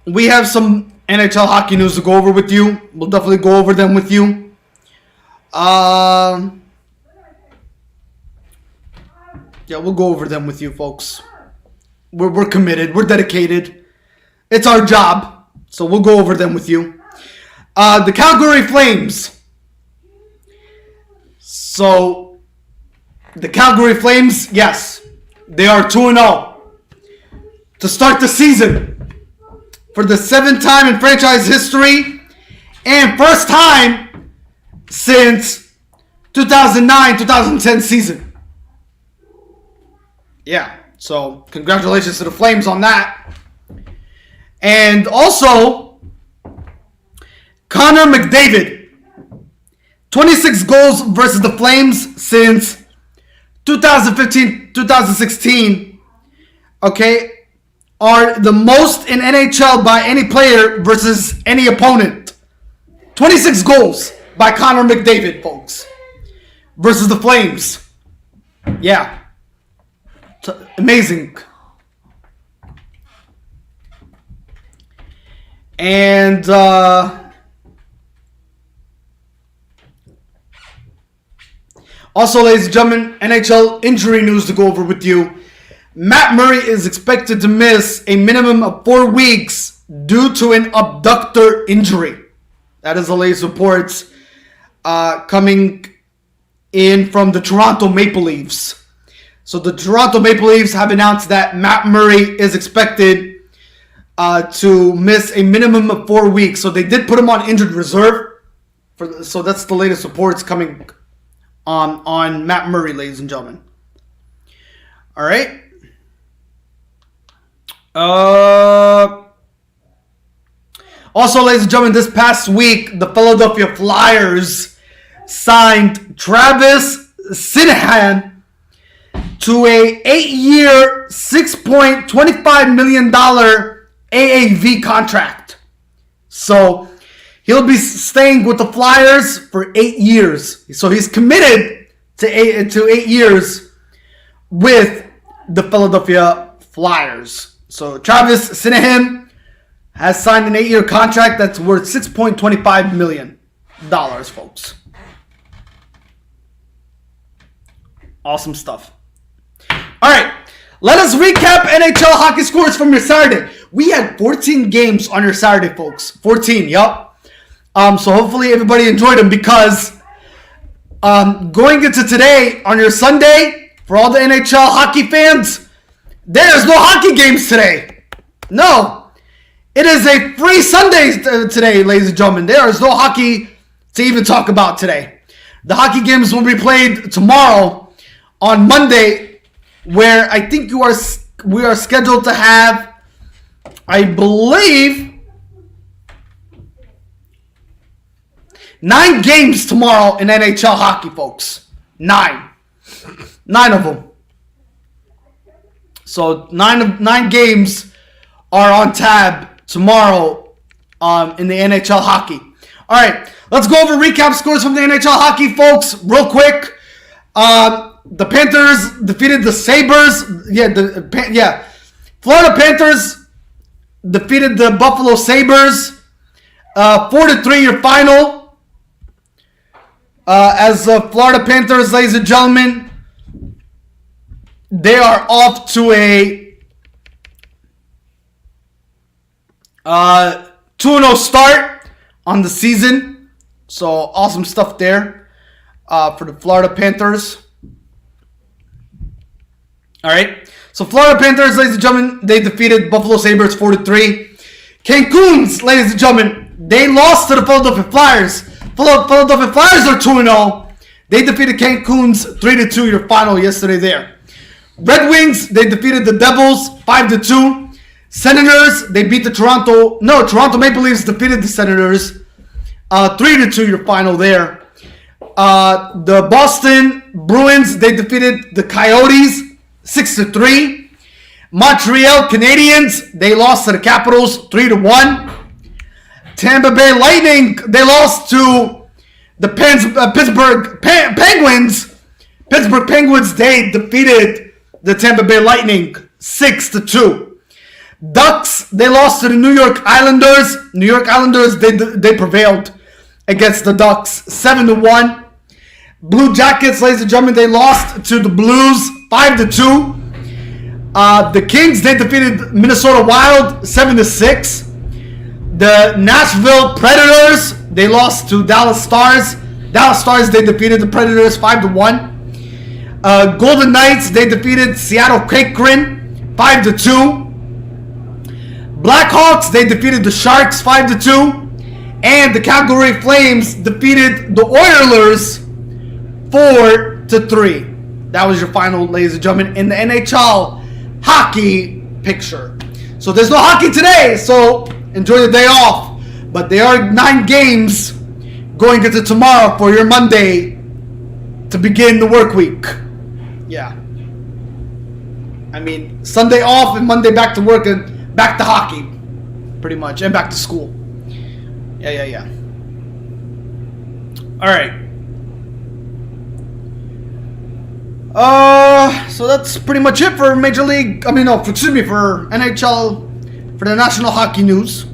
we have some NHL hockey news to go over with you. We'll definitely go over them with you. Yeah, we'll go over them with you, folks. We're committed. We're dedicated. It's our job. So we'll go over them with you. The Calgary Flames. So, the Calgary Flames, yes, they are 2-0 to start the season for the 7th time in franchise history and first time since 2009-2010 season. Yeah, so congratulations to the Flames on that. And also, Connor McDavid, 26 goals versus the Flames since 2015-2016, okay, are the most in NHL by any player versus any opponent. 26 goals by Connor McDavid, folks, versus the Flames. Yeah. Amazing. And also, ladies and gentlemen, NHL injury news to go over with you. Matt Murray is expected to miss a minimum of 4 weeks due to an abductor injury. That is the latest reports coming in from the Toronto Maple Leafs. So the Toronto Maple Leafs have announced that Matt Murray is expected to miss a minimum of 4 weeks. So they did put him on injured reserve. So that's the latest reports coming on Matt Murray, ladies and gentlemen. All right. Also, ladies and gentlemen, this past week, the Philadelphia Flyers signed Travis Sinahan to a 8-year, $6.25 million AAV contract. So he'll be staying with the Flyers for 8 years. So he's committed to 8 years with the Philadelphia Flyers. So Travis Sinahan has signed an 8-year contract that's worth $6.25 million, folks. Awesome stuff. All right, let us recap NHL hockey scores from your Saturday. We had 14 games on your Saturday, folks. 14, yup. So hopefully everybody enjoyed them, because going into today on your Sunday, for all the NHL hockey fans, there's no hockey games today. No. It is a free Sunday today, ladies and gentlemen. There is no hockey to even talk about today. The hockey games will be played tomorrow on Monday, where I think we are scheduled to have, I believe, 9 games tomorrow in NHL hockey, folks. 9 of them. So 9 games are on tab tomorrow in the NHL hockey. All right, let's go over recap scores from the NHL hockey, folks, real quick. The Panthers defeated the Sabres. Florida Panthers defeated the Buffalo Sabres 4-3 your final. As Florida Panthers, ladies and gentlemen, they are off to a 2-0 start on the season. So awesome stuff there for the Florida Panthers. All right. So Florida Panthers, ladies and gentlemen, they defeated Buffalo Sabres 4-3. Cancun's, ladies and gentlemen, they lost to the Philadelphia Flyers. Philadelphia Flyers are 2-0. They defeated Cancun's 3-2 your final yesterday there. Red Wings, they defeated the Devils 5-2. Senators, they beat the Toronto Maple Leafs defeated the Senators 3-2 your final there. The Boston Bruins, they defeated the Coyotes 6-3. Montreal Canadiens, they lost to the Capitals 3-1. Tampa Bay Lightning, they lost to the Pittsburgh Penguins. Pittsburgh Penguins, they defeated the Tampa Bay Lightning 6-2. Ducks, they lost to the New York Islanders. New York Islanders, they prevailed against the Ducks 7-1. Blue Jackets, ladies and gentlemen, they lost to the Blues 5-2. The Kings, they defeated Minnesota Wild 7-6. The Nashville Predators, they lost to Dallas Stars. Dallas Stars, they defeated the Predators 5-1. Golden Knights, they defeated Seattle Kraken 5-2. Blackhawks, they defeated the Sharks 5-2. And the Calgary Flames defeated the Oilers 4-3. That was your final, ladies and gentlemen, in the NHL hockey picture. So there's no hockey today, so enjoy the day off. But there are 9 games going into tomorrow for your Monday to begin the work week. Yeah. I mean, Sunday off and Monday back to work and back to hockey, pretty much, and back to school. Yeah. All right. So that's pretty much it for Major League. For NHL, for the National Hockey News.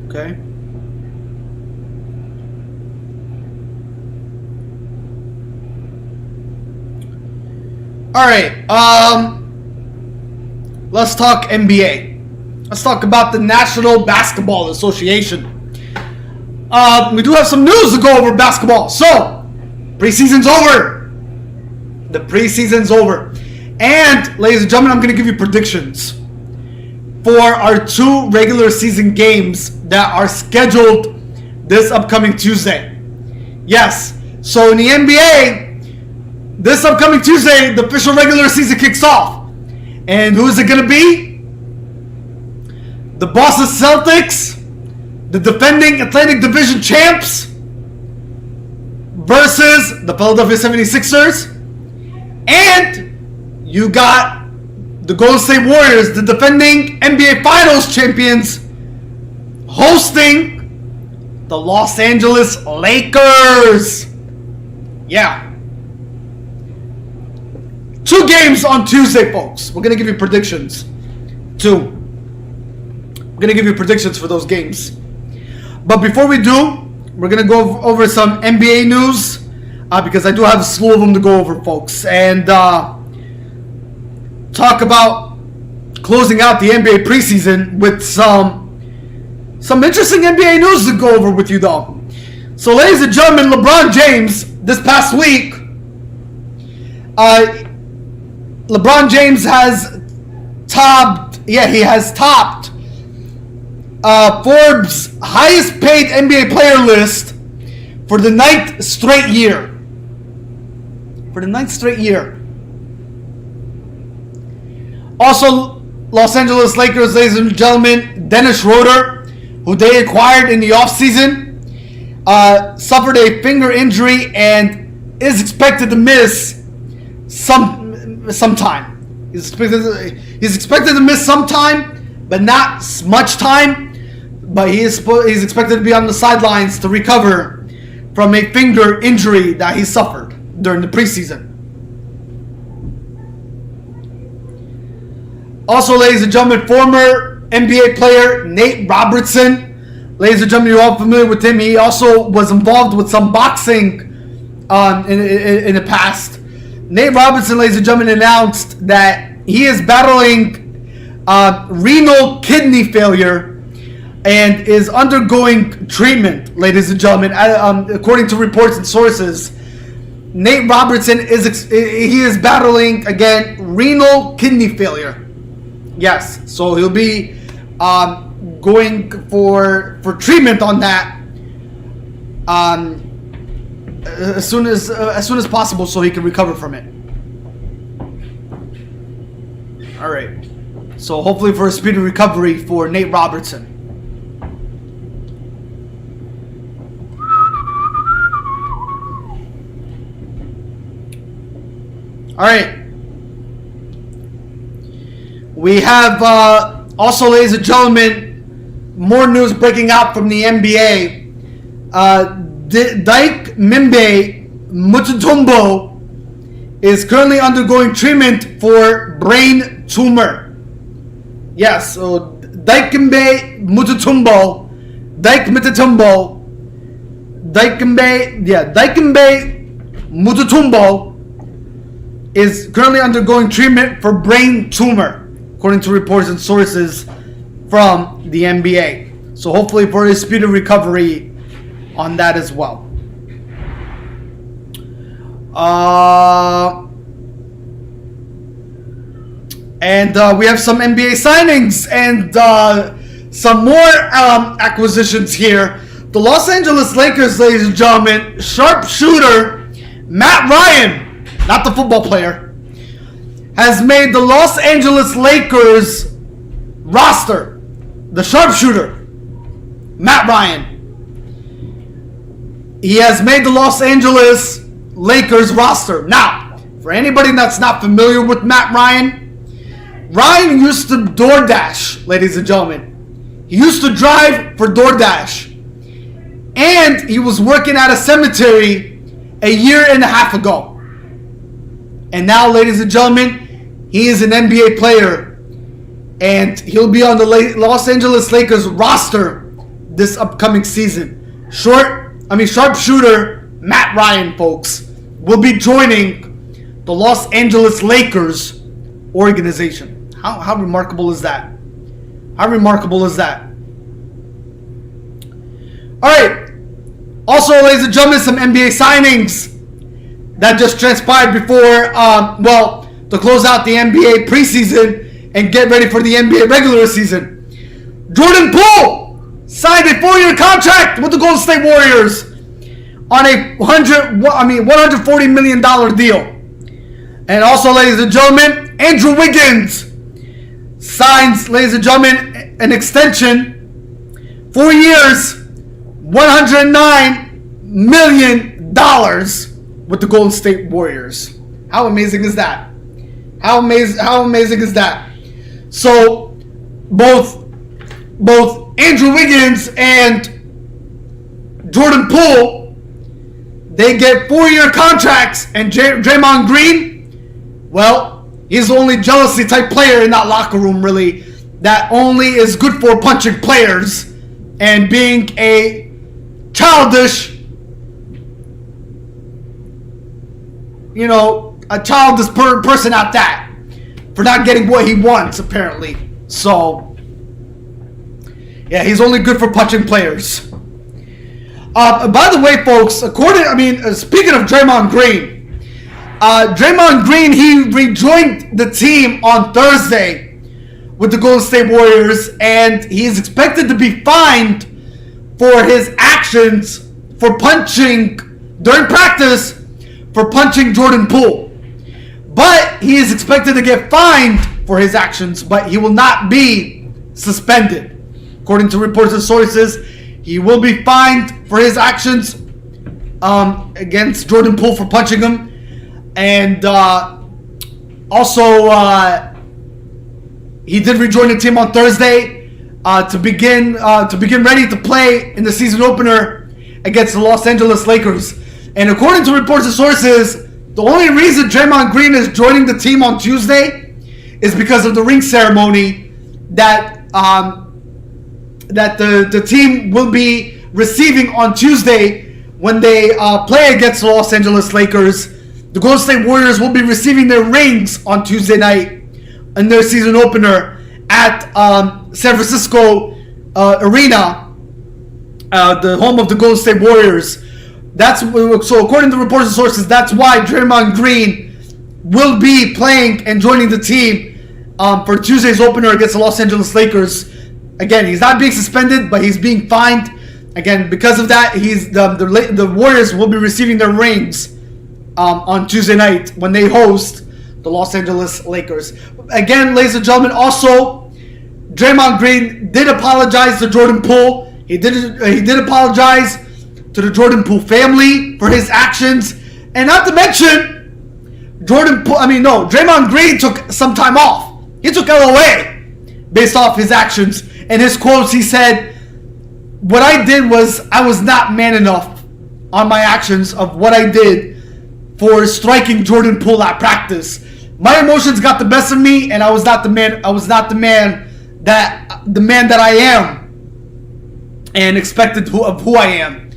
Okay. All right. Let's talk NBA. Let's talk about the National Basketball Association. We do have some news to go over basketball. So, preseason's over. The preseason's over. And, ladies and gentlemen, I'm going to give you predictions for our 2 regular season games that are scheduled this upcoming Tuesday. Yes. So, in the NBA, this upcoming Tuesday, the official regular season kicks off. And who is it going to be? The Boston Celtics, the defending Atlantic Division champs, versus the Philadelphia 76ers. And you got the Golden State Warriors, the defending NBA Finals champions, hosting the Los Angeles Lakers. Yeah. 2 games on Tuesday, folks. We're going to give you predictions. 2. We're going to give you predictions for those games. But before we do, we're going to go over some NBA news. Because I do have a slew of them to go over, folks. And talk about closing out the NBA preseason with some interesting NBA news to go over with you, though. So, ladies and gentlemen, LeBron James, this past week, LeBron James has topped Forbes' highest paid NBA player list for the 9th straight year. Also, Los Angeles Lakers, ladies and gentlemen, Dennis Schroeder, who they acquired in the offseason, suffered a finger injury and is expected to miss some time. He's expected to miss some time, but not much time. But he's expected to be on the sidelines to recover from a finger injury that he suffered during the preseason. Also, ladies and gentlemen, former NBA player Nate Robertson. Ladies and gentlemen, you're all familiar with him. He also was involved with some boxing in the past. Nate Robertson, ladies and gentlemen, announced that he is battling renal kidney failure and is undergoing treatment, ladies and gentlemen. According to reports and sources, Nate Robertson is battling, again, renal kidney failure. Yes, so he'll be going for treatment on that as soon as possible, so he can recover from it. All right. So hopefully for a speedy recovery for Nate Robertson. All right. We have also, ladies and gentlemen, more news breaking out from the NBA. Dike Mimbe Mutombo is currently undergoing treatment for brain tumor. Yes, so Dike Mutombo is currently undergoing treatment for brain tumor, according to reports and sources from the NBA. So hopefully for a speedy recovery on that as well. And we have some NBA signings and some more acquisitions here. The Los Angeles Lakers, ladies and gentlemen, sharpshooter Matt Ryan, not the football player, has made the Los Angeles Lakers roster. The sharpshooter, Matt Ryan. He has made the Los Angeles Lakers roster. Now, for anybody that's not familiar with Matt Ryan, Ryan used to DoorDash, ladies and gentlemen. He used to drive for DoorDash. And he was working at a cemetery a year and a half ago. And now, ladies and gentlemen, he is an NBA player. And he'll be on the Los Angeles Lakers roster this upcoming season. Sharpshooter Matt Ryan, folks, will be joining the Los Angeles Lakers organization. How remarkable is that? How remarkable is that? All right. Also, ladies and gentlemen, some NBA signings that just transpired before, to close out the NBA preseason and get ready for the NBA regular season. Jordan Poole signed a 4-year contract with the Golden State Warriors on a $140 million deal. And also, ladies and gentlemen, Andrew Wiggins signs, ladies and gentlemen, an extension, 4 years, $109 million with the Golden State Warriors. How amazing is that? How amazing is that? So, both Andrew Wiggins and Jordan Poole, they get 4-year contracts, and Draymond Green, well, he's the only jealousy type player in that locker room, really, that only is good for punching players and being a childish person at that, for not getting what he wants, apparently. So, yeah, he's only good for punching players. By the way, folks, speaking of Draymond Green, he rejoined the team on Thursday with the Golden State Warriors, and he is expected to be fined for his actions for punching during practice for punching Jordan Poole. But he is expected to get fined for his actions, but he will not be suspended. According to reports and sources, he will be fined for his actions against Jordan Poole for punching him. And he did rejoin the team on Thursday to begin ready to play in the season opener against the Los Angeles Lakers. And according to reports and sources, the only reason Draymond Green is joining the team on Tuesday is because of the ring ceremony that the team will be receiving on Tuesday when they play against the Los Angeles Lakers. The Golden State Warriors will be receiving their rings on Tuesday night in their season opener at San Francisco Arena, the home of the Golden State Warriors. So according to reports and sources, that's why Draymond Green will be playing and joining the team for Tuesday's opener against the Los Angeles Lakers. Again, he's not being suspended, but he's being fined. Again, because of that, the Warriors will be receiving their rings on Tuesday night when they host the Los Angeles Lakers. Again, ladies and gentlemen, also, Draymond Green did apologize to Jordan Poole. He did apologize to the Jordan Poole family for his actions. And not to mention, Draymond Green took some time off. He took LOA based off his actions. In his quotes, he said, "What I did was, I was not man enough on my actions of what I did for striking Jordan Poole at practice. My emotions got the best of me, and I was not the man that I am and expected of who I am.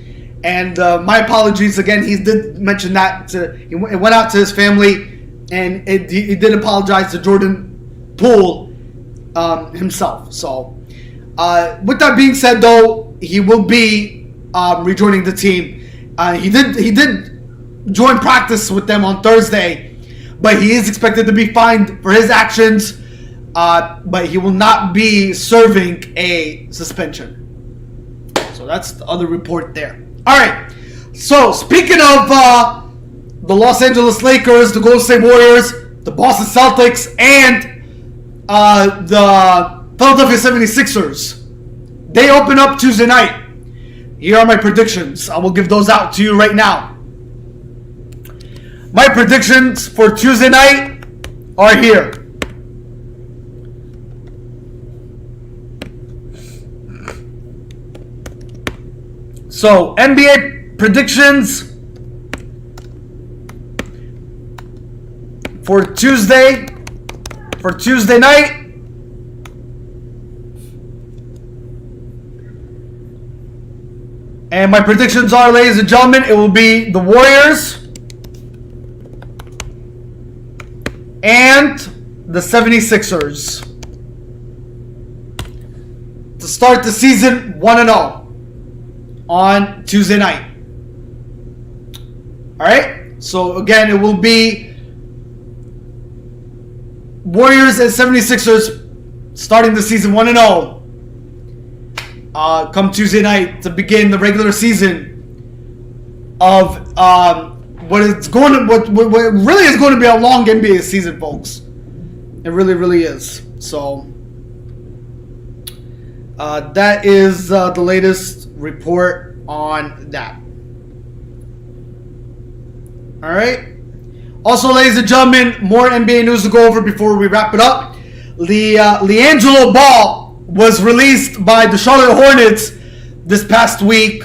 And my apologies again." He did mention that it went out to his family, and he did apologize to Jordan Poole himself. So, with that being said, though, he will be rejoining the team. He did join practice with them on Thursday, but he is expected to be fined for his actions. But he will not be serving a suspension. So that's the other report there. All right. So speaking of the Los Angeles Lakers, the Golden State Warriors, the Boston Celtics, and the Philadelphia 76ers. They open up Tuesday night. Here are my predictions. I will give those out to you right now. My predictions for Tuesday night are here. So, NBA predictions for Tuesday night. And my predictions are, ladies and gentlemen, it will be the Warriors and the 76ers to start the season 1-0 on Tuesday night. Alright? So again, it will be Warriors and 76ers starting the season 1-0 come Tuesday night to begin the regular season of what really is going to be a long NBA season, folks. It really is. So that is the latest report on that. All right. Also, ladies and gentlemen, more NBA news to go over before we wrap it up. LiAngelo Ball was released by the Charlotte Hornets this past week.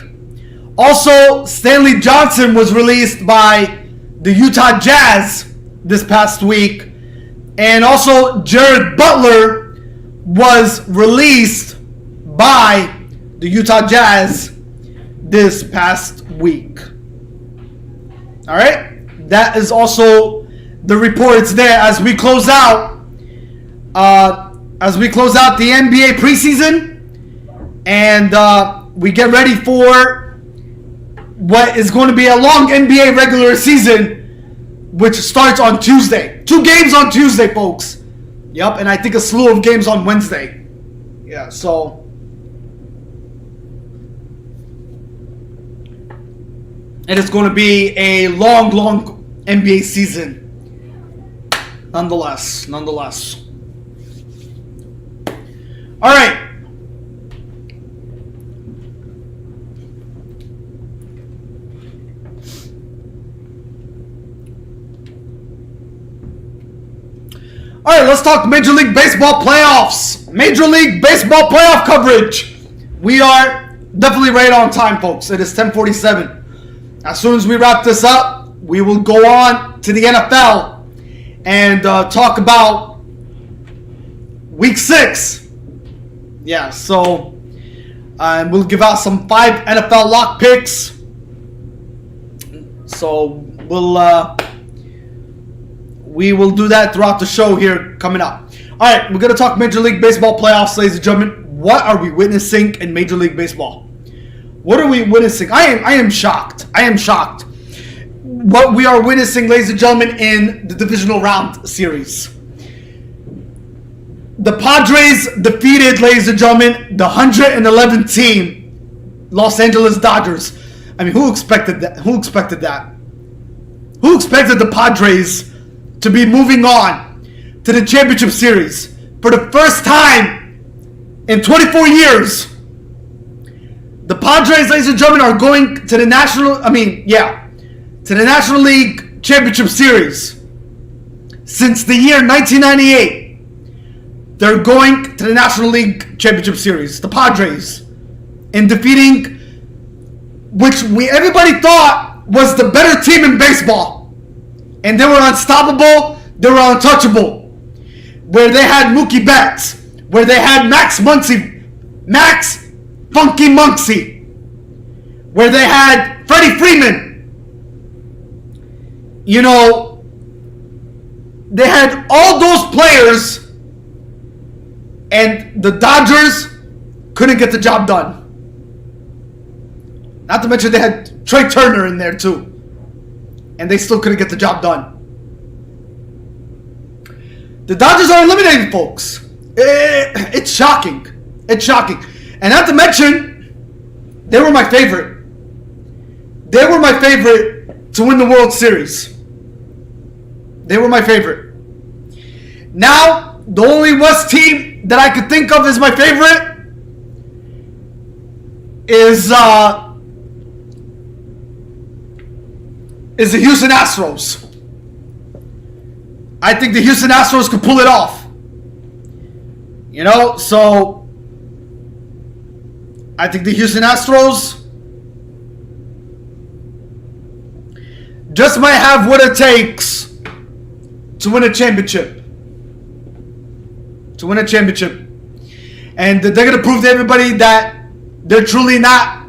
Also, Stanley Johnson was released by the Utah Jazz this past week. And also, Jared Butler was released by the Utah Jazz this past week. All right? That is also the reports there as we close out the NBA preseason, and we get ready for what is going to be a long NBA regular season, which starts on Tuesday. 2 games on Tuesday, folks. Yep, and I think a slew of games on Wednesday. Yeah, so it is going to be a long NBA season. Nonetheless. All right. All right, let's talk Major League Baseball playoffs. Major League Baseball playoff coverage. We are definitely right on time, folks. It is 10:47. As soon as we wrap this up, we will go on to the NFL and talk about Week 6. Yeah, so we'll give out some 5 NFL lock picks. So we will do that throughout the show here coming up. All right, we're going to talk Major League Baseball playoffs, ladies and gentlemen. What are we witnessing in Major League Baseball? What are we witnessing? I am shocked. What we are witnessing, ladies and gentlemen, in the divisional round series. The Padres defeated, ladies and gentlemen, the 111th team, Los Angeles Dodgers. I mean, who expected that? Who expected the Padres to be moving on to the championship series for the first time in 24 years? The Padres, ladies and gentlemen, are going to the National League Championship Series since the year 1998. They're going to the National League Championship Series, the Padres, in defeating which everybody thought was the better team in baseball. And they were unstoppable, they were untouchable. Where they had Mookie Betts, where they had Max Funky Muncy, where they had Freddie Freeman. You know, they had all those players, and the Dodgers couldn't get the job done. Not to mention they had Trey Turner in there too, and they still couldn't get the job done. The Dodgers are eliminated, folks. It's shocking. It's shocking. And not to mention, they were my favorite. They were my favorite to win the World Series. They were my favorite. Now, the only West team that I could think of as my favorite is the Houston Astros. I think the Houston Astros could pull it off. You know, so I think the Houston Astros just might have what it takes to win a championship. And they're going to prove to everybody that they're truly not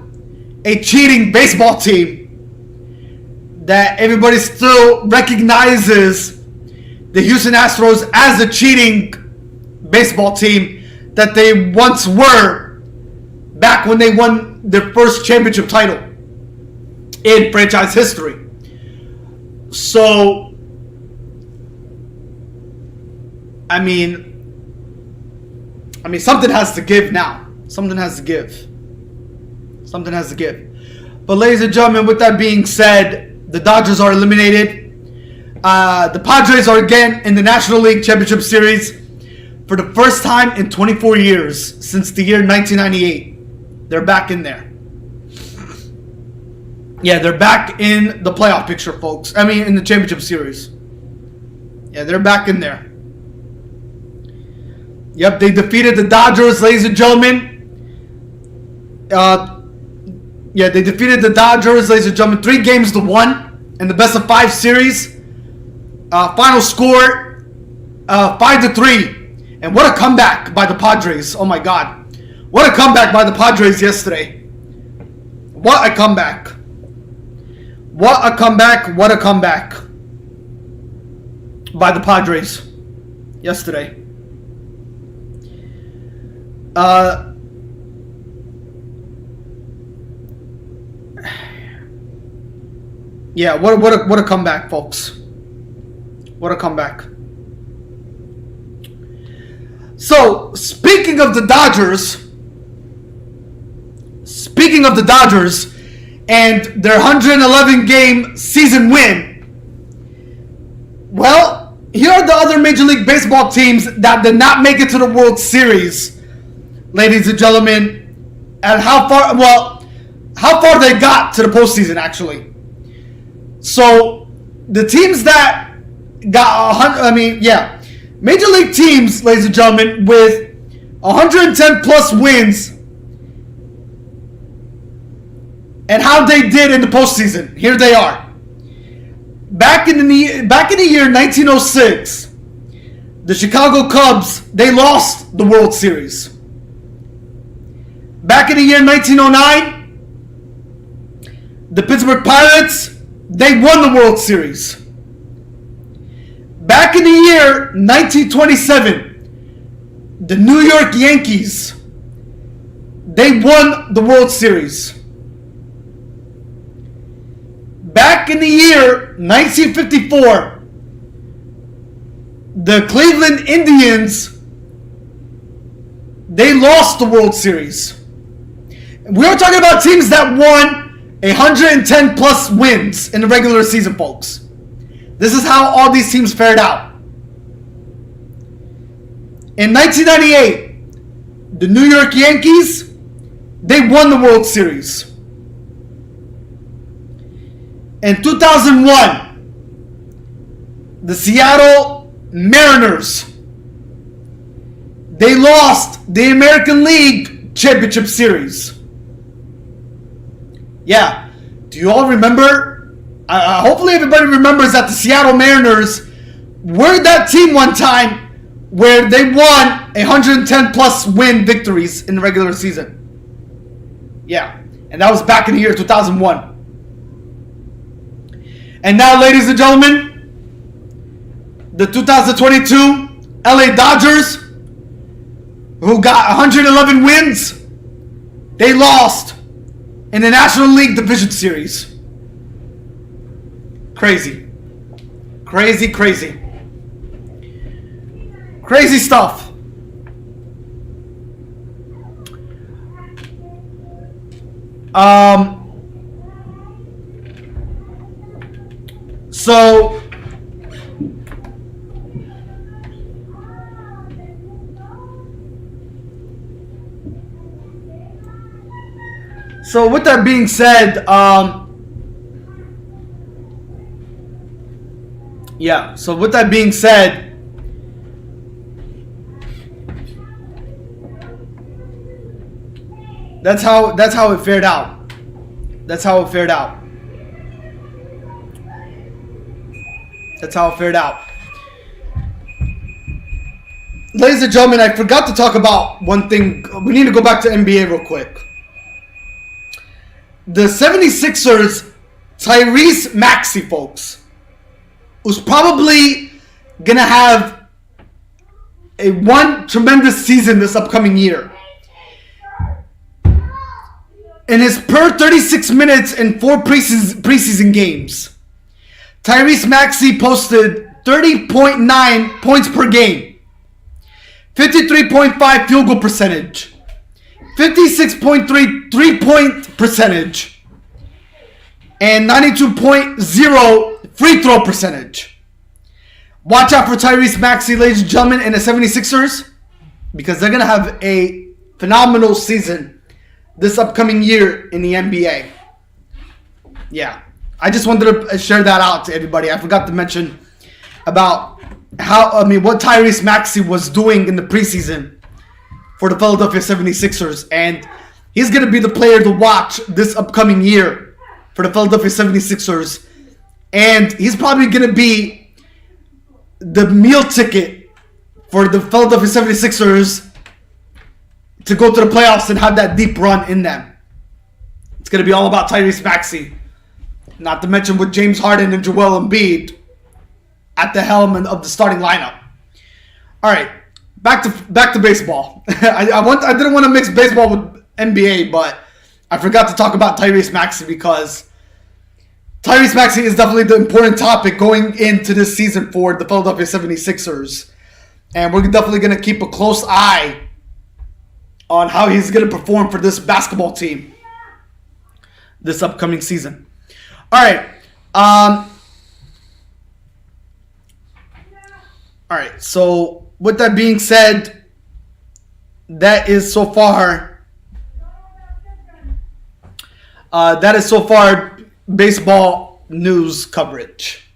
a cheating baseball team. That everybody still recognizes the Houston Astros as a cheating baseball team that they once were back when they won their first championship title in franchise history. So, I mean, something has to give now. Something has to give. But ladies and gentlemen, with that being said, the Dodgers are eliminated. The Padres are again in the National League Championship Series for the first time in 24 years since the year 1998. They're back in there. Yeah, they're back in the playoff picture, folks. I mean, in the Championship Series. Yeah, they're back in there. Yep, they defeated the Dodgers, ladies and gentlemen. They defeated the Dodgers, ladies and gentlemen, 3-1 in the best-of-5 series. Final score, 5-3. And what a comeback by the Padres. Oh, my God. What a comeback by the Padres yesterday. What a comeback. By the Padres yesterday. Yeah, what a comeback, folks. What a comeback. So, speaking of the Dodgers and their 111-game season win, well, here are the other Major League Baseball teams that did not make it to the World Series, ladies and gentlemen, and how far they got to the postseason, actually. So, the teams that got Major League teams, ladies and gentlemen, with 110 plus wins and how they did in the postseason. Here they are. Back in the year 1906, the Chicago Cubs, they lost the World Series. Back in the year 1909, the Pittsburgh Pirates, they won the World Series. Back in the year 1927, the New York Yankees, they won the World Series. Back in the year 1954, the Cleveland Indians, they lost the World Series. We are talking about teams that won 110 plus wins in the regular season, folks. This is how all these teams fared out. In 1998, the New York Yankees, they won the World Series. In 2001, the Seattle Mariners, they lost the American League Championship Series. Yeah. Do you all remember? Hopefully everybody remembers that the Seattle Mariners were that team one time where they won 110 plus win victories in the regular season. Yeah. And that was back in the year 2001. And now, ladies and gentlemen, the 2022 LA Dodgers, who got 111 wins, they lost in the National League Division Series. Crazy. Crazy stuff. So So with that being said, So with that being said, that's how it fared out. That's how it fared out. Ladies and gentlemen, I forgot to talk about one thing. We need to go back to NBA real quick. The 76ers, Tyrese Maxey, folks, who's probably going to have one tremendous season this upcoming year. In his per 36 minutes in 4 preseason games, Tyrese Maxey posted 30.9 points per game, 53.5 field goal percentage, 56.3 3-point percentage, and 92.0 free throw percentage. Watch out for Tyrese Maxey, ladies and gentlemen, and the 76ers, because they're going to have a phenomenal season this upcoming year in the NBA. Yeah. I just wanted to share that out to everybody. I forgot to mention about what Tyrese Maxey was doing in the preseason for the Philadelphia 76ers. And he's going to be the player to watch this upcoming year for the Philadelphia 76ers. And he's probably going to be the meal ticket for the Philadelphia 76ers to go to the playoffs and have that deep run in them. It's going to be all about Tyrese Maxey. Not to mention with James Harden and Joel Embiid at the helm of the starting lineup. All right, back to baseball. I didn't want to mix baseball with NBA, but I forgot to talk about Tyrese Maxey because Tyrese Maxey is definitely the important topic going into this season for the Philadelphia 76ers. And we're definitely going to keep a close eye on how he's going to perform for this basketball team this upcoming season. All right. All right. So with that being said, that is so far baseball news coverage.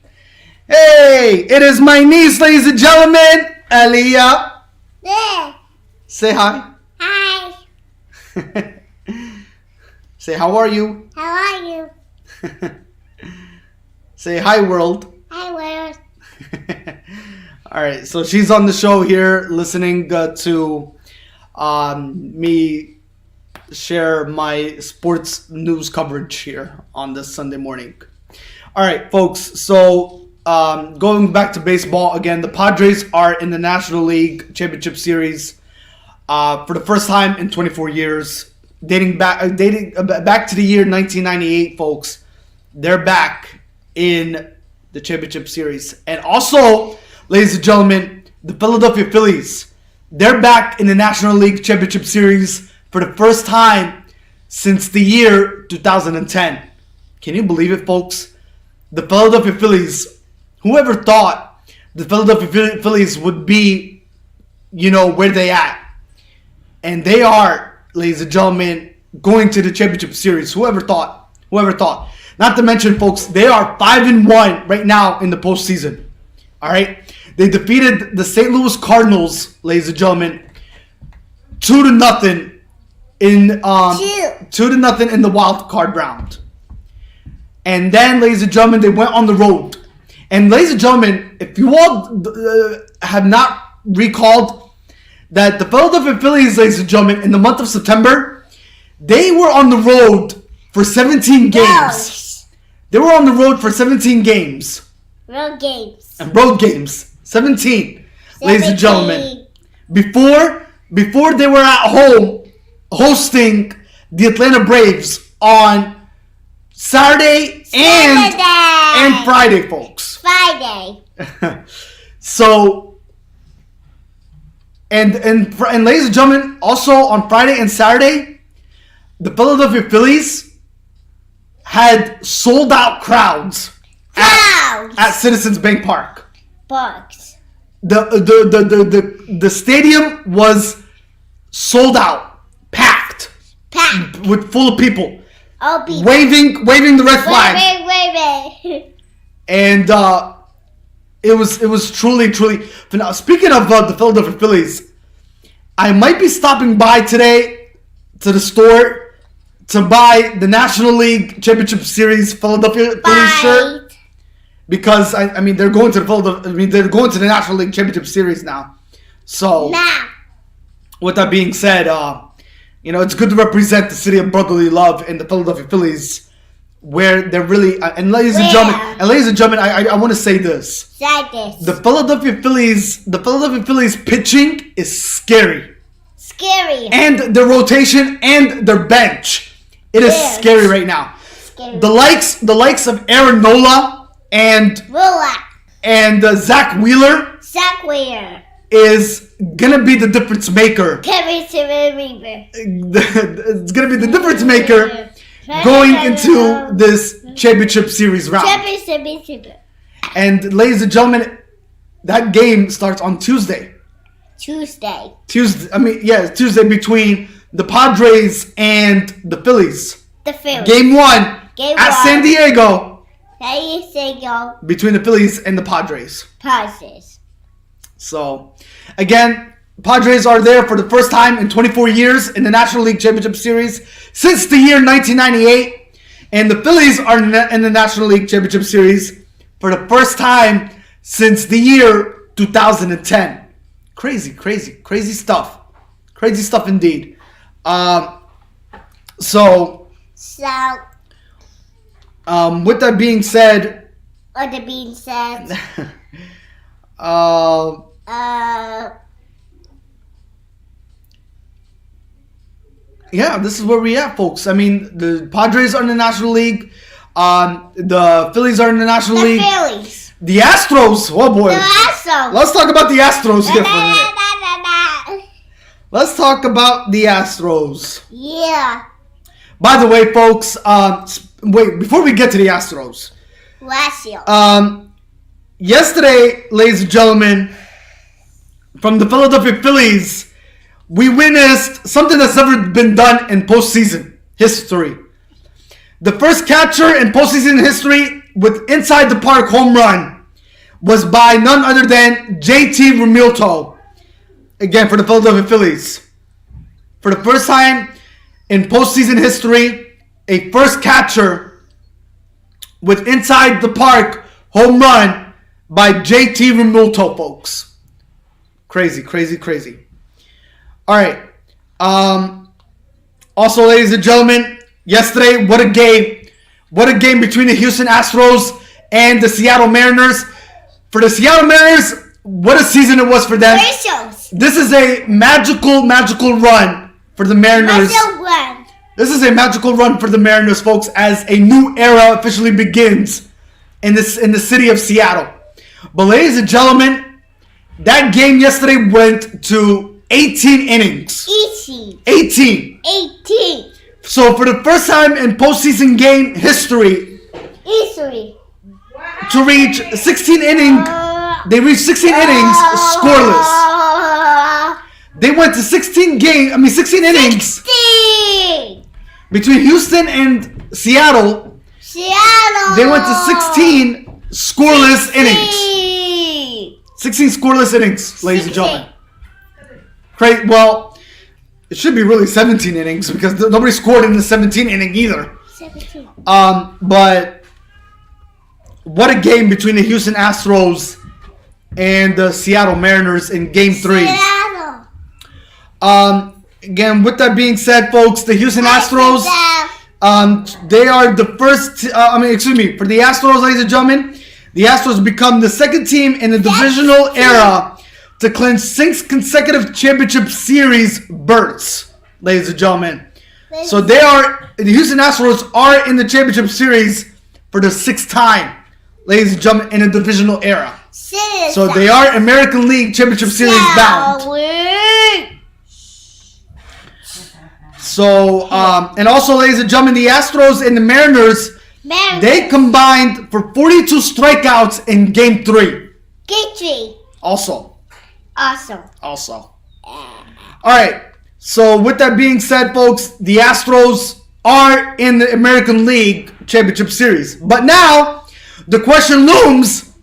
Hey, it is my niece, ladies and gentlemen, Aliyah. Yeah. Say hi. Hi. Say, how are you? How are you? Say, hi, world. Hi, world. All right, so she's on the show here listening to me share my sports news coverage here on this Sunday morning. All right, folks, so going back to baseball again, the Padres are in the National League Championship Series for the first time in 24 years, dating back to the year 1998, folks. They're back in the Championship Series. And also, ladies and gentlemen, the Philadelphia Phillies, they're back in the National League Championship Series for the first time since the year 2010. Can you believe it, folks? The Philadelphia Phillies, whoever thought the Philadelphia Phillies would be, where they at? And they are, ladies and gentlemen, going to the Championship Series. Whoever thought? Not to mention, folks, they are 5-1 right now in the postseason. All right? They defeated the St. Louis Cardinals, ladies and gentlemen, 2-0 in 2-0 in the wild card round. And then, ladies and gentlemen, they went on the road. And ladies and gentlemen, if you all have not recalled that the Philadelphia Phillies, ladies and gentlemen, in the month of September, they were on the road for 17 games. Yes. They were on the road for 17 games. Road games. And road games. 17. Ladies and gentlemen. Before they were at home hosting the Atlanta Braves on Saturday and Friday, folks. Friday. So, and ladies and gentlemen, also on Friday and Saturday, the Philadelphia Phillies had sold out crowds at Citizens Bank Park. Bucks. The stadium was sold out, packed. full of people All people. waving the red flag. Wait. And it was truly phenomenal. Speaking of the Philadelphia Phillies, I might be stopping by today to the store to buy the National League Championship Series Philadelphia Phillies shirt, because I mean they're going to they're going to the National League Championship Series now. So with that being said, it's good to represent the city of brotherly love and the Philadelphia Phillies, where they're really and ladies and gentlemen, I want to say this. The Philadelphia Phillies pitching is scary. Scary. And their rotation and their bench. It is scary right now. Scary. The likes of Aaron Nola and Zach Wheeler. Is gonna be the difference maker. It's gonna be the difference maker going into this championship series round. And ladies and gentlemen, that game starts on Tuesday. Tuesday between the Padres and the Phillies. Game one at San Diego. Between the Phillies and the Padres. So, again, Padres are there for the first time in 24 years in the National League Championship Series since the year 1998. And the Phillies are in the National League Championship Series for the first time since the year 2010. Crazy stuff. Crazy stuff indeed. With that being said... yeah, this is where we at, folks. I mean, the Padres are in the National League. The Phillies are in the National League. Phillies. The Astros. Oh boy. The Astros. Let's talk about the Astros here for a minute. Let's talk about the Astros. Yeah. By the way, folks, wait, before we get to the Astros. Yesterday, ladies and gentlemen, from the Philadelphia Phillies, we witnessed something that's never been done in postseason history. The first catcher in postseason history with inside the park home run was by none other than JT Realmuto. Again, for the Philadelphia Phillies. For the first time in postseason history, a first catcher with inside the park home run by JT Realmuto, folks. Crazy. All right. Also, ladies and gentlemen, yesterday, what a game. What a game between the Houston Astros and the Seattle Mariners. For the Seattle Mariners, what a season it was for them. This is a magical run for the Mariners. This is a magical run for the Mariners, folks, as a new era officially begins in the city of Seattle. But ladies and gentlemen, that game yesterday went to 18 innings. 18. So for the first time in postseason game history, to reach 16 innings, they reached 16 innings scoreless. They went to 16 innings between Houston and Seattle. They went to 16 scoreless innings. 16 scoreless innings, ladies and gentlemen. Great. Well, it should be really 17 innings because nobody scored in the 17th inning either. 17. But what a game between the Houston Astros and the Seattle Mariners in Game 3. Seattle. Again, with that being said, folks, the Houston Astros, they are the first. For the Astros, ladies and gentlemen, the Astros become the second team in the divisional era to clinch 6 consecutive championship series berths, ladies and gentlemen. So the Houston Astros are in the championship series for the 6th time, ladies and gentlemen, in a divisional era. So they are American League Championship Series bound. So, and also, ladies and gentlemen, the Astros and the Mariners, they combined for 42 strikeouts in Game 3. Game 3. Also. Awesome. All right. So with that being said, folks, the Astros are in the American League Championship Series. But now, the question looms,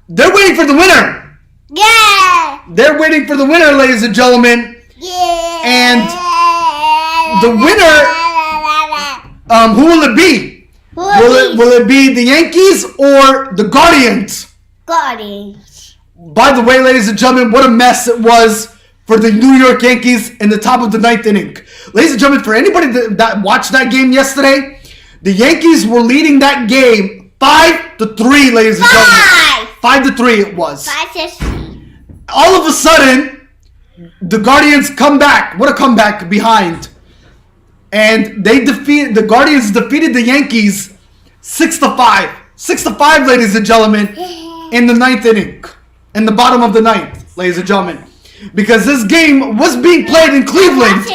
they're waiting for the winner. Yeah. They're waiting for the winner, ladies and gentlemen. Yeah. And the winner, who will it be? Will it be the Yankees or the Guardians? Guardians. By the way, ladies and gentlemen, what a mess it was for the New York Yankees in the top of the 9th inning. Ladies and gentlemen, for anybody that watched that game yesterday, the Yankees were leading that game 5-3, ladies and gentlemen. 5-3 it was. 5-3. All of a sudden, the Guardians come back. What a comeback behind. And the Guardians defeated the Yankees 6-5. 6-5, ladies and gentlemen, in the 9th inning. In the bottom of the 9th, ladies and gentlemen. Because this game was being played in Cleveland.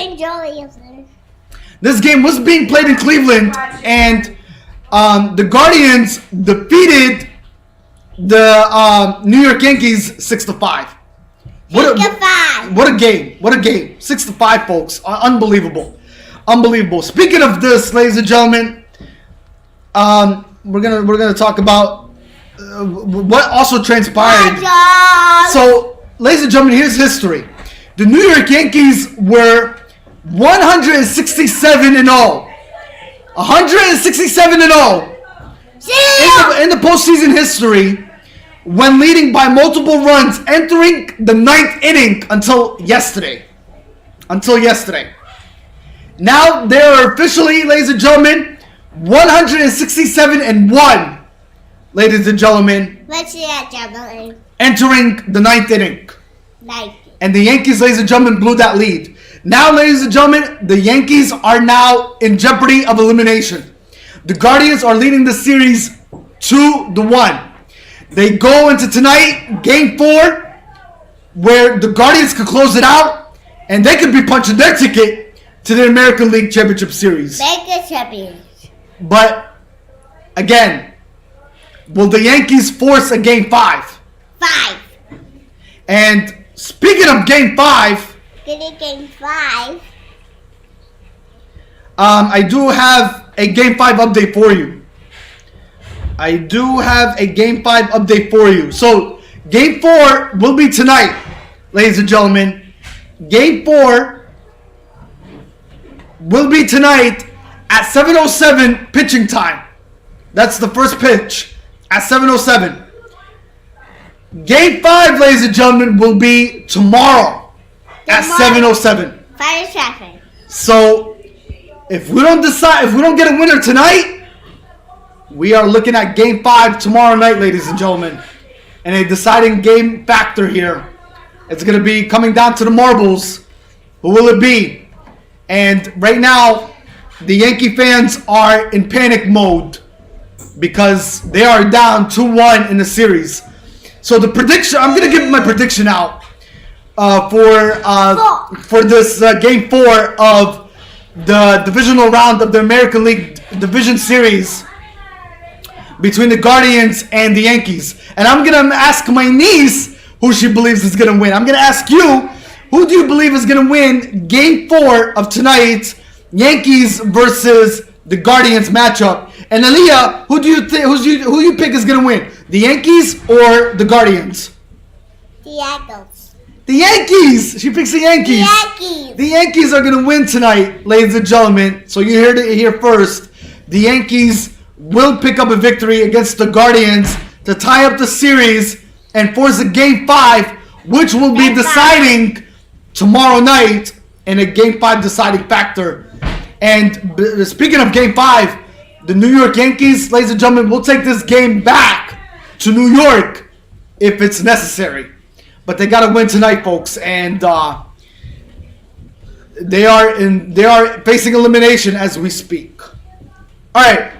This game was being played in Cleveland, and the Guardians defeated the New York Yankees 6-5. What a game! What a game! 6-5, folks. Unbelievable, unbelievable. Speaking of this, ladies and gentlemen, we're gonna talk about what also transpired. So, ladies and gentlemen, here's history. The New York Yankees were 167-0. 167-0 in the postseason history when leading by multiple runs entering the 9th inning until yesterday. Now they are officially, ladies and gentlemen, 167-1. Ladies and gentlemen, entering the 9th inning. And the Yankees, ladies and gentlemen, blew that lead. Now, ladies and gentlemen, the Yankees are now in jeopardy of elimination. The Guardians are leading the series 2-1. They go into tonight, Game 4, where the Guardians could close it out, and they could be punching their ticket to the American League Championship Series. But, again, will the Yankees force a Game 5? 5. And speaking of Game 5, I do have a Game 5 update for you. So, Game 4 will be tonight, ladies and gentlemen. Game 4 will be tonight at 7:07 pitching time. That's the first pitch at 7:07. Game 5, ladies and gentlemen, will be tomorrow at 7:07. So, if we don't get a winner tonight, we are looking at Game 5 tomorrow night, ladies and gentlemen. And a deciding game factor here. It's going to be coming down to the marbles. Who will it be? And right now, the Yankee fans are in panic mode because they are down 2-1 in the series. So the prediction, I'm going to give my prediction out for this Game 4 of the divisional round of the American League Division Series between the Guardians and the Yankees. And I'm going to ask my niece who she believes is going to win. I'm going to ask you, who do you believe is going to win Game 4 of tonight's Yankees versus the Guardians matchup? And Aaliyah, who you pick is going to win? The Yankees or the Guardians? The Yankees! She picks the Yankees. The Yankees are going to win tonight, ladies and gentlemen. So you heard it here first. The Yankees will pick up a victory against the Guardians to tie up the series and force a Game 5, which will be deciding tomorrow night in a Game 5 deciding factor. And speaking of Game 5, the New York Yankees, ladies and gentlemen, will take this game back to New York if it's necessary. But they got to win tonight, folks. And they are facing elimination as we speak. All right.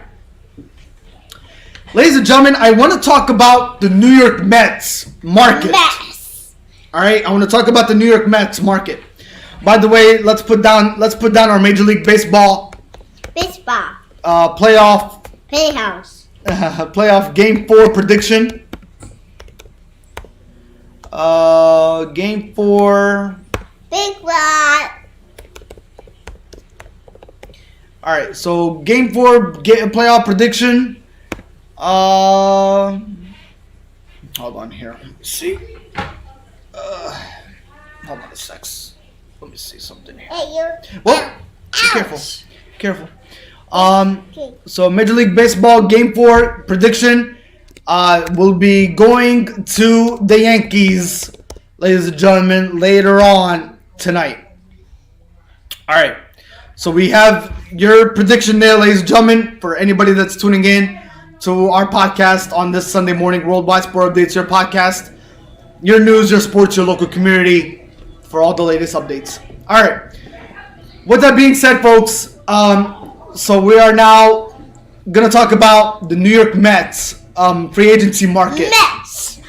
Ladies and gentlemen, I want to talk about the New York Mets market. All right, I want to talk about the New York Mets market. By the way, let's put down our Major League Baseball playoff Game 4 prediction. Game 4. Big one. All right, so Game 4 playoff prediction. Hold on here. Let me see. Hold on a sec. Let me see something here. Hey, you. Well, be Ouch. careful. Okay. So Major League Baseball Game 4 prediction will be going to the Yankees, ladies and gentlemen, later on tonight. All right. So we have your prediction there, ladies and gentlemen, for anybody that's tuning in to our podcast on this Sunday morning. Worldwide Sport Updates, your podcast, your news, your sports, your local community, for all the latest updates. All right. With that being said, folks, so we are now going to talk about the New York Mets free agency market. Mets.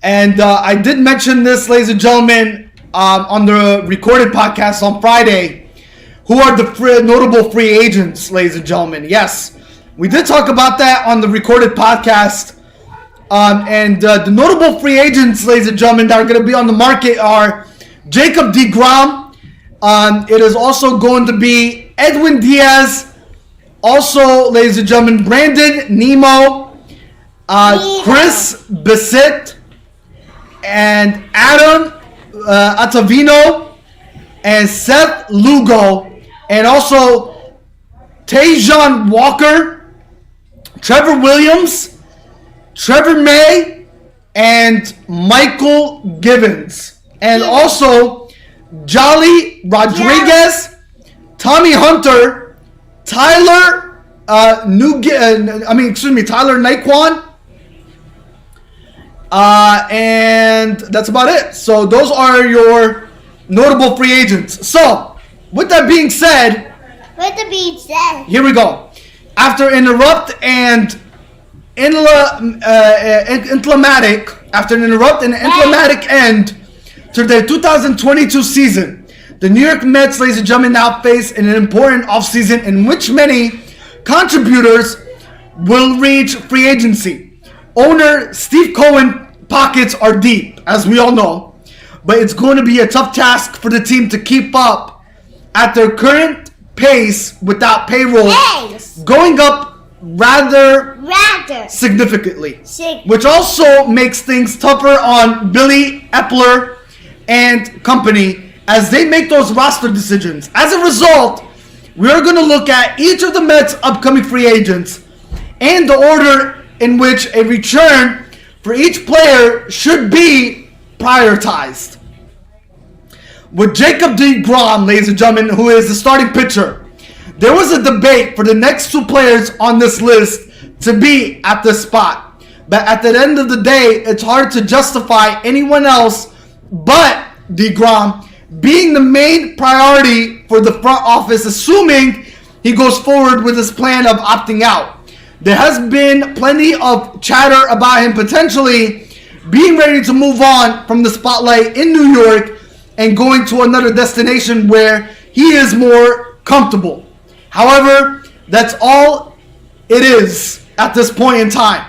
And I did mention this, ladies and gentlemen, on the recorded podcast on Friday. Who are the notable free agents, ladies and gentlemen? Yes, we did talk about that on the recorded podcast. And the notable free agents, ladies and gentlemen, that are going to be on the market are Jacob deGrom. It is also going to be Edwin Diaz. Also, ladies and gentlemen, Brandon Nemo, Chris Bassett, and Adam Ottavino, and Seth Lugo. And also Tajon Walker, Trevor Williams, Trevor May, and Michael Givens. And also Jolly Rodriguez, Tommy Hunter, Tyler Tyler Naquan. And that's about it. So those are your notable free agents. So with that being said, here we go. After an abrupt and emblematic end to the 2022 season, the New York Mets, ladies and gentlemen, now face an important offseason in which many contributors will reach free agency. Owner Steve Cohen pockets are deep, as we all know, but it's going to be a tough task for the team to keep up at their current pace without payroll going up rather significantly, which also makes things tougher on Billy Epler and company as they make those roster decisions. As a result, we're going to look at each of the Mets' upcoming free agents and the order in which a return for each player should be prioritized. With Jacob deGrom, ladies and gentlemen, who is the starting pitcher, there was a debate for the next two players on this list to be at this spot. But at the end of the day, it's hard to justify anyone else but deGrom being the main priority for the front office, assuming he goes forward with his plan of opting out. There has been plenty of chatter about him potentially being ready to move on from the spotlight in New York and going to another destination where he is more comfortable. However, that's all it is at this point in time.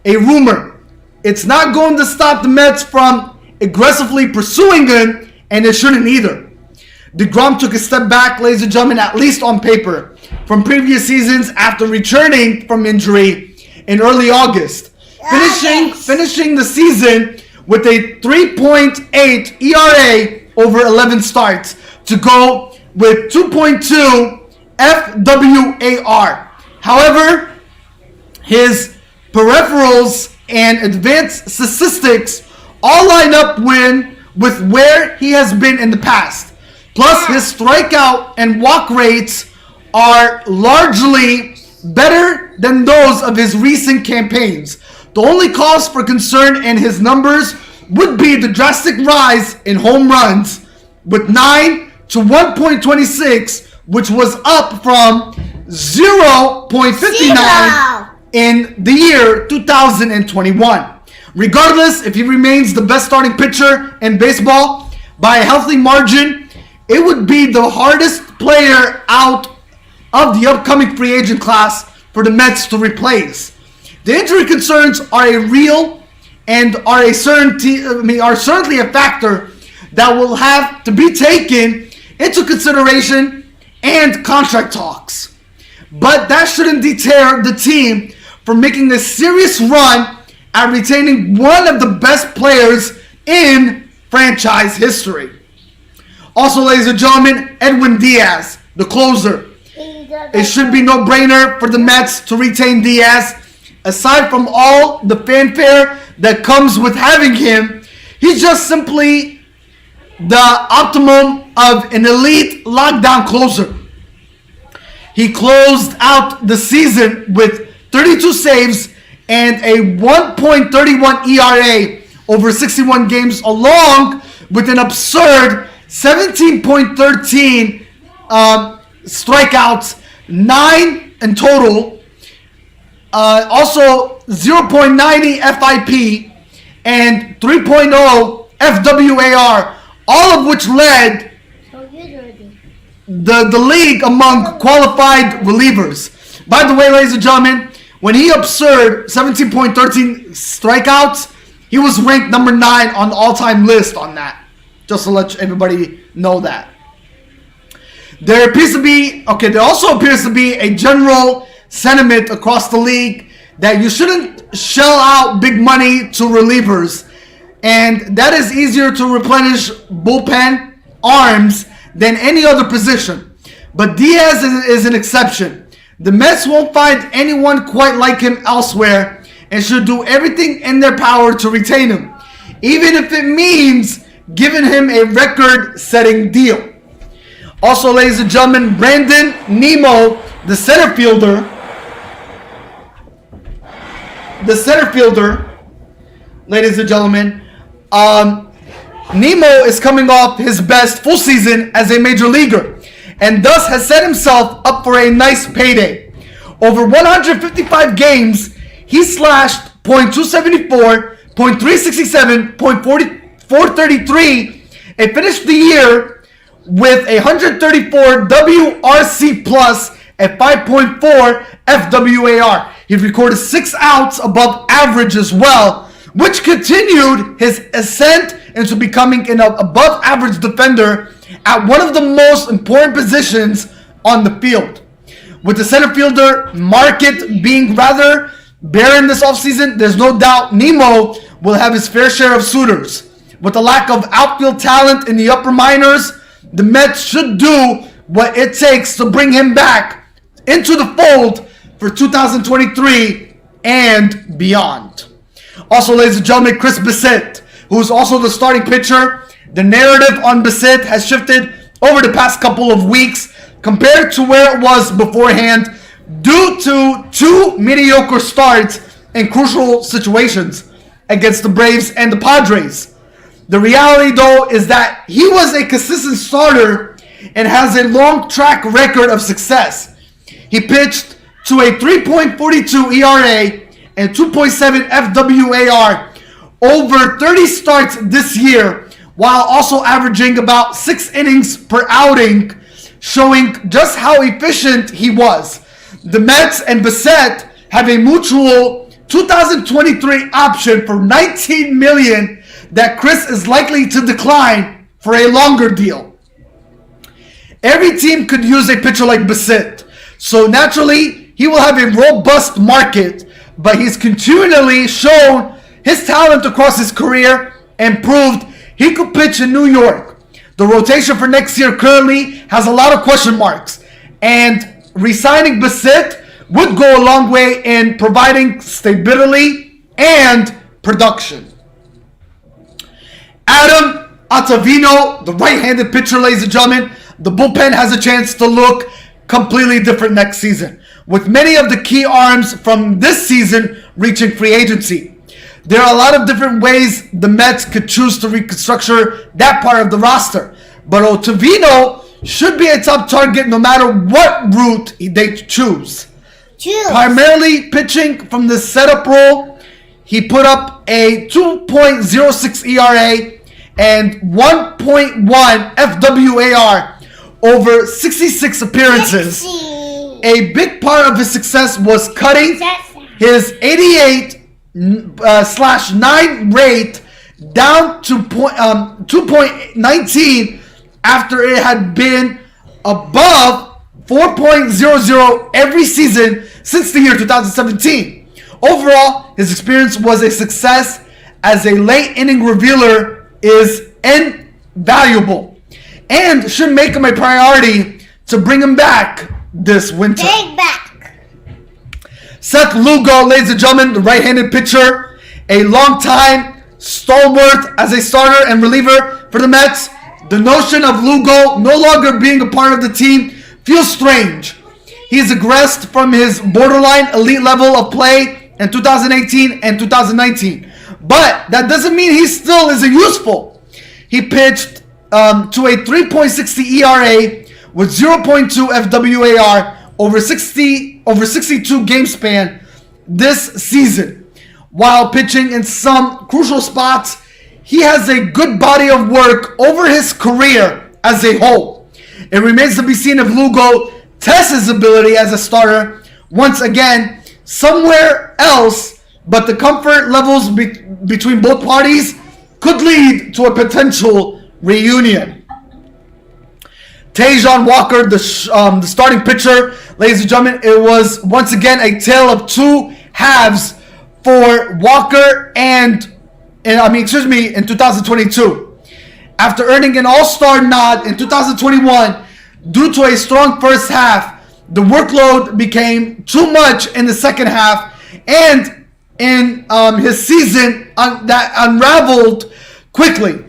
A rumor. It's not going to stop the Mets from aggressively pursuing him, and it shouldn't either. deGrom took a step back, ladies and gentlemen, at least on paper, from previous seasons after returning from injury in early August. Finishing the season with a 3.8 ERA over 11 starts to go with 2.2 FWAR. However, his peripherals and advanced statistics all line up with where he has been in the past. Plus, his strikeout and walk rates are largely better than those of his recent campaigns. The only cause for concern in his numbers would be the drastic rise in home runs with 9 to 1.26, which was up from 0.59 in the year 2021. Regardless, if he remains the best starting pitcher in baseball by a healthy margin, it would be the hardest player out of the upcoming free agent class for the Mets to replace. The injury concerns are real and are certainly a factor that will have to be taken into consideration and contract talks. But that shouldn't deter the team from making a serious run at retaining one of the best players in franchise history. Also, ladies and gentlemen, Edwin Diaz, the closer. It should be no-brainer for the Mets to retain Diaz. Aside from all the fanfare that comes with having him, he's just simply the optimum of an elite lockdown closer. He closed out the season with 32 saves and a 1.31 ERA over 61 games, along with an absurd 17.13 strikeouts, 9 in total. Also 0.90 FIP and 3.0 FWAR, all of which led the league among qualified relievers. By the way, ladies and gentlemen, when he absurd 17.13 strikeouts, he was ranked number 9 on the all-time list on that. Just to let everybody know that. There also appears to be a general sentiment across the league that you shouldn't shell out big money to relievers, and that is easier to replenish bullpen arms than any other position. But Diaz is an exception. The Mets won't find anyone quite like him elsewhere and should do everything in their power to retain him, even if it means giving him a record-setting deal. Also, ladies and gentlemen, Brandon Nimmo, the center fielder, ladies and gentlemen, Nimmo is coming off his best full season as a major leaguer and thus has set himself up for a nice payday. Over 155 games, he slashed .274, .367, .433, and finished the year with 134 WRC plus at 5.4 FWAR. He recorded 6 outs above average as well, which continued his ascent into becoming an above average defender at one of the most important positions on the field. With the center fielder market being rather barren this offseason, there's no doubt Nimmo will have his fair share of suitors. With the lack of outfield talent in the upper minors, the Mets should do what it takes to bring him back into the fold for 2023 and beyond. Also, ladies and gentlemen, Chris Bassitt, who is also the starting pitcher. The narrative on Bassitt has shifted over the past couple of weeks compared to where it was beforehand due to 2 mediocre starts in crucial situations against the Braves and the Padres. The reality, though, is that he was a consistent starter and has a long track record of success. He pitched to a 3.42 ERA and 2.7 FWAR over 30 starts this year, while also averaging about 6 innings per outing, showing just how efficient he was. The Mets and Bassitt have a mutual 2023 option for $19 million that Chris is likely to decline for a longer deal. Every team could use a pitcher like Bassitt, so naturally he will have a robust market, but he's continually shown his talent across his career and proved he could pitch in New York. The rotation for next year currently has a lot of question marks, and re-signing Bassitt would go a long way in providing stability and production. Adam Ottavino, the right-handed pitcher, ladies and gentlemen, the bullpen has a chance to look completely different next season, with many of the key arms from this season reaching free agency. There are a lot of different ways the Mets could choose to restructure that part of the roster, but Ottavino should be a top target no matter what route they choose. Primarily pitching from the setup role, he put up a 2.06 ERA and 1.1 FWAR over 66 appearances. A big part of his success was cutting his 88/9 rate down to 2.19 after it had been above .00 every season since the year 2017. Overall, his experience was a success as a late inning revealer is invaluable and should make him a priority to bring him back this winter. Take back. Seth Lugo, ladies and gentlemen, the right-handed pitcher, a long-time stalwart as a starter and reliever for the Mets. The notion of Lugo no longer being a part of the team feels strange. He has regressed from his borderline elite level of play in 2018 and 2019. But that doesn't mean he still isn't useful. He pitched to a 3.60 ERA with 0.2 FWAR over 62 game span this season. While pitching in some crucial spots, he has a good body of work over his career as a whole. It remains to be seen if Lugo tests his ability as a starter once again somewhere else, but the comfort levels between both parties could lead to a potential reunion. Tajon Walker, the starting pitcher, ladies and gentlemen, it was once again a tale of two halves for Walker in 2022. After earning an all-star nod in 2021, due to a strong first half, the workload became too much in the second half, and in his season that unraveled quickly.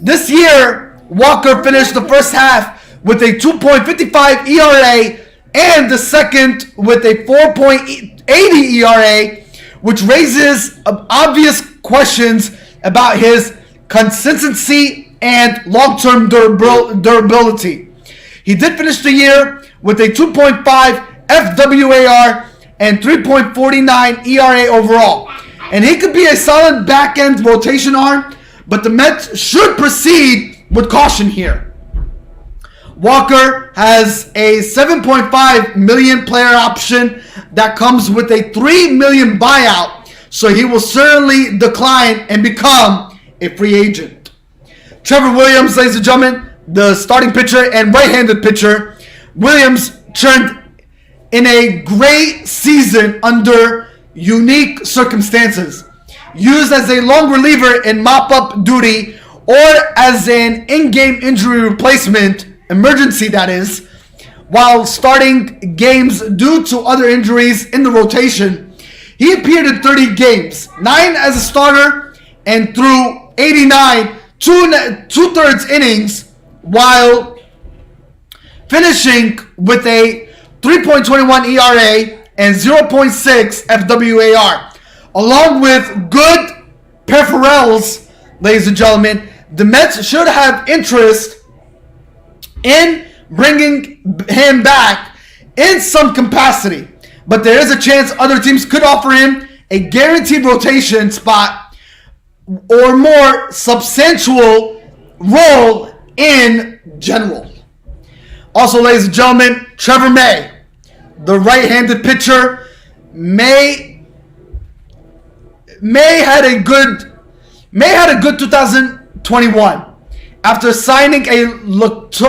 This year, Walker finished the first half with a 2.55 ERA and the second with a 4.80 ERA, which raises obvious questions about his consistency and long-term durability. He did finish the year with a 2.5 FWAR and 3.49 ERA overall. And he could be a solid back-end rotation arm, but the Mets should proceed with caution here. Walker has a $7.5 million player option that comes with a $3 million buyout, so he will certainly decline and become a free agent. Trevor Williams, ladies and gentlemen, the starting pitcher and right-handed pitcher. Williams turned in a great season under unique circumstances. Used as a long reliever in mop-up duty or as an in-game injury replacement, emergency that is, while starting games due to other injuries in the rotation. He appeared in 30 games, 9 as a starter, and through 89, two-thirds innings, while finishing with a 3.21 ERA and 0.6 FWAR. Along with good peripherals, ladies and gentlemen, the Mets should have interest in bringing him back in some capacity. But there is a chance other teams could offer him a guaranteed rotation spot or more substantial role in general. Also, ladies and gentlemen, Trevor May, the right-handed pitcher, May had a good 2021 after signing a lucrative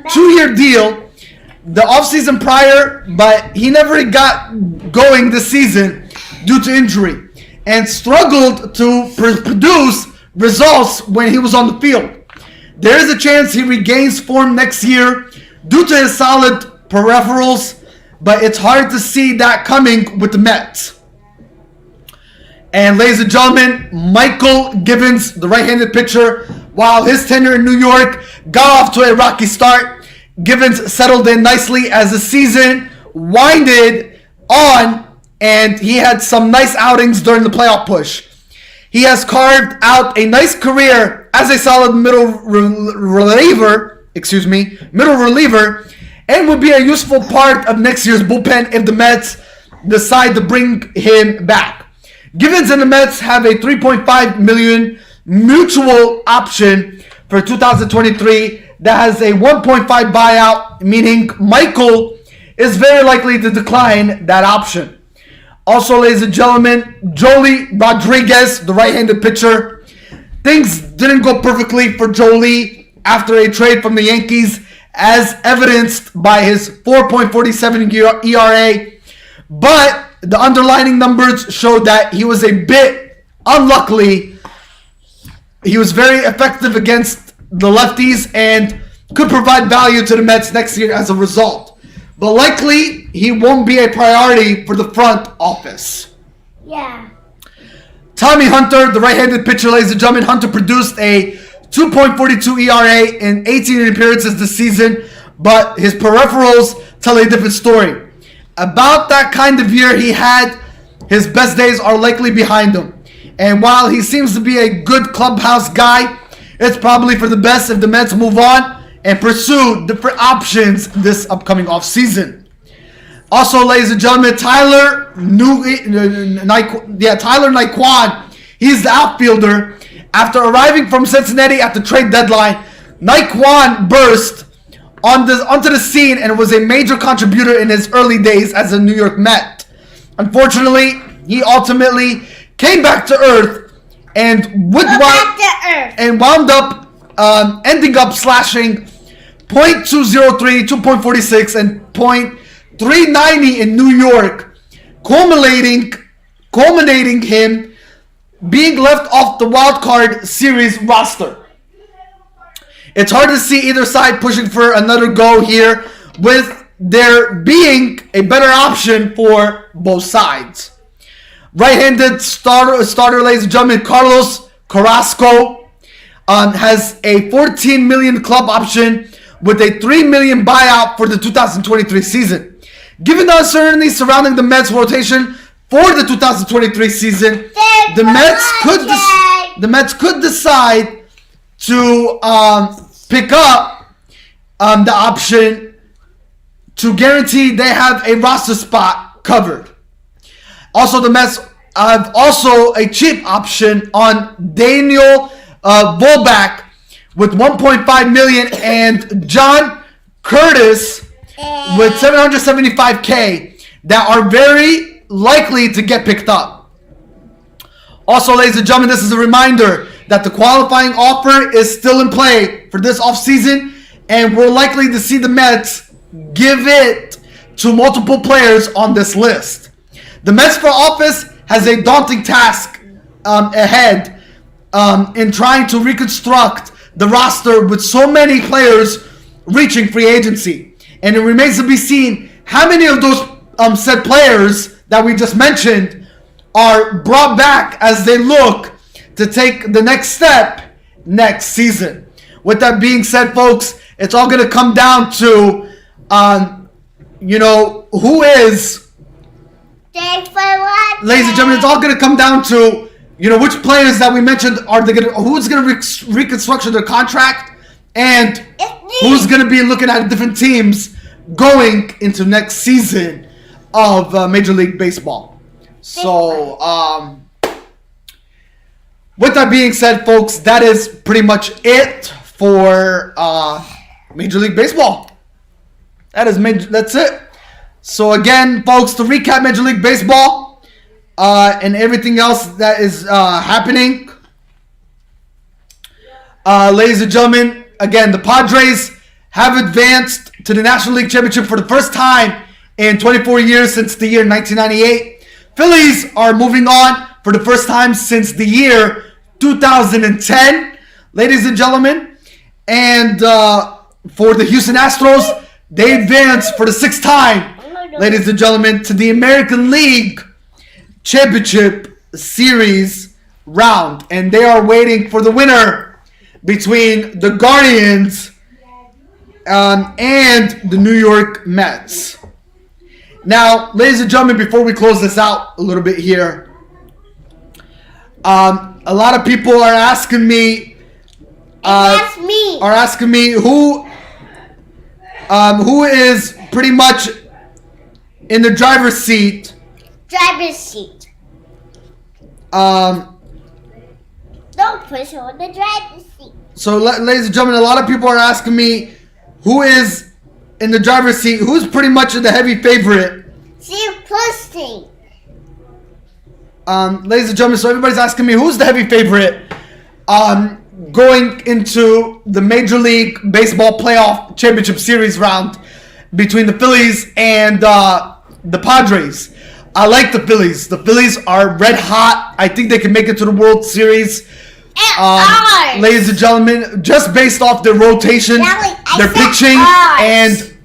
2-year deal the offseason prior, but he never got going this season due to injury and struggled to produce results when he was on the field. There is a chance he regains form next year due to his solid peripherals, but it's hard to see that coming with the Mets. And ladies and gentlemen, Michael Givens, the right-handed pitcher, while his tenure in New York got off to a rocky start, Givens settled in nicely as the season winded on, and he had some nice outings during the playoff push. He has carved out a nice career as a solid middle reliever, and would be a useful part of next year's bullpen if the Mets decide to bring him back. Givens and the Mets have a $3.5 million mutual option for 2023 that has a 1.5 buyout, meaning Michael is very likely to decline that option. Also, ladies and gentlemen, Joely Rodriguez, the right-handed pitcher, things didn't go perfectly for Jolie after a trade from the Yankees, as evidenced by his 4.47 ERA. But the underlying numbers showed that he was a bit unlucky. He was very effective against the lefties and could provide value to the Mets next year as a result. But likely, he won't be a priority for the front office. Yeah. Tommy Hunter, the right-handed pitcher, ladies and gentlemen. Hunter produced a 2.42 ERA in 18 appearances this season, but his peripherals tell a different story. About that kind of year he had, his best days are likely behind him. And while he seems to be a good clubhouse guy, it's probably for the best if the Mets move on and pursue different options this upcoming offseason. Also, ladies and gentlemen, Tyler Naquan, he's the outfielder. After arriving from Cincinnati at the trade deadline, Naquan burst onto the scene and was a major contributor in his early days as a New York Met. Unfortunately, he ultimately came back to earth and wound up ending up slashing .203, 2.46, and .390 in New York, culminating him being left off the wild card series roster. It's hard to see either side pushing for another go here, with there being a better option for both sides. Right-handed starter, ladies and gentlemen, Carlos Carrasco has a $14 million club option with a $3 million buyout for the 2023 season. Given the uncertainty surrounding the Mets rotation for the 2023 season, the Mets could decide to pick up the option to guarantee they have a roster spot covered. Also, the Mets have also a cheap option on Daniel Vollback with $1.5 million and John Curtis with $775K that are very likely to get picked up. Also, ladies and gentlemen, this is a reminder that the qualifying offer is still in play for this offseason, and we're likely to see the Mets give it to multiple players on this list. The Mets front office has a daunting task ahead in trying to reconstruct the roster with so many players reaching free agency. And it remains to be seen how many of those said players that we just mentioned are brought back as they look to take the next step next season. With that being said, folks, it's all going to come down to, who is... Ladies and gentlemen, it's all going to come down to, which players that we mentioned who's going to reconstruct their contract, and who's going to be looking at different teams going into next season of Major League Baseball. So, with that being said, folks, that is pretty much it for Major League Baseball. That's it. So again, folks, to recap Major League Baseball and everything else that is happening, ladies and gentlemen, again, the Padres have advanced to the National League Championship for the first time in 24 years since the year 1998. Phillies are moving on for the first time since the year 2010, ladies and gentlemen. And for the Houston Astros, they advanced for the sixth time, ladies and gentlemen, to the American League Championship Series round. And they are waiting for the winner between the Guardians and the New York Mets. Now, ladies and gentlemen, before we close this out a little bit here, a lot of people are asking me, who is pretty much in the driver's seat. Don't push on the driver's seat. So, ladies and gentlemen, a lot of people are asking me who is in the driver's seat, who's pretty much the heavy favorite. She's pushing. Ladies and gentlemen, so everybody's asking me who's the heavy favorite going into the Major League Baseball Playoff Championship Series round between the Phillies and the Padres. I like the Phillies. The Phillies are red hot. I think they can make it to the World Series. Ladies and gentlemen, just based off their rotation, their pitching, and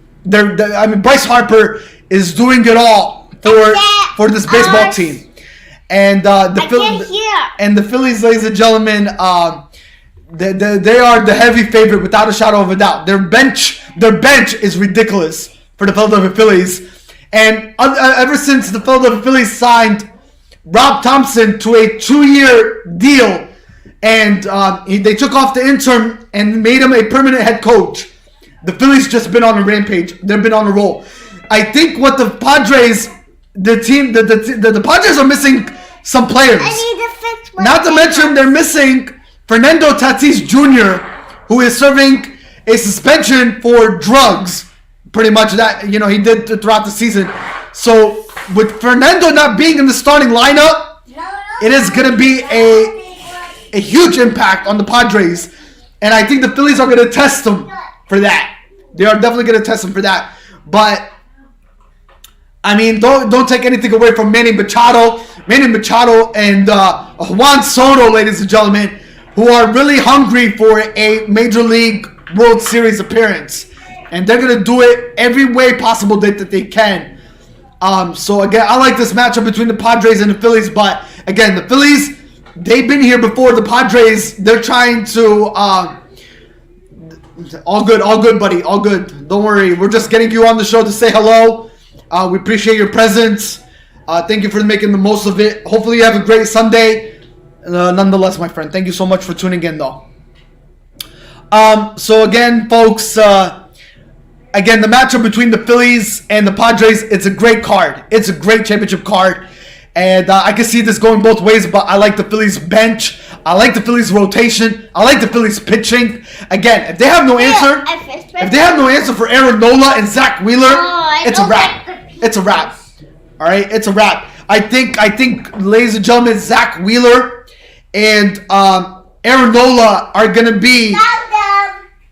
Bryce Harper is doing it all for this baseball team. And the Phillies, ladies and gentlemen, they are the heavy favorite without a shadow of a doubt. Their bench is ridiculous for the Philadelphia Phillies. And ever since the Philadelphia Phillies signed Rob Thompson to a 2-year deal, and they took off the intern and made him a permanent head coach, the Phillies just been on a rampage. They've been on a roll. I think what the Padres, the Padres are missing some players. Not to mention they're missing Fernando Tatis Jr., who is serving a suspension for drugs. Pretty much that, he did throughout the season. So with Fernando not being in the starting lineup, it is going to be a huge impact on the Padres. And I think the Phillies are going to test them for that. They are definitely going to test them for that. But, don't take anything away from Manny Machado and Juan Soto, ladies and gentlemen, who are really hungry for a Major League World Series appearance. And they're going to do it every way possible that they can. So, again, I like this matchup between the Padres and the Phillies. But, again, the Phillies, they've been here before. The Padres, they're trying to... all good, buddy. All good. Don't worry. We're just getting you on the show to say hello. We appreciate your presence. Thank you for making the most of it. Hopefully you have a great Sunday. Nonetheless, my friend, thank you so much for tuning in, though. So, again, folks... Again, the matchup between the Phillies and the Padres, it's a great card. It's a great championship card. And I can see this going both ways, but I like the Phillies bench. I like the Phillies rotation. I like the Phillies pitching. Again, if they have no answer for Aaron Nola and Zach Wheeler, it's a wrap. It's a wrap. All right, it's a wrap. I think, ladies and gentlemen, Zach Wheeler and Aaron Nola are gonna be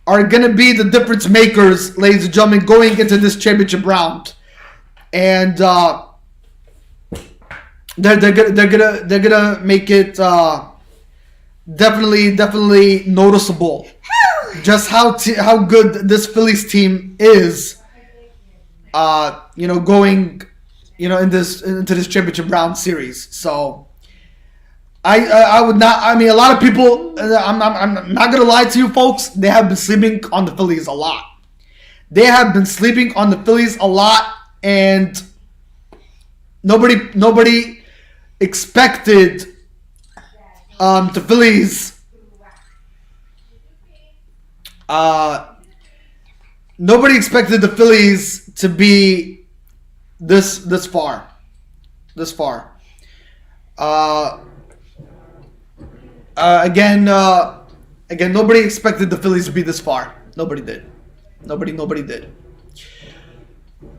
the difference makers, ladies and gentlemen, going into this championship round. And they're gonna make it definitely noticeable just how good this Phillies team is. Going into this championship round series. So I would not. A lot of people. I'm not gonna lie to you, folks. They have been sleeping on the Phillies a lot. And nobody expected the Phillies. Nobody expected the Phillies to be this far. Again, nobody expected the Phillies to be this far. Nobody did. Nobody did.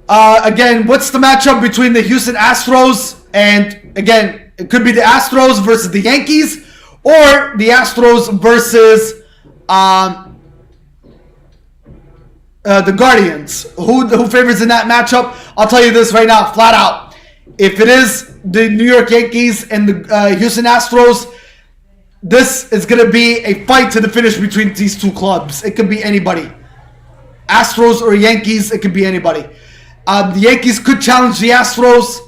Again, what's the matchup between the Houston Astros and, again, it could be the Astros versus the Yankees or the Astros versus the Guardians. Who favors in that matchup? I'll tell you this right now, flat out. If it is the New York Yankees and the Houston Astros, this is going to be a fight to the finish between these two clubs. It could be anybody. Astros or Yankees, it could be anybody. The Yankees could challenge the Astros.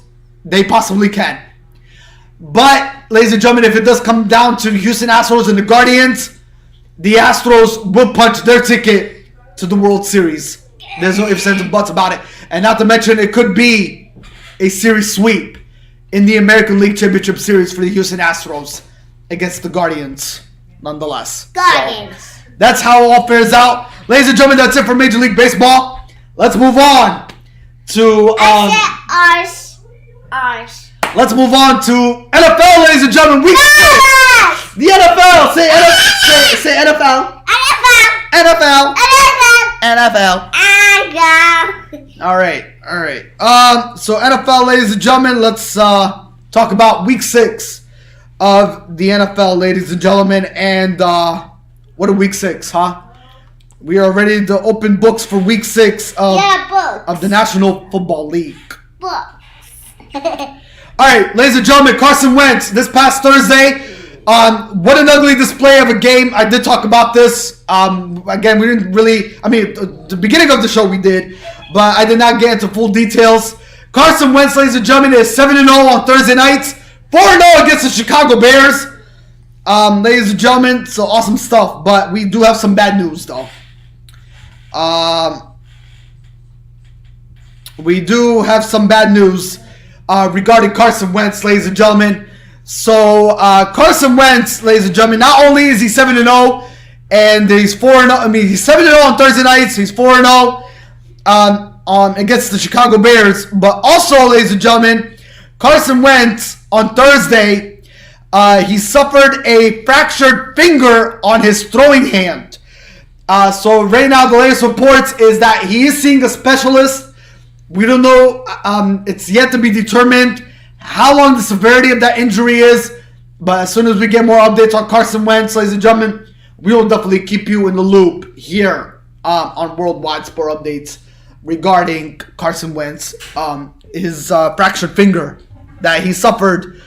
They possibly can. But, ladies and gentlemen, if it does come down to Houston Astros and the Guardians, the Astros will punch their ticket to the World Series. There's no ifs, ands, and buts about it. And not to mention, it could be a series sweep in the American League Championship Series for the Houston Astros against the Guardians, nonetheless. Guardians. So, that's how it all fares out. Ladies and gentlemen, that's it for Major League Baseball. Let's move on to... ours. Let's move on to NFL, ladies and gentlemen. Week 6. The NFL. Say NFL. NFL. All right. So NFL, ladies and gentlemen, let's talk about Week 6 of the NFL, ladies and gentlemen. And what a week 6, huh? We are ready to open books for week 6 of the National Football League. Books. All right, ladies and gentlemen, Carson Wentz this past Thursday. What an ugly display of a game. I did talk about this. Again, we didn't really, the beginning of the show we did, but I did not get into full details. Carson Wentz, ladies and gentlemen, is 7-0 on Thursday nights, 4-0 against the Chicago Bears. Ladies and gentlemen, so awesome stuff, but we do have some bad news, though. We do have some bad news regarding Carson Wentz, ladies and gentlemen. So, Carson Wentz, ladies and gentlemen, not only is he 7-0, and he's 4-0, he's 7-0 on Thursday nights, he's 4-0 against the Chicago Bears, but also, ladies and gentlemen, Carson Wentz on Thursday, he suffered a fractured finger on his throwing hand. So, right now, the latest reports is that he is seeing a specialist. We don't know, it's yet to be determined how long the severity of that injury is, but as soon as we get more updates on Carson Wentz, ladies and gentlemen, we will definitely keep you in the loop here on Worldwide Sport Updates regarding Carson Wentz, his fractured finger that he suffered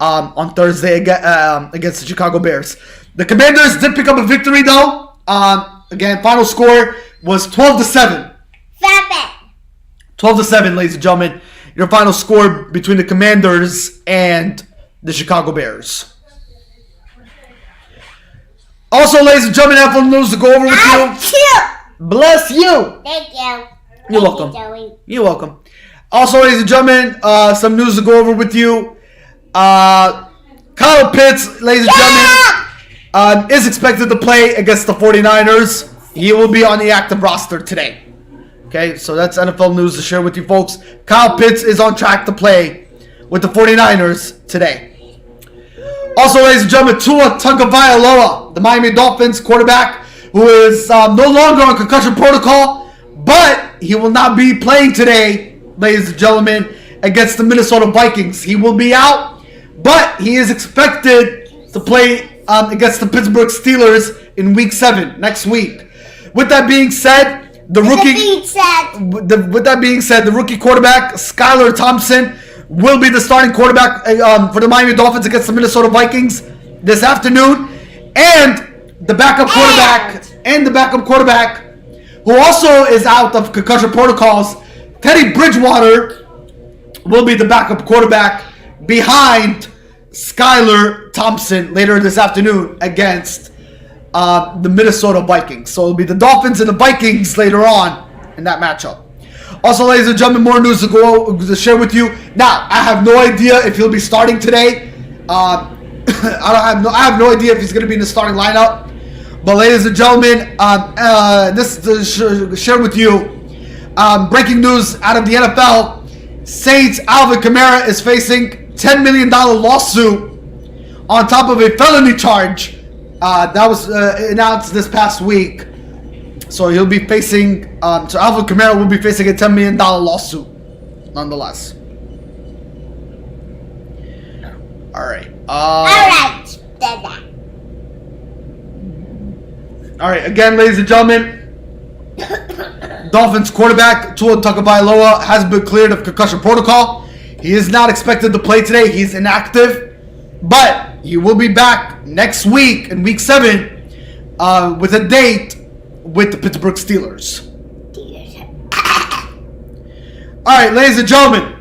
on Thursday against the Chicago Bears. The Commanders did pick up a victory, though. Again, final score was 12-7. 12-7, ladies and gentlemen. Your final score between the Commanders and the Chicago Bears. Also, ladies and gentlemen, NFL news to go over with you. Bless you. Thank you. You're welcome. You're welcome. Also, ladies and gentlemen, some news to go over with you. Kyle Pitts, ladies and gentlemen, is expected to play against the 49ers. He will be on the active roster today. Okay, so that's NFL news to share with you folks. Kyle Pitts is on track to play with the 49ers today. Also, ladies and gentlemen, Tua Tagovailoa, the Miami Dolphins quarterback, who is no longer on concussion protocol, but he will not be playing today, ladies and gentlemen, against the Minnesota Vikings. He will be out, but he is expected to play against the Pittsburgh Steelers in Week 7, next week. With that being said, the rookie quarterback, Skylar Thompson, will be the starting quarterback for the Miami Dolphins against the Minnesota Vikings this afternoon. And the backup quarterback, who also is out of concussion protocols, Teddy Bridgewater, will be the backup quarterback behind Skylar Thompson later this afternoon against the Minnesota Vikings. So it'll be the Dolphins and the Vikings later on in that matchup. Also, ladies and gentlemen, more news to share with you. Now, I have no idea if he'll be starting today. I have no idea if he's going to be in the starting lineup. But, ladies and gentlemen, this to share with you breaking news out of the NFL. Saints Alvin Kamara is facing $10 million lawsuit on top of a felony charge that was announced this past week. So he'll be facing, so Alvin Kamara will be facing a $10 million lawsuit, nonetheless. All right. All right. Again, ladies and gentlemen, Dolphins quarterback Tua Tagovailoa has been cleared of concussion protocol. He is not expected to play today. He's inactive, but he will be back next week in Week 7 with a date with the Pittsburgh Steelers. All right, ladies and gentlemen,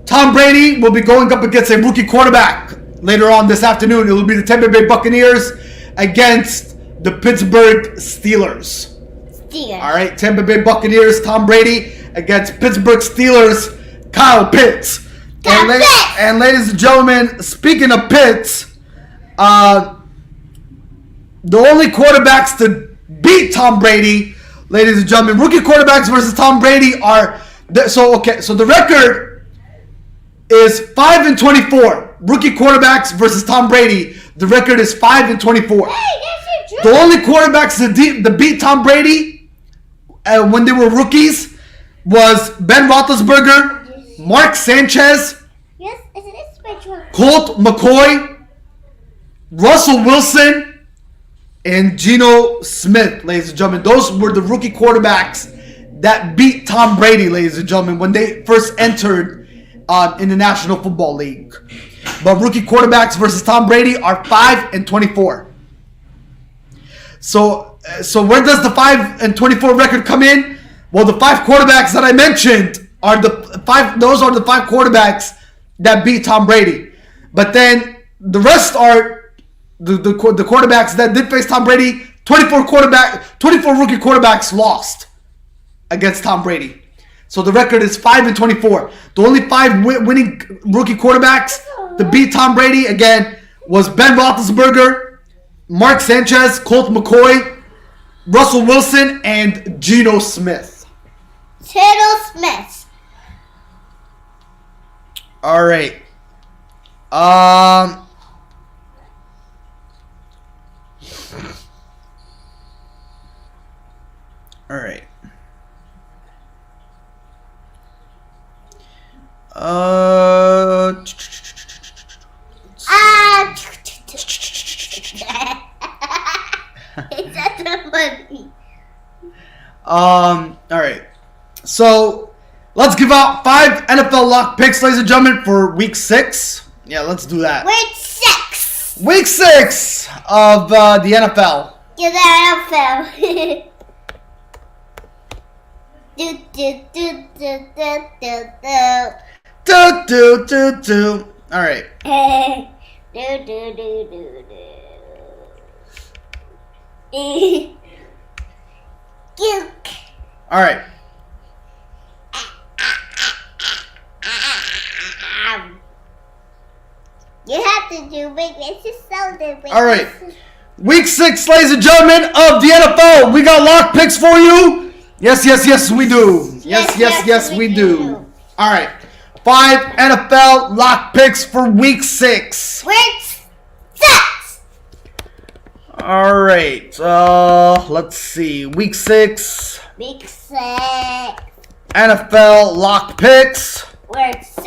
Tom Brady will be going up against a rookie quarterback later on this afternoon. It will be the Tampa Bay Buccaneers against the Pittsburgh Steelers. All right, Tampa Bay Buccaneers, Tom Brady against Pittsburgh Steelers, Kyle Pitts. And ladies and gentlemen, speaking of Pitts, the only quarterbacks to beat Tom Brady, ladies and gentlemen, rookie quarterbacks versus Tom Brady are so the record is 5-24. Rookie quarterbacks versus Tom Brady, the record is 5-24. The only quarterbacks to beat Tom Brady when they were rookies was Ben Roethlisberger, Mark Sanchez, Colt McCoy, Russell Wilson and Geno Smith, ladies and gentlemen. Those were the rookie quarterbacks that beat Tom Brady, ladies and gentlemen, when they first entered in the National Football League. But rookie quarterbacks versus Tom Brady are 5-24. So where does the 5-24 record come in? Well, the 5 quarterbacks that I mentioned are the 5. Those are the 5 quarterbacks that beat Tom Brady. But then the rest are the quarterbacks that did face Tom Brady. 24 rookie quarterbacks lost against Tom Brady. So the record is 5-24. The only 5 winning rookie quarterbacks to beat Tom Brady again was Ben Roethlisberger, Mark Sanchez, Colt McCoy, Russell Wilson, and Geno Smith. Geno Smith. All right. All right. It's such a funny. All right. So let's give out 5 NFL lock picks, ladies and gentlemen, for week 6. Yeah, let's do that. Week 6. Week 6 of the NFL. Get the NFL. Do do do do do do do. Do. All right. Do do do do do. Gook. All right. You have to do big. It's just so big. All right. Week 6, ladies and gentlemen, of the NFL. We got lock picks for you. Yes, we do. Yes, we do. All right. 5 NFL lock picks for week 6. Week 6. All right. Let's see. Week 6. Week 6. NFL lock picks. Week 6.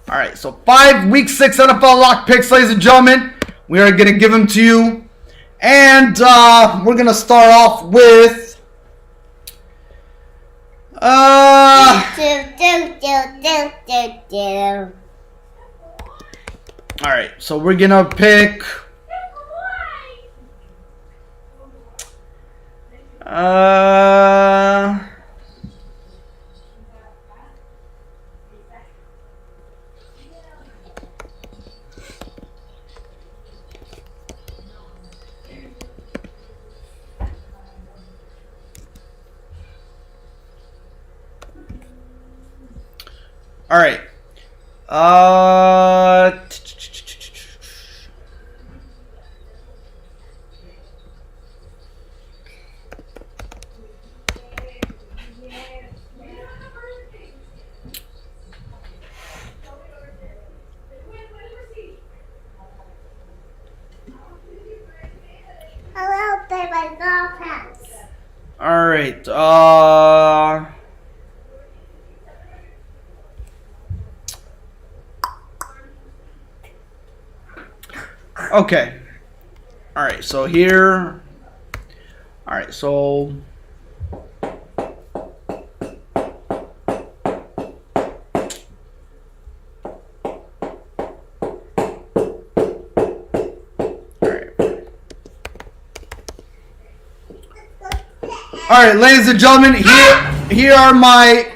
All right. So 5 week 6 NFL lock picks, ladies and gentlemen. We are going to give them to you. And we're going to start off with all right, so we're going to pick all right. Hello, play my girlfriends. All right. Okay. All right. So here. All right. So. All right, ladies and gentlemen, here are my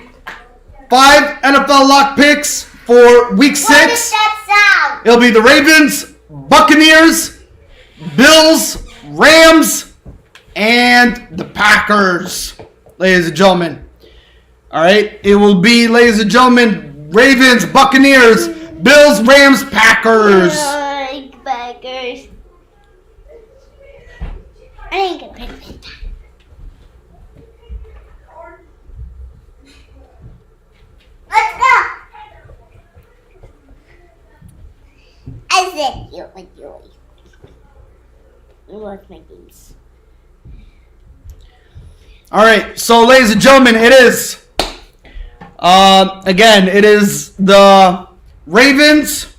5 NFL lock picks for week 6. What is that sound? It'll be the Ravens, Buccaneers, Bills, Rams, and the Packers, ladies and gentlemen. All right, it will be, ladies and gentlemen, Ravens, Buccaneers, Bills, Rams, Packers. Packers. I didn't get picked. Let's go. I said you enjoy. Watch my games. All right, so ladies and gentlemen, it is again, it is the Ravens.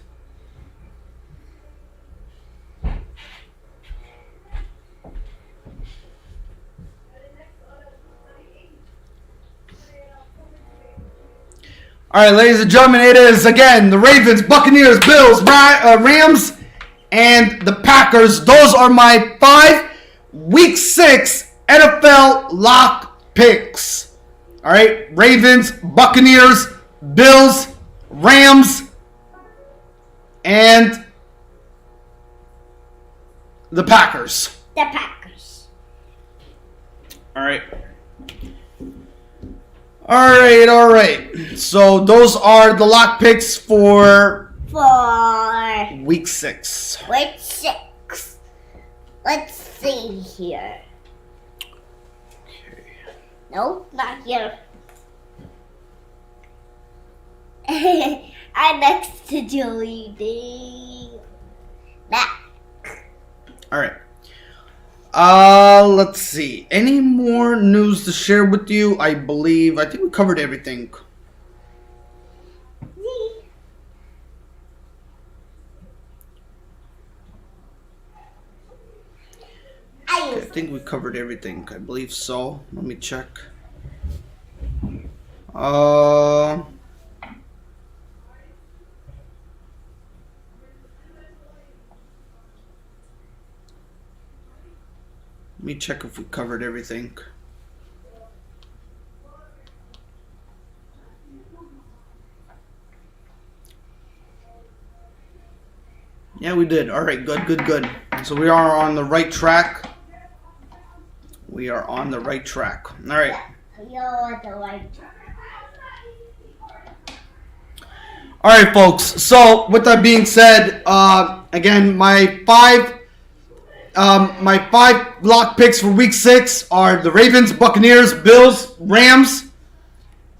All right, ladies and gentlemen, it is again the Ravens, Buccaneers, Bills, Rams, and the Packers. Those are my 5 Week 6 NFL lock picks. All right, Ravens, Buccaneers, Bills, Rams, and the Packers. The Packers. All right. All right. So those are the lock picks for Week 6. Week 6. Let's see here. Okay. No, not here. I'm next to Joey. Back. All right. Let's see. Any more news to share with you? I think we covered everything. Okay, I think we covered everything. I believe so. Let me check. Let me check if we covered everything. Yeah, we did. All right, good. So we are on the right track. All right. You're on the right track. All right, folks. So with that being said, again, my five lock picks for Week 6 are the Ravens, Buccaneers, Bills, Rams,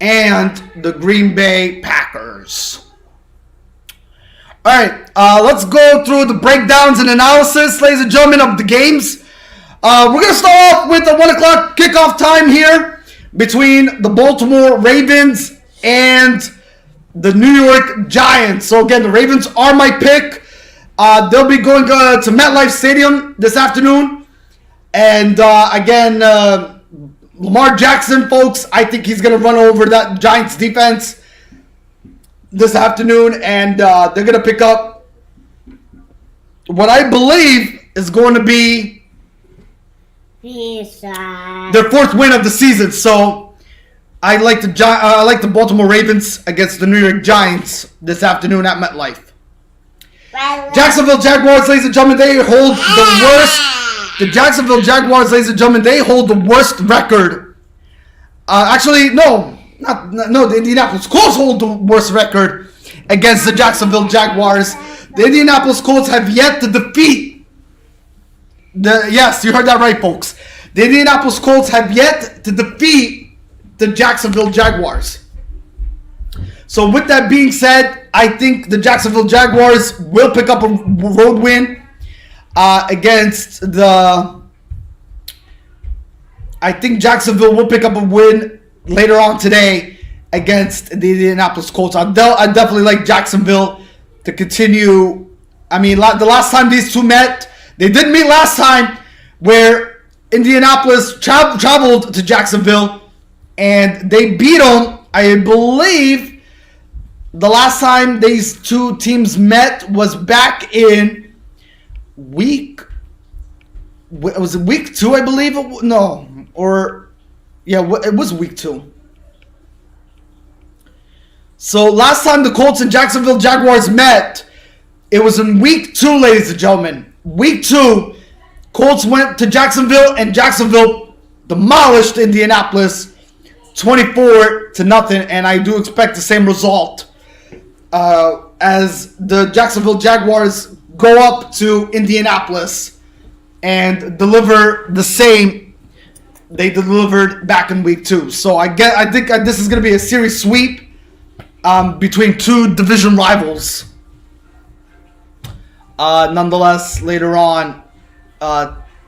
and the Green Bay Packers. All right, let's go through the breakdowns and analysis, ladies and gentlemen, of the games. We're going to start off with the 1 o'clock kickoff time here between the Baltimore Ravens and the New York Giants. So again, the Ravens are my pick. They'll be going to MetLife Stadium this afternoon. And again, Lamar Jackson, folks, I think he's going to run over that Giants defense this afternoon. And they're going to pick up what I believe is going to be their 4th win of the season. So I like the Baltimore Ravens against the New York Giants this afternoon at MetLife. Jacksonville Jaguars, ladies and gentlemen, they hold the worst. The Jacksonville Jaguars, ladies and gentlemen, they hold the worst record. The Indianapolis Colts hold the worst record against the Jacksonville Jaguars. The Indianapolis Colts have yet to defeat. Yes, you heard that right, folks. The Indianapolis Colts have yet to defeat the Jacksonville Jaguars. So with that being said, I think the Jacksonville Jaguars will pick up a road win against the... I think Jacksonville will pick up a win later on today against the Indianapolis Colts. I definitely like Jacksonville to continue. I mean, the last time these two met, they didn't meet last time, where Indianapolis traveled to Jacksonville and they beat them. I believe the last time these two teams met was back in week 2, I believe. It was week 2. So last time the Colts and Jacksonville Jaguars met, it was in week 2, ladies and gentlemen. Week 2, Colts went to Jacksonville and Jacksonville demolished Indianapolis 24-0, and I do expect the same result as the Jacksonville Jaguars go up to Indianapolis and deliver the same they delivered back in week 2. So I think this is going to be a series sweep between two division rivals. Nonetheless, later on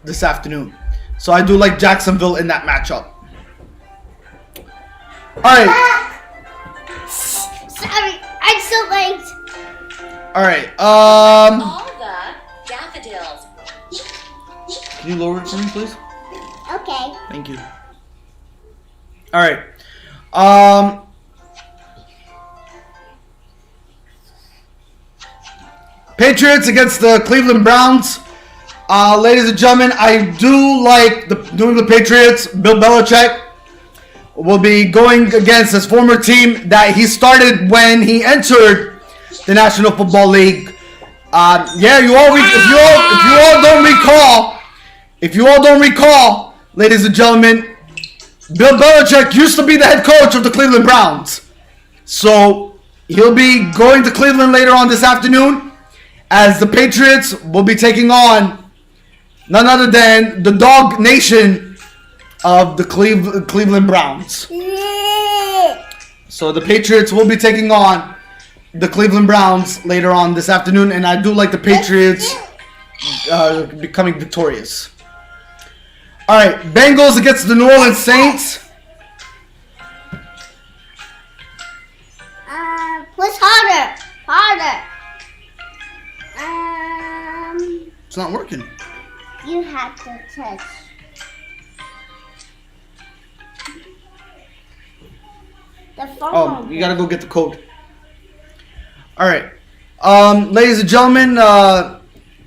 this afternoon. So I do like Jacksonville in that matchup. All right. Sorry, I'm so late. All right. All the daffodils. Can you lower it for me, please? Okay. Thank you. All right. Patriots against the Cleveland Browns. Ladies and gentlemen, I do like the New England Patriots. Bill Belichick will be going against his former team that he started when he entered the National Football League. Yeah, if you all don't recall, ladies and gentlemen, Bill Belichick used to be the head coach of the Cleveland Browns. So he'll be going to Cleveland later on this afternoon, as the Patriots will be taking on none other than the dog nation of the Cleveland Browns. So the Patriots will be taking on the Cleveland Browns later on this afternoon, and I do like the Patriots becoming victorious. All right, Bengals against the New Orleans Saints. What's harder? It's not working. You have to touch. The phone. Oh, you gotta go get the code. All right, ladies and gentlemen.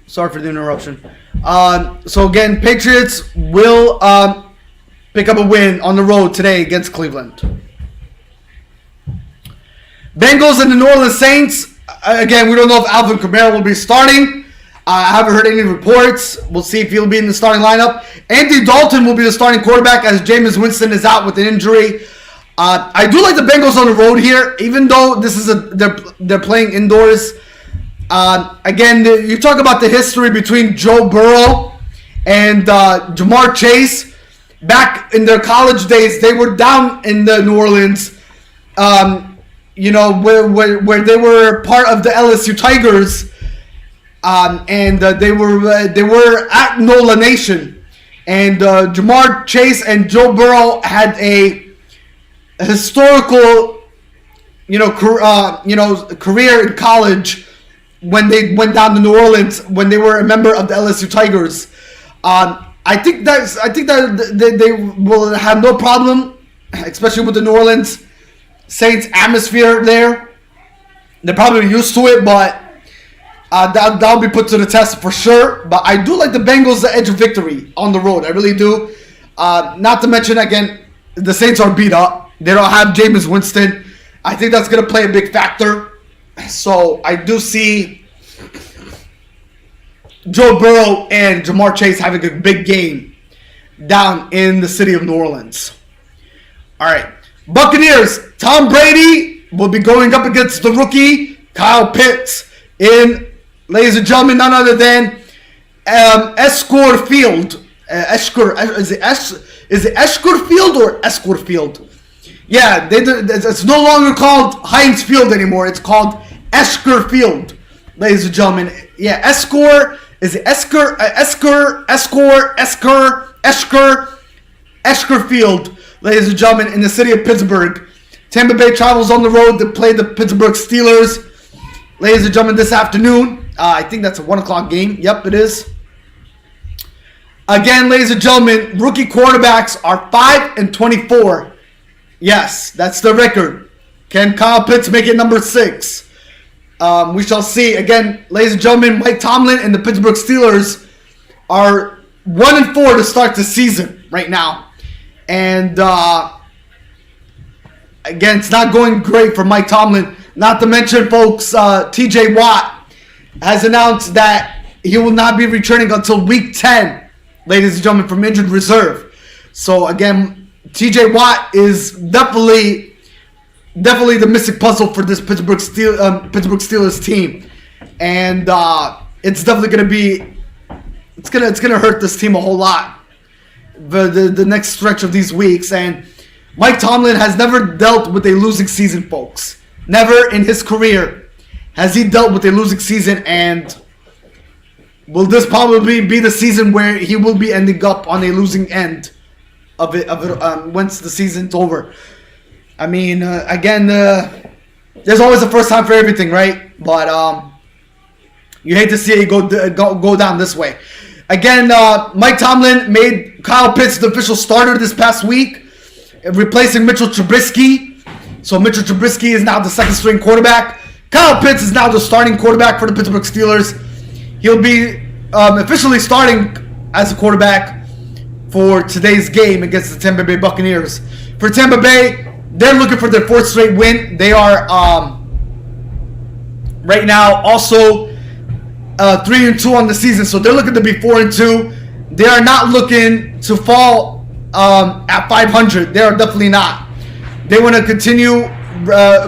Sorry for the interruption. So again, Patriots will pick up a win on the road today against Cleveland. Bengals and the New Orleans Saints. Again, we don't know if Alvin Kamara will be starting. I haven't heard any reports. We'll see if he'll be in the starting lineup. Andy Dalton will be the starting quarterback as Jameis Winston is out with an injury. I do like the Bengals on the road here, even though this is they're playing indoors. Again, you talk about the history between Joe Burrow and Jamar Chase. Back in their college days, they were down in the New Orleans, where they were part of the LSU Tigers, and they were at NOLA Nation, and Jamar Chase and Joe Burrow had a historical, career in college when they went down to New Orleans when they were a member of the LSU Tigers. I think that they will have no problem, especially with the New Orleans Saints atmosphere there. They're probably used to it, but that'll be put to the test for sure. But I do like the Bengals the edge of victory on the road. I really do. Not to mention, again, the Saints are beat up. They don't have Jameis Winston. I think that's going to play a big factor. So I do see Joe Burrow and Jamar Chase having a big game down in the city of New Orleans. All right. Buccaneers, Tom Brady will be going up against the rookie Kyle Pitts in, ladies and gentlemen, none other than Escort Field. Is it Escort Field or Escort Field? Yeah, it's no longer called Heinz Field anymore. It's called Escort Field, ladies and gentlemen. Yeah, Escort. Is it Escort Field, ladies and gentlemen, in the city of Pittsburgh. Tampa Bay travels on the road to play the Pittsburgh Steelers, ladies and gentlemen, this afternoon. I think that's a 1 o'clock game. Yep, it is. Again, ladies and gentlemen, rookie quarterbacks are 5-24. Yes, that's the record. Can Kyle Pitts make it number 6? We shall see. Again, ladies and gentlemen, Mike Tomlin and the Pittsburgh Steelers are 1-4 to start the season right now. And again, it's not going great for Mike Tomlin. Not to mention, folks, TJ Watt has announced that he will not be returning until week 10, ladies and gentlemen, from injured reserve. So again, TJ Watt is definitely the missing puzzle for this Pittsburgh Steelers team, and it's definitely going to be it's gonna hurt this team a whole lot the next stretch of these weeks. And Mike Tomlin has never dealt with a losing season, folks. Never in his career has he dealt with a losing season, and will this probably be the season where he will be ending up on a losing end of it once the season's over. I mean, again, there's always a first time for everything, right? But You hate to see it go down this way. Again, Mike Tomlin made Kyle Pitts the official starter this past week, replacing Mitchell Trubisky. So Mitchell Trubisky is now the second string quarterback. Kyle Pitts is now the starting quarterback for the Pittsburgh Steelers. He'll be officially starting as a quarterback for today's game against the Tampa Bay Buccaneers. For Tampa Bay, they're looking for their fourth straight win. They are right now also 3-2 on the season, so they're looking to be 4-2. They are not looking to fall at 500. They are definitely not. They want to continue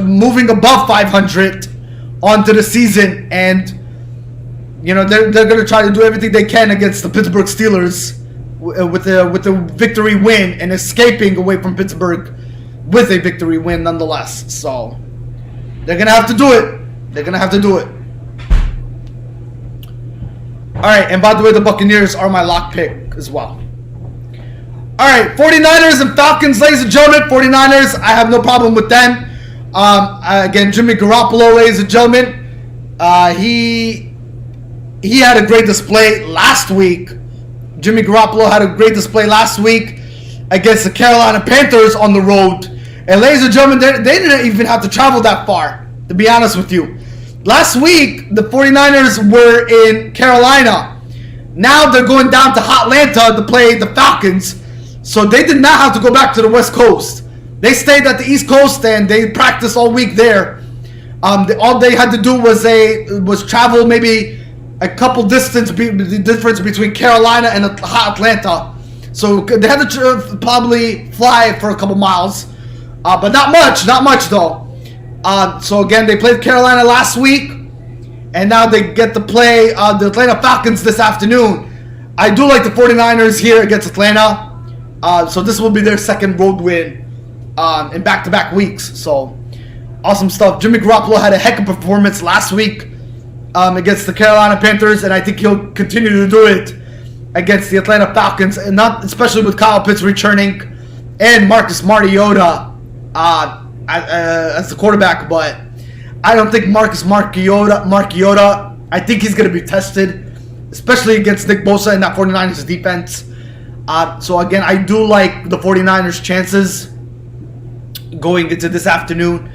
moving above 500 onto the season, and you know they're going to try to do everything they can against the Pittsburgh Steelers with the victory win and escaping away from Pittsburgh with a victory win nonetheless. So they're going to have to do it. They're going to have to do it. All right, and by the way, the Buccaneers are my lock pick as well. All right, 49ers and Falcons, ladies and gentlemen. 49ers, I have no problem with them. Again, Jimmy Garoppolo, ladies and gentlemen. He had a great display last week. Jimmy Garoppolo had a great display last week against the Carolina Panthers on the road. And ladies and gentlemen, they didn't even have to travel that far, to be honest with you. Last week, the 49ers were in Carolina. Now they're going down to Atlanta to play the Falcons. So they did not have to go back to the West Coast. They stayed at the East Coast and they practiced all week there. All they had to do was travel maybe a couple the difference between Carolina and Atlanta. So they had to probably fly for a couple miles. But not much though. So again, they played Carolina last week, and now they get to play the Atlanta Falcons this afternoon. I do like the 49ers here against Atlanta. So this will be their second road win in back-to-back weeks. So awesome stuff. Jimmy Garoppolo had a heck of a performance last week against the Carolina Panthers, and I think he'll continue to do it against the Atlanta Falcons, and not especially with Kyle Pitts returning and Marcus Mariota as the quarterback. But I don't think Marcus Mariota, I think he's going to be tested, especially against Nick Bosa and that 49ers defense. So again, I do like the 49ers chances going into this afternoon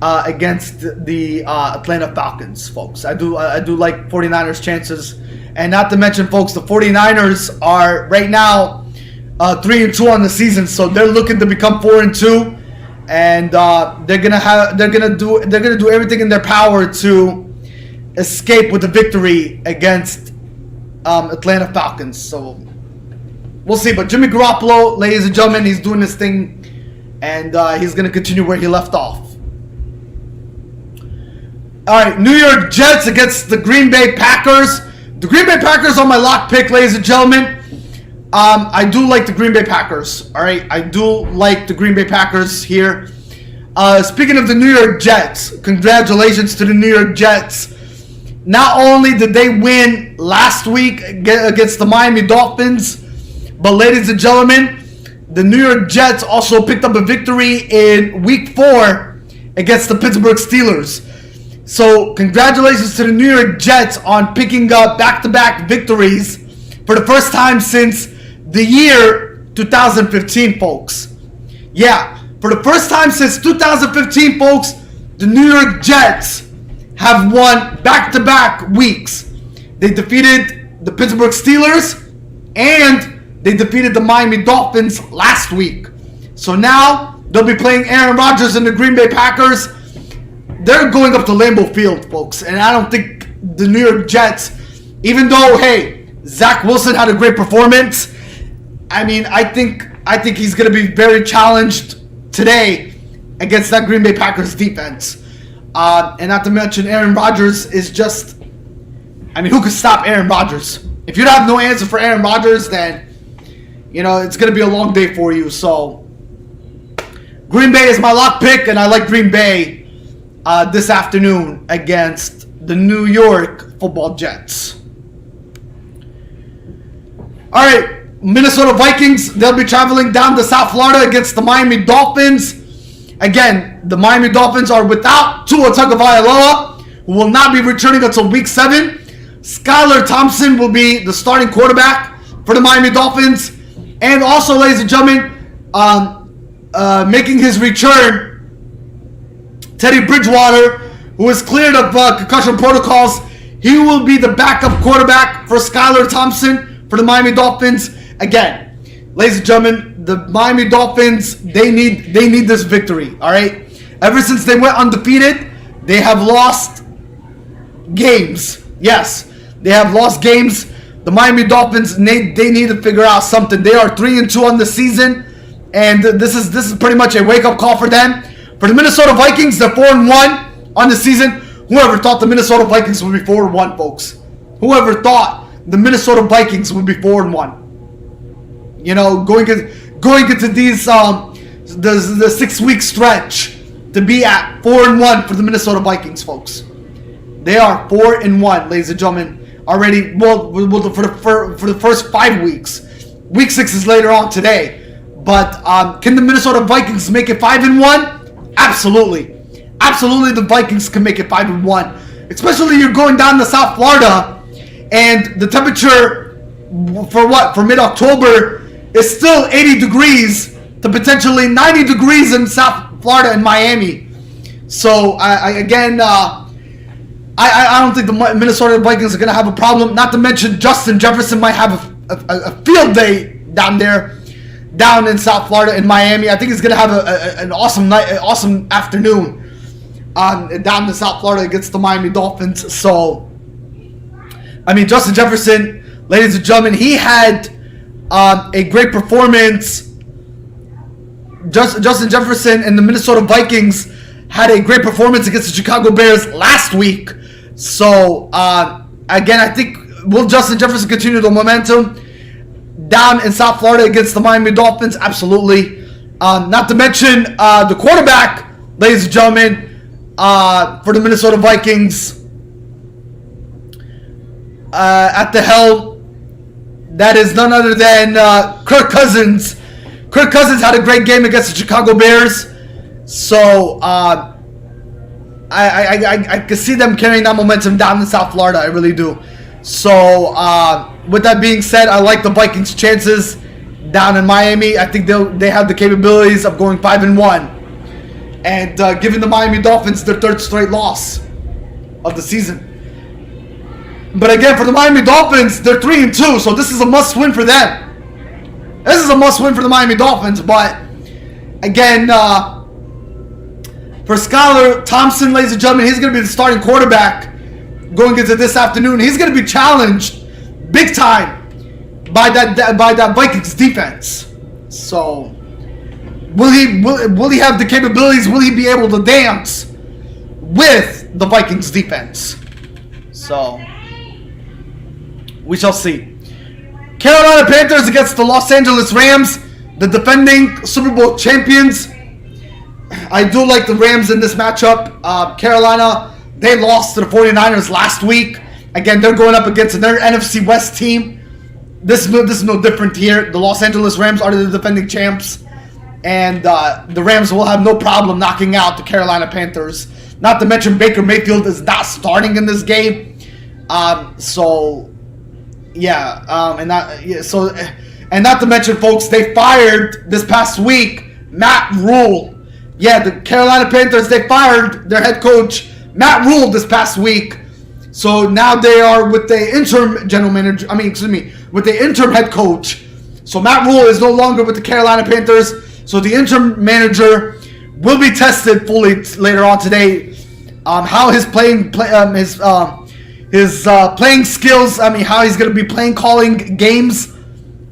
against the Atlanta Falcons, folks. I do like 49ers chances. And not to mention, folks, the 49ers are right now 3-2 on the season, so they're looking to become 4-2. And they're gonna do everything in their power to escape with a victory against Atlanta Falcons. So we'll see. But Jimmy Garoppolo, ladies and gentlemen, he's doing this thing, and he's gonna continue where he left off. All right, New York Jets against the Green Bay Packers. The Green Bay Packers are my lock pick, ladies and gentlemen. I do like the Green Bay Packers. All right, I do like the Green Bay Packers here. Speaking of the New York Jets, congratulations to the New York Jets. Not only did they win last week against the Miami Dolphins, but ladies and gentlemen, the New York Jets also picked up a victory in Week 4 against the Pittsburgh Steelers. So congratulations to the New York Jets on picking up back-to-back victories for the first time since the year 2015, folks. Yeah, for the first time since 2015, folks, the New York Jets have won back-to-back weeks. They defeated the Pittsburgh Steelers and they defeated the Miami Dolphins last week. So now they'll be playing Aaron Rodgers and the Green Bay Packers. They're going up to Lambeau Field, folks, and I don't think the New York Jets, even though, hey, Zach Wilson had a great performance, I mean, I think he's going to be very challenged today against that Green Bay Packers defense. And not to mention, Aaron Rodgers is just, I mean, who could stop Aaron Rodgers? If you have no answer for Aaron Rodgers, then, you know, it's going to be a long day for you. So, Green Bay is my lock pick, and I like Green Bay this afternoon against the New York Football Jets. All right, Minnesota Vikings, they'll be traveling down to South Florida against the Miami Dolphins. Again, the Miami Dolphins are without Tua Tagovailoa, who will not be returning until Week 7. Skylar Thompson will be the starting quarterback for the Miami Dolphins. And also, ladies and gentlemen, making his return, Teddy Bridgewater, who is cleared of concussion protocols. He will be the backup quarterback for Skylar Thompson for the Miami Dolphins. Again, ladies and gentlemen, the Miami Dolphins, they need this victory, all right? Ever since they went undefeated, they have lost games. Yes, they have lost games. The Miami Dolphins, they need to figure out something. They are 3-2 on the season, and this is pretty much a wake-up call for them. For the Minnesota Vikings, they're 4-1 on the season. Whoever thought the Minnesota Vikings would be 4-1, folks? Whoever thought the Minnesota Vikings would be 4-1? You know, going into these the 6-week stretch to be at 4-1 for the Minnesota Vikings, folks. They are 4-1, ladies and gentlemen. Already, well, for the first 5 weeks. Week 6 is later on today. But can the Minnesota Vikings make it 5-1? Absolutely. Absolutely, the Vikings can make it 5-1. Especially you're going down to South Florida, and the temperature for mid-October is still 80 degrees to potentially 90 degrees in South Florida and Miami. So I don't think the Minnesota Vikings are going to have a problem. Not to mention Justin Jefferson might have a field day down there, down in South Florida and Miami. I think he's going to have an awesome night, an awesome afternoon down in South Florida against the Miami Dolphins. So, I mean, Justin Jefferson, ladies and gentlemen, he had a great performance. Justin Jefferson and the Minnesota Vikings had a great performance against the Chicago Bears last week. So, again, I think, will Justin Jefferson continue the momentum down in South Florida against the Miami Dolphins? Absolutely. Not to mention the quarterback, ladies and gentlemen, for the Minnesota Vikings at the helm. That is none other than Kirk Cousins. Kirk Cousins had a great game against the Chicago Bears. So, I can see them carrying that momentum down in South Florida. I really do. So, with that being said, I like the Vikings' chances down in Miami. I think they have the capabilities of going 5-1 and giving the Miami Dolphins their third straight loss of the season. But again, for the Miami Dolphins, they're 3-2, so this is a must-win for them. This is a must-win for the Miami Dolphins. But again, for Skylar Thompson, ladies and gentlemen, he's going to be the starting quarterback going into this afternoon. He's going to be challenged big time by that Vikings defense. So, will he have the capabilities? Will he be able to dance with the Vikings defense? So, we shall see. Carolina Panthers against the Los Angeles Rams, the defending Super Bowl champions. I do like the Rams in this matchup. Carolina, they lost to the 49ers last week. Again, they're going up against their NFC West team. This is no different here. The Los Angeles Rams are the defending champs. And the Rams will have no problem knocking out the Carolina Panthers. Not to mention Baker Mayfield is not starting in this game. And not to mention, folks, they fired this past week Matt Rule. Yeah, the Carolina Panthers, they fired their head coach Matt Rule this past week. So now they are with the interim with the interim head coach. So Matt Rule is no longer with the Carolina Panthers. So the interim manager will be tested fully later on today. How his playing skills, how he's going to be calling games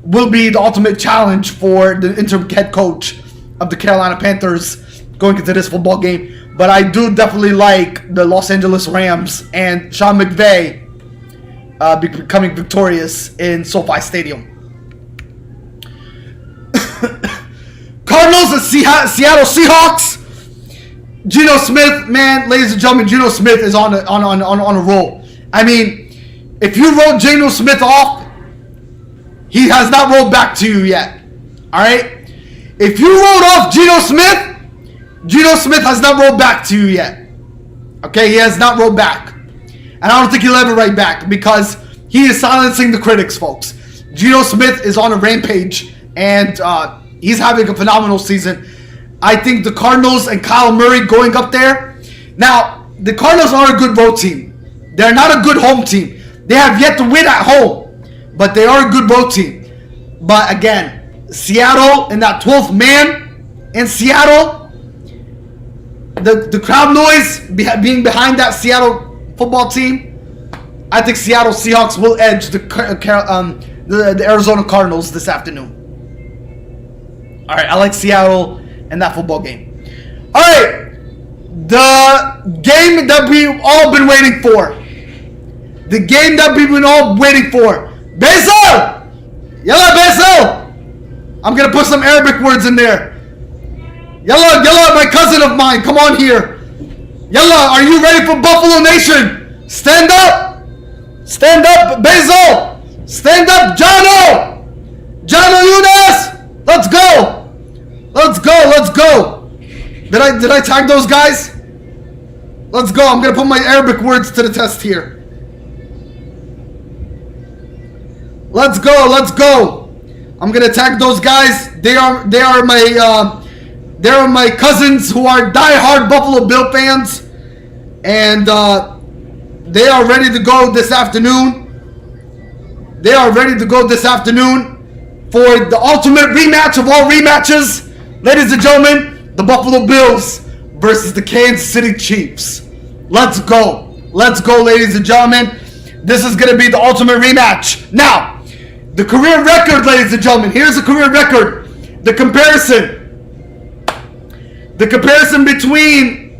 will be the ultimate challenge for the interim head coach of the Carolina Panthers going into this football game. But I do definitely like the Los Angeles Rams and Sean McVay becoming victorious in SoFi Stadium. Cardinals and Seattle Seahawks. Geno Smith, man, ladies and gentlemen, Geno Smith is on a roll. I mean, if you wrote Geno Smith off, he has not rolled back to you yet. All right? If you wrote off Geno Smith has not rolled back to you yet. Okay? He has not rolled back. And I don't think he'll ever write back because he is silencing the critics, folks. Geno Smith is on a rampage, and he's having a phenomenal season. I think the Cardinals and Kyler Murray going up there. Now, the Cardinals are a good road team. They're not a good home team. They have yet to win at home, but they are a good road team. But again, Seattle and that 12th man in Seattle, the crowd noise being behind that Seattle football team, I think Seattle Seahawks will edge the Arizona Cardinals this afternoon. All right, I like Seattle in that football game. All right, the game that we've all been waiting for. The game that we've been all waiting for. Basil! Yalla, Basil! I'm going to put some Arabic words in there. Yalla, my cousin of mine, come on here. Yalla, are you ready for Buffalo Nation? Stand up! Stand up, Basil! Stand up, Jono! Jono Younes! Let's go! Let's go, let's go! Did I tag those guys? Let's go, I'm gonna put my Arabic words to the test here. Let's go, let's go! I'm gonna tag those guys. They are my cousins who are diehard Buffalo Bill fans, and they are ready to go this afternoon. They are ready to go this afternoon for the ultimate rematch of all rematches. Ladies and gentlemen, the Buffalo Bills versus the Kansas City Chiefs. Let's go. Let's go, ladies and gentlemen. This is going to be the ultimate rematch. Now, the career record, ladies and gentlemen. Here's the career record. The comparison. The comparison between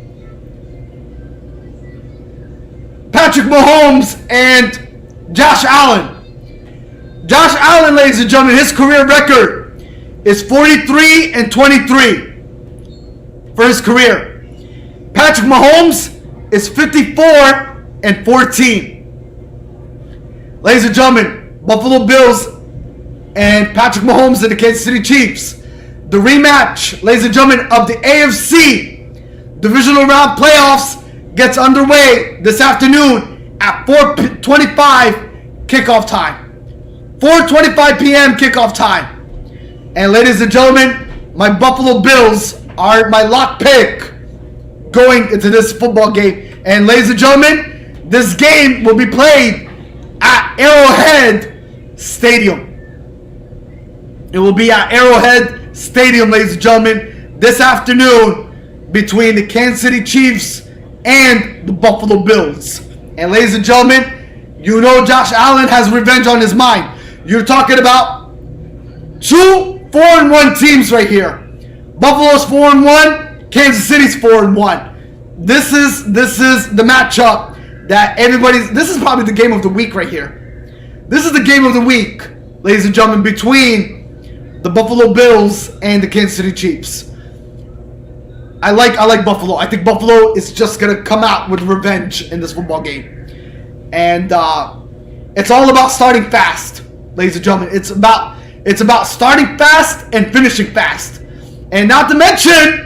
Patrick Mahomes and Josh Allen. Josh Allen, ladies and gentlemen, his career record is 43-23 for his career. Patrick Mahomes is 54-14. Ladies and gentlemen, Buffalo Bills and Patrick Mahomes and the Kansas City Chiefs. The rematch, ladies and gentlemen, of the AFC Divisional Round Playoffs gets underway this afternoon at 4:25 kickoff time. 4:25 p.m. kickoff time. And ladies and gentlemen, my Buffalo Bills are my lock pick going into this football game. And ladies and gentlemen, this game will be played at Arrowhead Stadium. It will be at Arrowhead Stadium, ladies and gentlemen, this afternoon between the Kansas City Chiefs and the Buffalo Bills. And ladies and gentlemen, you know Josh Allen has revenge on his mind. You're talking about two 4-1 teams right here. Buffalo's 4-1, Kansas City's 4-1. This is the matchup that this is probably the game of the week right here. This is the game of the week, ladies and gentlemen, between the Buffalo Bills and the Kansas City Chiefs. I like Buffalo. I think Buffalo is just gonna come out with revenge in this football game. And it's all about starting fast, ladies and gentlemen. It's about starting fast and finishing fast. And not to mention,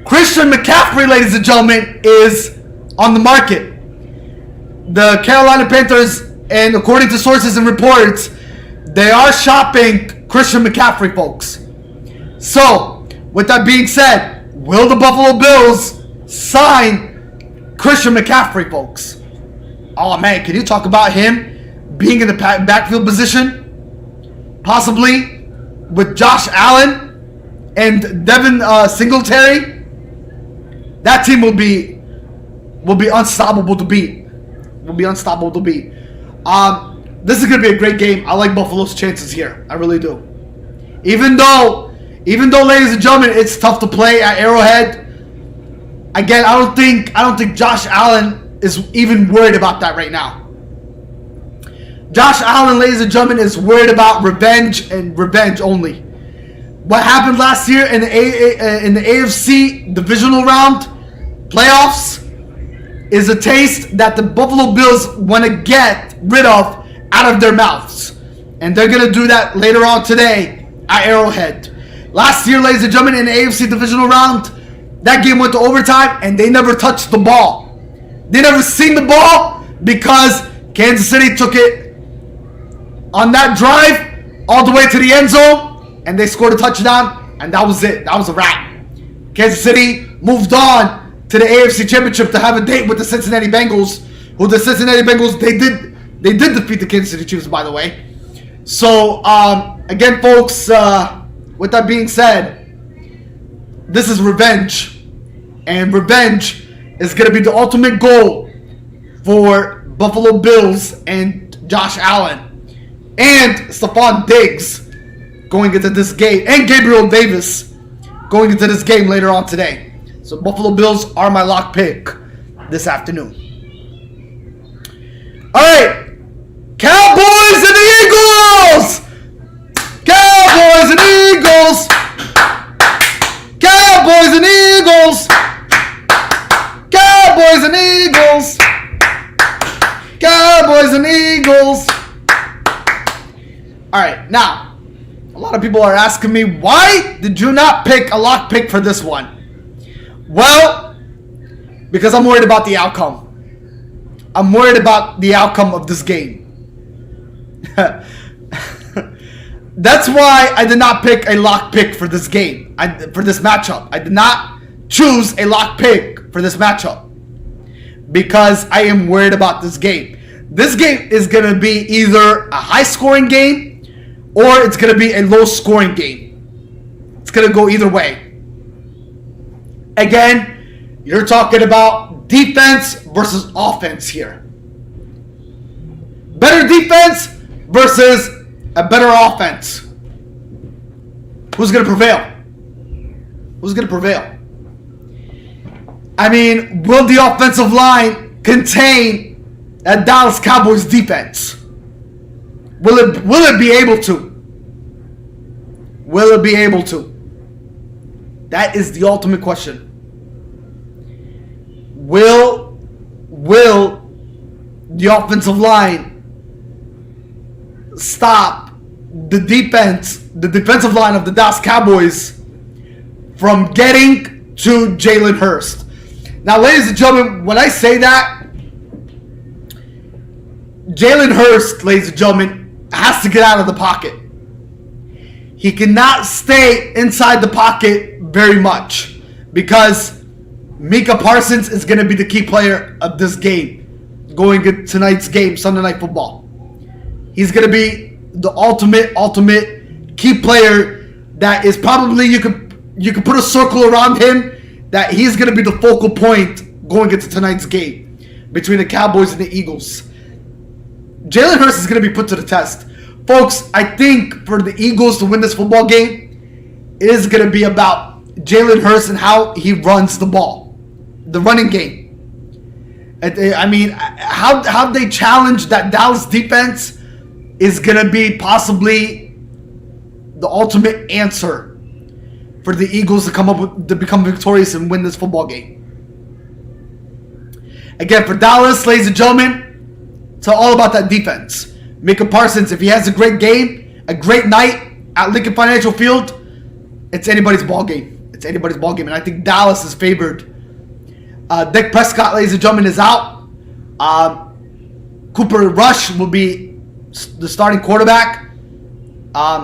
Christian McCaffrey, ladies and gentlemen, is on the market. The Carolina Panthers, and according to sources and reports, they are shopping Christian McCaffrey, folks. So, with that being said, will the Buffalo Bills sign Christian McCaffrey, folks? Oh man, can you talk about him being in the backfield position? Possibly with Josh Allen and Devin Singletary. That team will be unstoppable to beat. This is going to be a great game. I like Buffalo's chances here. I really do. Even though, ladies and gentlemen, it's tough to play at Arrowhead. Again, I don't think Josh Allen is even worried about that right now. Josh Allen, ladies and gentlemen, is worried about revenge and revenge only. What happened last year in the AFC Divisional Round Playoffs is a taste that the Buffalo Bills want to get rid of out of their mouths. And they're going to do that later on today at Arrowhead. Last year, ladies and gentlemen, in the AFC Divisional Round, that game went to overtime and they never touched the ball. They never seen the ball because Kansas City took it on that drive all the way to the end zone, and they scored a touchdown, and that was it. That was a wrap. Kansas City moved on to the AFC Championship to have a date with the Cincinnati Bengals, who the Cincinnati Bengals, they did defeat the Kansas City Chiefs, by the way. So, again, folks, with that being said, this is revenge. And revenge is going to be the ultimate goal for Buffalo Bills and Josh Allen and Stephon Diggs going into this game, and Gabriel Davis going into this game later on today. So Buffalo Bills are my lock pick this afternoon. All right, Cowboys and Eagles! Cowboys and Eagles! Cowboys and Eagles! Cowboys and Eagles! Cowboys and Eagles! Alright, now, a lot of people are asking me, why did you not pick a lock pick for this one? Well, because I'm worried about the outcome. I'm worried about the outcome of this game. That's why I did not pick a lock pick for this game, for this matchup. I did not choose a lock pick for this matchup because I am worried about this game. This game is going to be either a high-scoring game or it's going to be a low-scoring game. It's going to go either way. Again, you're talking about defense versus offense here. Better defense versus a better offense. Who's going to prevail? Who's going to prevail? I mean, will the offensive line contain a Dallas Cowboys defense? Will it be able to? Will it be able to? That is the ultimate question. Will the offensive line stop the defensive line of the Dallas Cowboys from getting to Jalen Hurst? Now, ladies and gentlemen, when I say that, Jalen Hurst, ladies and gentlemen, has to get out of the pocket. He cannot stay inside the pocket very much because Micah Parsons is going to be the key player of this game, going into tonight's game, Sunday Night Football. He's going to be the ultimate key player that is probably, you could put a circle around him, that he's going to be the focal point going into tonight's game between the Cowboys and the Eagles. Jalen Hurst is going to be put to the test. Folks, I think for the Eagles to win this football game, it is going to be about Jalen Hurst and how he runs the ball. The running game. I mean, how they challenge that Dallas defense is going to be possibly the ultimate answer for the Eagles to become victorious and win this football game. Again, for Dallas, ladies and gentlemen, it's all about that defense. Micah Parsons, if he has a great game, a great night at Lincoln Financial Field, it's anybody's ball game. It's anybody's ball game, and I think Dallas is favored. Dak Prescott, ladies and gentlemen, is out. Cooper Rush will be the starting quarterback.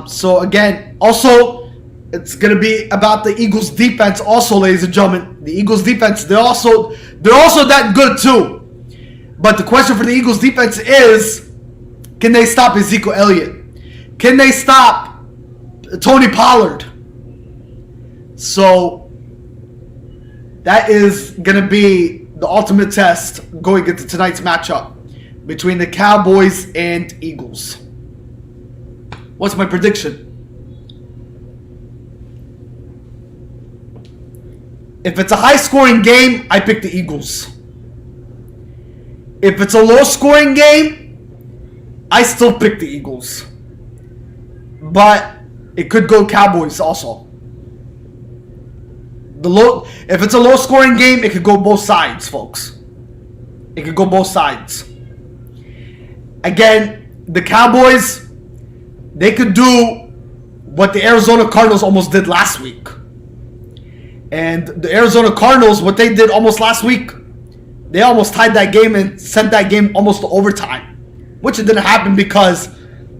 So again, also, it's going to be about the Eagles defense also, ladies and gentlemen. The Eagles defense, they're also that good too. But the question for the Eagles defense is, can they stop Ezekiel Elliott? Can they stop Tony Pollard? So that is going to be the ultimate test going into tonight's matchup between the Cowboys and Eagles. What's my prediction? If it's a high-scoring game, I pick the Eagles. If it's a low-scoring game, I still pick the Eagles. But it could go Cowboys also. If it's a low-scoring game, it could go both sides, folks. It could go both sides. Again, the Cowboys, they could do what the Arizona Cardinals almost did last week. And the Arizona Cardinals, what they did almost last week, they almost tied that game and sent that game almost to overtime, which it didn't happen because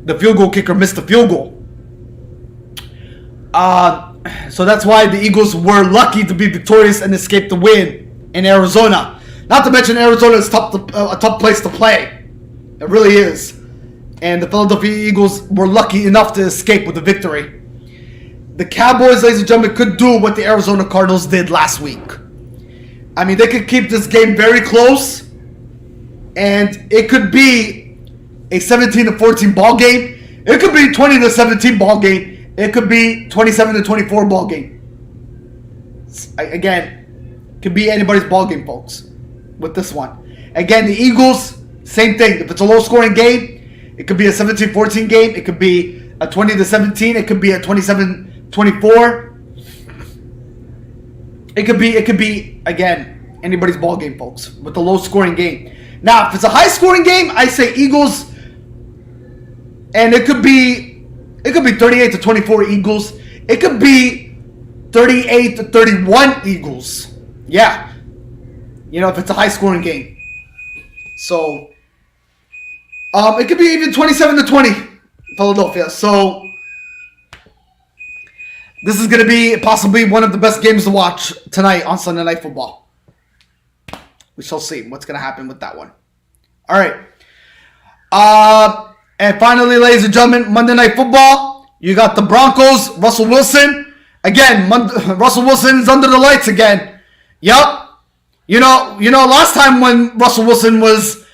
the field goal kicker missed the field goal. So that's why the Eagles were lucky to be victorious and escape the win in Arizona. Not to mention Arizona is a tough place to play. It really is. And the Philadelphia Eagles were lucky enough to escape with a victory. The Cowboys, ladies and gentlemen, could do what the Arizona Cardinals did last week. I mean, they could keep this game very close, and it could be a 17-14 ball game. It could be 20-17 ball game. It could be 27-24 ball game. Again, it could be anybody's ball game, folks, with this one. Again, the Eagles, same thing. If it's a low-scoring game, it could be a 17-14 game. It could be a 20-17. It could be a 27-24. It could be again anybody's ball game, folks, with a low-scoring game. Now, if it's a high-scoring game, I say Eagles, and it could be 38-24 Eagles. It could be 38-31 Eagles. Yeah, if it's a high-scoring game. So, it could be even 27-20 Philadelphia. So, this is going to be possibly one of the best games to watch tonight on Sunday Night Football. We shall see what's going to happen with that one. All right. And finally, ladies and gentlemen, Monday Night Football. You got the Broncos, Russell Wilson. Again, Russell Wilson's under the lights again. Yup. Last time when Russell Wilson was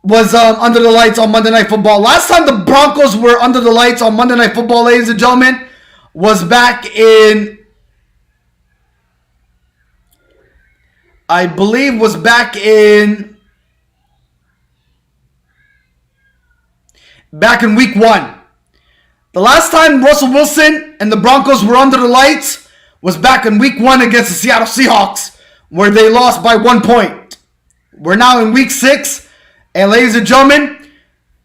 under the lights on Monday Night Football. Last time the Broncos were under the lights on Monday Night Football, ladies and gentlemen, was back in, I believe was back in week 1. The last time Russell Wilson and the Broncos were under the lights was back in week 1 against the Seattle Seahawks, where they lost by 1 point. We're now in week 6, and ladies and gentlemen,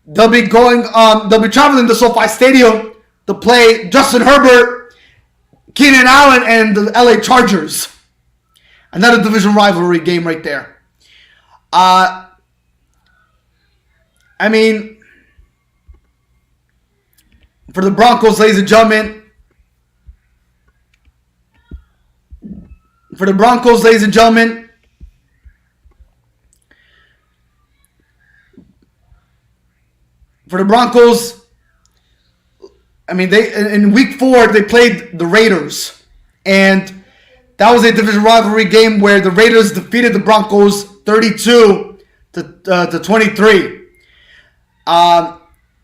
they'll be traveling to SoFi Stadium to play Justin Herbert, Keenan Allen, and the LA Chargers. Another division rivalry game right there. I mean, for the Broncos, ladies and gentlemen, I mean, in week 4 they played the Raiders, and that was a division rivalry game where the Raiders defeated the Broncos 32-23.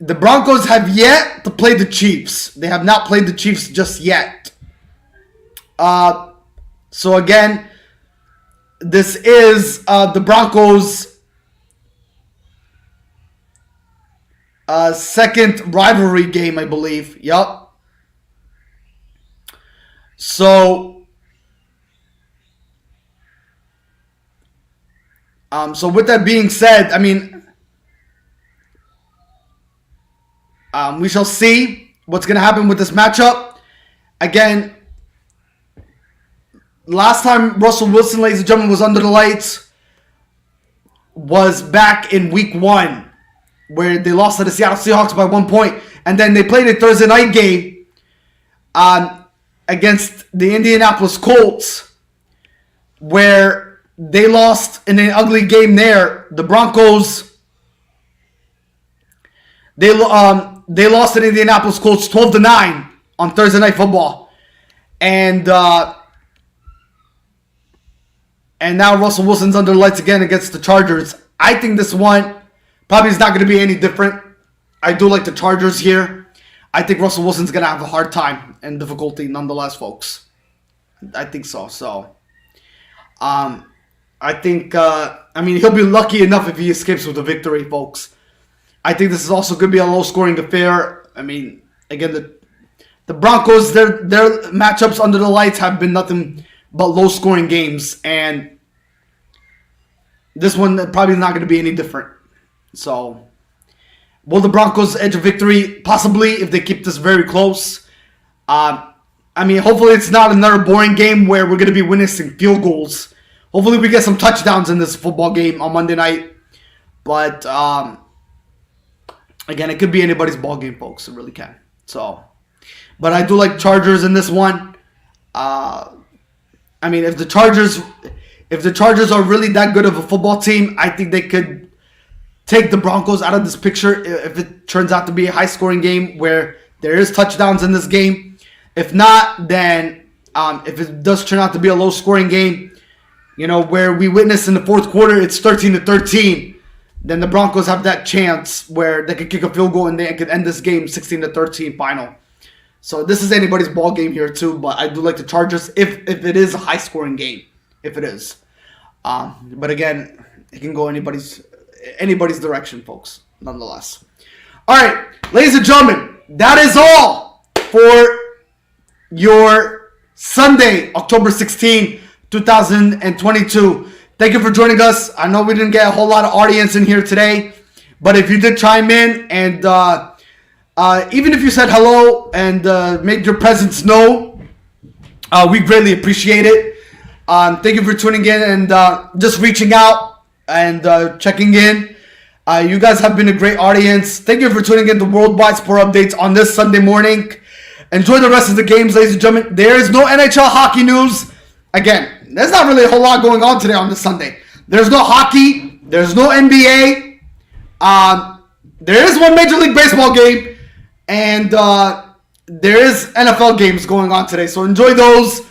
The Broncos have yet to play the Chiefs. They have not played the Chiefs just yet. So again, this is the Broncos' second rivalry game, I believe. Yup. So with that being said, I mean, we shall see what's going to happen with this matchup. Again, last time Russell Wilson, ladies and gentlemen, was under the lights was back in week 1, where they lost to the Seattle Seahawks by 1 point. And then they played a Thursday night game against the Indianapolis Colts, where they lost in an ugly game there. The Broncos, they lost to the Indianapolis Colts 12-9 on Thursday Night Football. And now Russell Wilson's under the lights again against the Chargers. I think this one probably is not going to be any different. I do like the Chargers here. I think Russell Wilson's going to have a hard time and difficulty nonetheless, folks. I think so. So, I think, he'll be lucky enough if he escapes with a victory, folks. I think this is also going to be a low-scoring affair. I mean, again, the Broncos, their matchups under the lights have been nothing but low-scoring games. And this one probably not going to be any different. So, will the Broncos edge a victory? Possibly, if they keep this very close. Hopefully it's not another boring game where we're going to be witnessing field goals. Hopefully we get some touchdowns in this football game on Monday night. But again, it could be anybody's ball game, folks. It really can. So, but I do like Chargers in this one. I mean, if the Chargers are really that good of a football team, I think they could take the Broncos out of this picture if it turns out to be a high-scoring game where there is touchdowns in this game. If not, then if it does turn out to be a low-scoring game, where we witnessed in the fourth quarter, it's 13-13, then the Broncos have that chance where they could kick a field goal and they could end this game 16-13 final. So this is anybody's ball game here too, but I do like the Chargers if it is a high-scoring game, if it is. But again, it can go anybody's direction, folks, nonetheless. All right, ladies and gentlemen, that is all for your Sunday, October 16, 2022. Thank you for joining us. I know we didn't get a whole lot of audience in here today, but if you did chime in and even if you said hello and made your presence known, we greatly appreciate it. Thank you for tuning in and just reaching out and checking in. You guys have been a great audience. Thank you for tuning in to Worldwide Sport Updates on this Sunday morning. Enjoy the rest of the games, ladies and gentlemen. There is no NHL hockey news. Again, there's not really a whole lot going on today on this Sunday. There's no hockey. There's no NBA. There is one Major League Baseball game. And there is NFL games going on today. So enjoy those.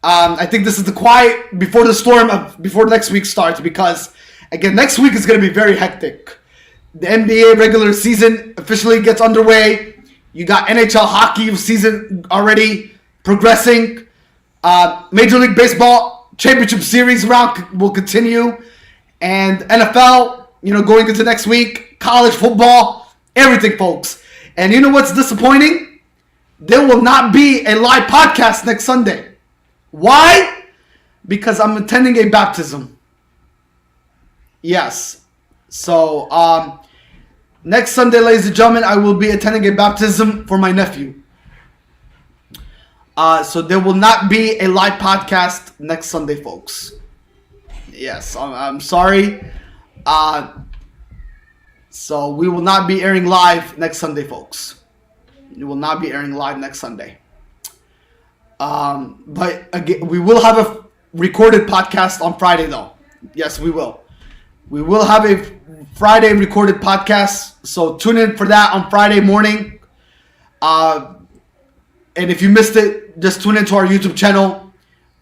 I think this is the quiet before the storm, before next week starts. Because, again, next week is going to be very hectic. The NBA regular season officially gets underway. You got NHL hockey season already progressing. Major League Baseball Championship Series round will continue. And NFL, going into next week. College football. Everything, folks. And you know what's disappointing? There will not be a live podcast next Sunday. Why? Because I'm attending a baptism. Yes. So, next Sunday, ladies and gentlemen, I will be attending a baptism for my nephew. So there will not be a live podcast next Sunday, folks. Yes, I'm sorry. So we will not be airing live next Sunday, folks. We will not be airing live next Sunday. But again, we will have a recorded podcast on Friday, though. Yes, we will. We will have a Friday recorded podcast. So tune in for that on Friday morning. And if you missed it, just tune into our YouTube channel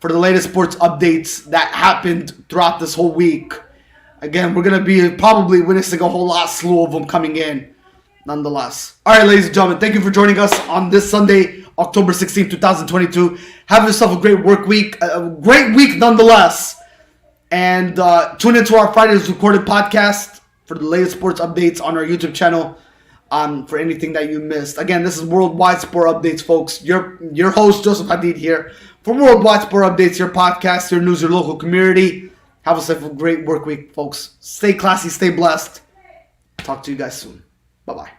for the latest sports updates that happened throughout this whole week. Again, we're going to be probably witnessing a whole slew of them coming in, nonetheless. All right, ladies and gentlemen, thank you for joining us on this Sunday, October 16, 2022. Have yourself a great work week, a great week nonetheless. And tune into our Friday's recorded podcast for the latest sports updates on our YouTube channel for anything that you missed. Again, this is Worldwide Sport Updates, folks. Your host, Joseph Hadid here for Worldwide Sport Updates, your podcast, your news, your local community. Have yourself a great work week, folks. Stay classy, stay blessed. Talk to you guys soon. Bye-bye.